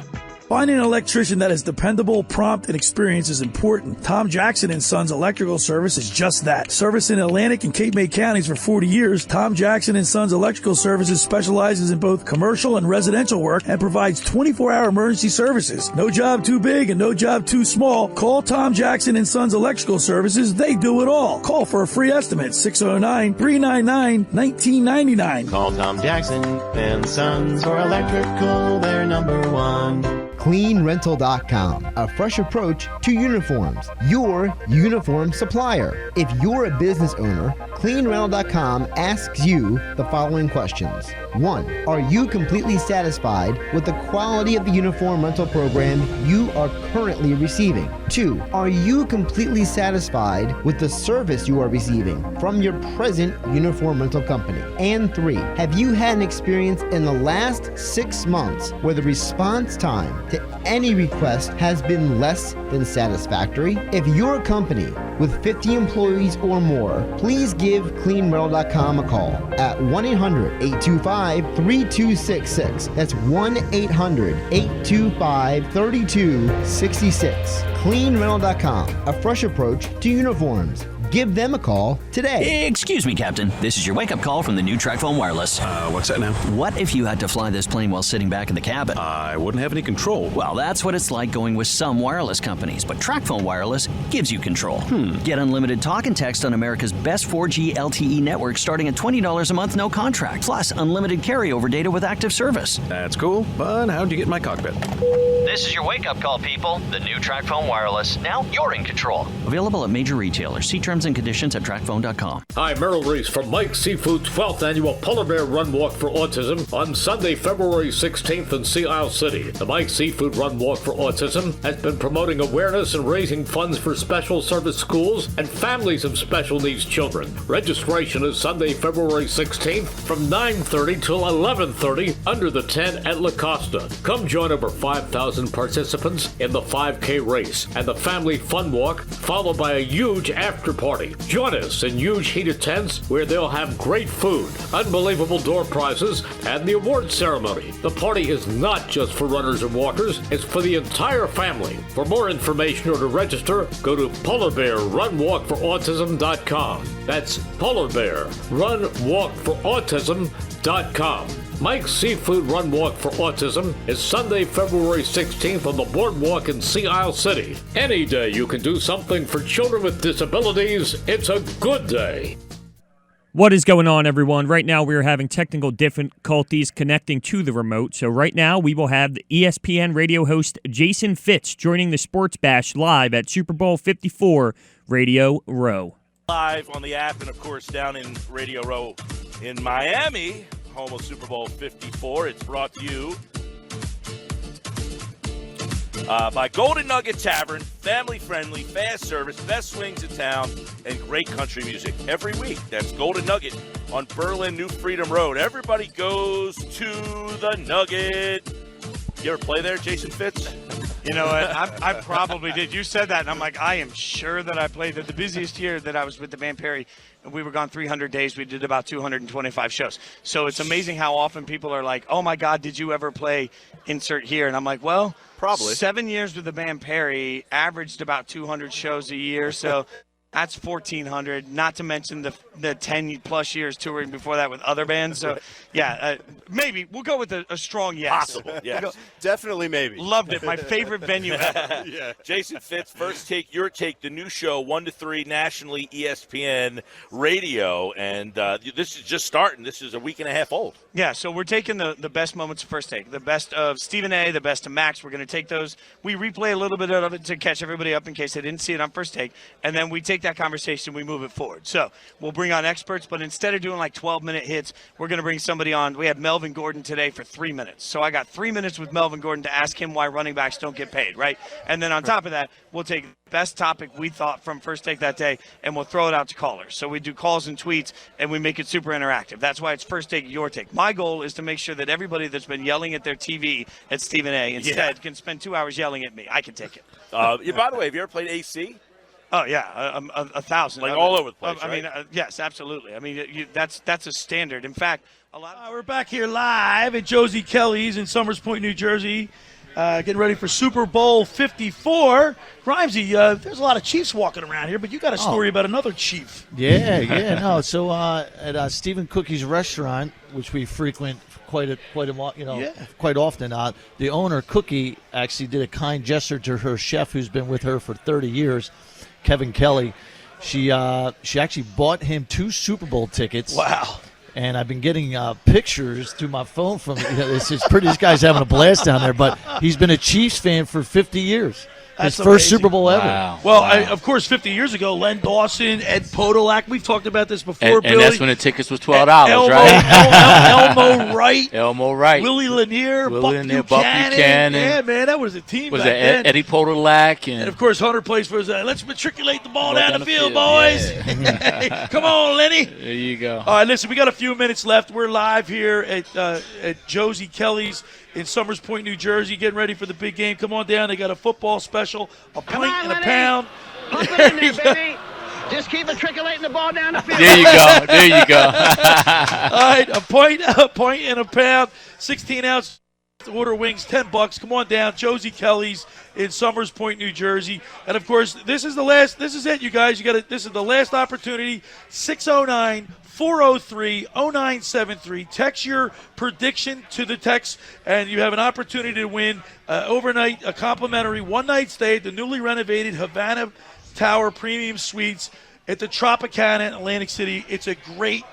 Finding an electrician that is dependable, prompt, and experienced is important. Tom Jackson & Sons Electrical Service is just that. Service in Atlantic and Cape May counties for 40 years, Tom Jackson & Sons Electrical Services specializes in both commercial and residential work and provides 24-hour emergency services. No job too big and no job too small. Call Tom Jackson & Sons Electrical Services. They do it all. Call for a free estimate, 609-399-1999. Call Tom Jackson and Sons for electrical, they're number one. CleanRental.com, a fresh approach to uniforms. Your uniform supplier. If you're a business owner, CleanRental.com asks you the following questions. 1. Are you completely satisfied with the quality of the uniform rental program you are currently receiving? 2. Are you completely satisfied with the service you are receiving from your present uniform rental company? And 3. Have you had an experience in the last 6 months where the response time to any request has been less than satisfactory? If you're a company with 50 employees or more, please give CleanRental.com a call at 1-800-825-3266. That's 1-800-825-3266. CleanRental.com, a fresh approach to uniforms. Give them a call today. Excuse me, Captain. This is your wake-up call from the new TracFone Wireless. What's that now? What if you had to fly this plane while sitting back in the cabin? I wouldn't have any control. Well, that's what it's like going with some wireless companies, but TracFone Wireless gives you control. Get unlimited talk and text on America's best 4G LTE network starting at $20 a month, no contract. Plus, unlimited carryover data with active service. That's cool, but how'd you get in my cockpit? This is your wake-up call, people. The new TracFone Wireless. Now you're in control. Available at major retailers. See terms and conditions at TracFone.com. Hi, Merrill Reese from Mike's Seafood's 12th Annual Polar Bear Run Walk for Autism on Sunday, February 16th in Sea Isle City. The Mike's Seafood Run Walk for Autism has been promoting awareness and raising funds for special service schools and families of special needs children. Registration is Sunday, February 16th from 9:30 till 11:30 under the tent at La Costa. Come join over 5,000 participants in the 5K race and the family fun walk, followed by a huge after party. Join us in huge heated tents where they'll have great food, unbelievable door prizes, and the award ceremony. The party is not just for runners and walkers, it's for the entire family. For more information or to register, go to polarbearrunwalkforautism.com. That's polarbearrunwalkforautism.com. Mike's Seafood Run Walk for Autism is Sunday, February 16th on the Boardwalk in Sea Isle City. Any day you can do something for children with disabilities, it's a good day. What is going on, everyone? Right now we are having technical difficulties connecting to the remote. So right now we will have the ESPN radio host Jason Fitz joining the Sports Bash live at Super Bowl 54 Radio Row. Live on the app and, of course, down in Radio Row in Miami, home of Super Bowl 54. It's brought to you by Golden Nugget Tavern, family-friendly, fast service, best swings in town, and great country music every week. That's Golden Nugget on Berlin, New Freedom Road. Everybody goes to the Nugget. You ever play there, Jason Fitz? You know what? I probably did. You said that, and I'm like, I am sure that I played it. The busiest year that I was with the band Perry, we were gone 300 days. We did about 225 shows. So it's amazing how often people are like, oh, my God, did you ever play insert here? And I'm like, well, probably 7 years with the band Perry, averaged about 200 shows a year. So that's 1,400, not to mention the 10-plus years touring before that with other bands. So, yeah, maybe. We'll go with a strong yes. Possible, yes. Definitely maybe. Loved it. My favorite venue ever. Yeah. Jason Fitz, First Take, Your Take, the new show, 1 to 3, nationally, ESPN Radio. And this is just starting. This is a week and a half old. Yeah, so we're taking the best moments of First Take, the best of Stephen A., the best of Max. We're going to take those. We replay a little bit of it to catch everybody up in case they didn't see it on First Take. And then we take that conversation, we move it forward. So we'll bring on experts, but instead of doing like 12-minute hits, we're going to bring somebody on. We had Melvin Gordon today for 3 minutes. So I got 3 minutes with Melvin Gordon to ask him why running backs don't get paid, right? And then on top of that, we'll take the best topic we thought from First Take that day, and we'll throw it out to callers. So we do calls and tweets, and we make it super interactive. That's why it's First Take, Your Take. My goal is to make sure that everybody that's been yelling at their TV at Stephen A. instead can spend 2 hours yelling at me. I can take it. By the way, have you ever played AC? Oh, yeah, 1,000. Like all over the place, I mean, yes, absolutely. I mean, that's a standard. In fact, we're back here live at Josie Kelly's in Summers Point, New Jersey. getting ready for Super Bowl 54. Grimesy, there's a lot of Chiefs walking around here, but you got a story about another Chief. Yeah, no. So at Stephen Cookie's restaurant, which we frequent quite often, the owner Cookie actually did a kind gesture to her chef, who's been with her for 30 years, Kevin Kelly. She actually bought him 2 Super Bowl tickets. Wow. And I've been getting pictures through my phone from this guy's having a blast down there, but he's been a Chiefs fan for 50 years. That's his first amazing. Super Bowl ever. Wow. Well, of course, 50 years ago, Len Dawson, Ed Podolak, we've talked about this before, And that's when the tickets was $12, right? Elmo Wright. Willie Lanier, Buck Buchanan. Buchanan. Yeah, man, that was a team Was back that then. Eddie Podolak? And, of course, Hunter plays for us. Let's matriculate the ball down the field, boys. Yeah. Come on, Lenny. There you go. All right, listen, we got a few minutes left. We're live here at Josie Kelly's in Summers Point, New Jersey, getting ready for the big game. Come on down. They got a football special, a pint and a pound. Pump it in there, baby. Just keep matriculating the ball down the field. There you go. There you go. All right, a pint and a pound, 16-ounce order wings, $10. Come on down, Josie Kelly's in Summers Point, New Jersey. And of course, this is it, you guys. This is the last opportunity. 609-403-0973. Text your prediction to the text, and you have an opportunity to win overnight, a complimentary one-night stay at the newly renovated Havana Tower Premium Suites at the Tropicana in Atlantic City. It's a great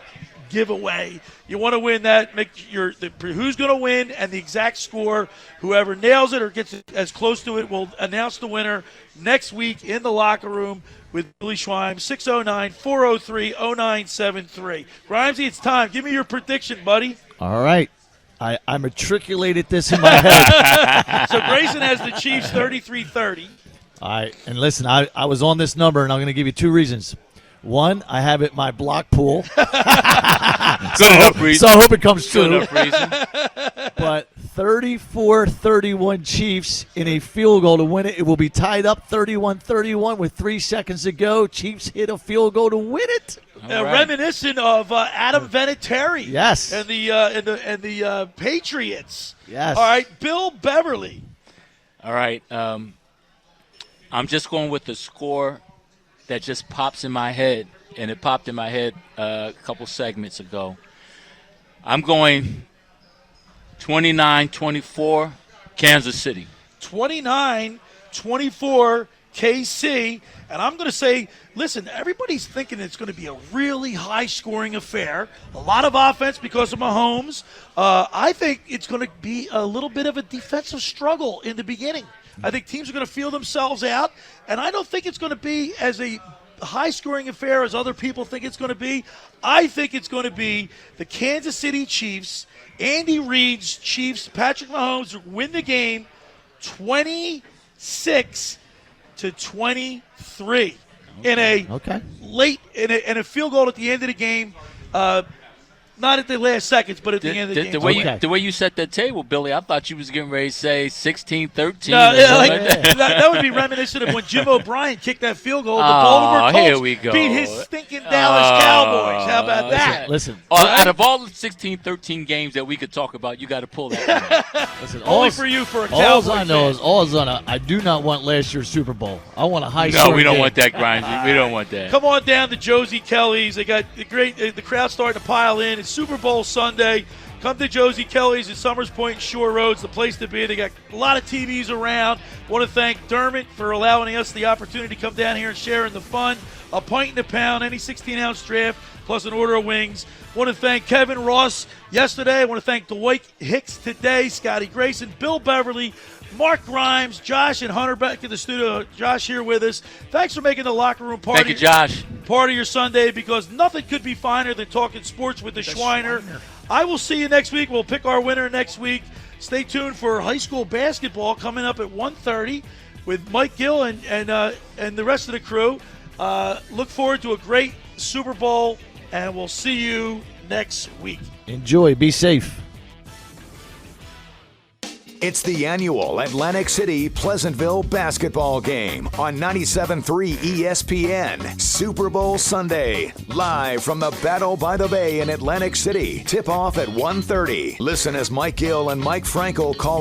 giveaway. You want to win that, who's going to win and the exact score. Whoever nails it or gets as close to it will announce the winner next week in the locker room with Billy Schweim. 609-403-0973. Grimesy, it's time. Give me your prediction, buddy. All right. I matriculated this in my head. So Grayson has the Chiefs 33-30. All right. And listen, I was on this number, and I'm going to give you 2 reasons. One, I have it in my block pool. So I hope it comes true. But 34-31 Chiefs in a field goal to win it. It will be tied up 31-31 with 3 seconds to go. Chiefs hit a field goal to win it. Reminiscent of Adam Vinatieri. Yes. And the Patriots. Yes. All right, Bill Beverly. All right. I'm just going with the score that just pops in my head, and it popped in my head a couple segments ago. I'm going 29-24, Kansas City. 29-24, KC. And I'm going to say, listen, everybody's thinking it's going to be a really high-scoring affair. A lot of offense because of Mahomes. I think it's going to be a little bit of a defensive struggle in the beginning. I think teams are going to feel themselves out, and I don't think it's going to be as a high-scoring affair as other people think it's going to be. I think it's going to be the Kansas City Chiefs, Andy Reid's Chiefs, Patrick Mahomes win the game 26-23 in a field goal at the end of the game. Not at the last seconds, but at the end of the game. The way you set that table, Billy, I thought you was getting ready to say 16-13. No, that would be reminiscent of when Jim O'Brien kicked that field goal. The Baltimore Colts beat his stinking Dallas Cowboys. How about that? Listen. Out of all the 16-13 games that we could talk about, you got to pull that one. Listen, only for you for a Cowboys fan. I do not want last year's Super Bowl. I want a high score. No, we don't want that, Grimesy. We don't want that. Come on down to Josie Kelly's. They got the crowd starting to pile in. It's Super Bowl Sunday. Come to Josie Kelly's at Summers Point and Shore Road's the place to be. They got a lot of TVs around. Want to thank Dermot for allowing us the opportunity to come down here and share in the fun. A pint and a pound, any 16-ounce draft, plus an order of wings. Want to thank Kevin Ross yesterday. I want to thank Dwight Hicks today, Scotty Grayson, Bill Beverly, Mark Grimes, Josh, and Hunter back in the studio. Josh here with us. Thanks for making the locker room party. Thank you, Josh. Part of your Sunday, because nothing could be finer than talking sports with the Schweiner. I will see you next week. We'll pick our winner next week. Stay tuned for high school basketball coming up at 1:30 with Mike Gill and the rest of the crew. Look forward to a great Super Bowl, and we'll see you next week. Enjoy. Be safe. It's the annual Atlantic City Pleasantville basketball game on 97.3 ESPN. Super Bowl Sunday, live from the Battle by the Bay in Atlantic City. Tip off at 1:30. Listen as Mike Gill and Mike Frankel call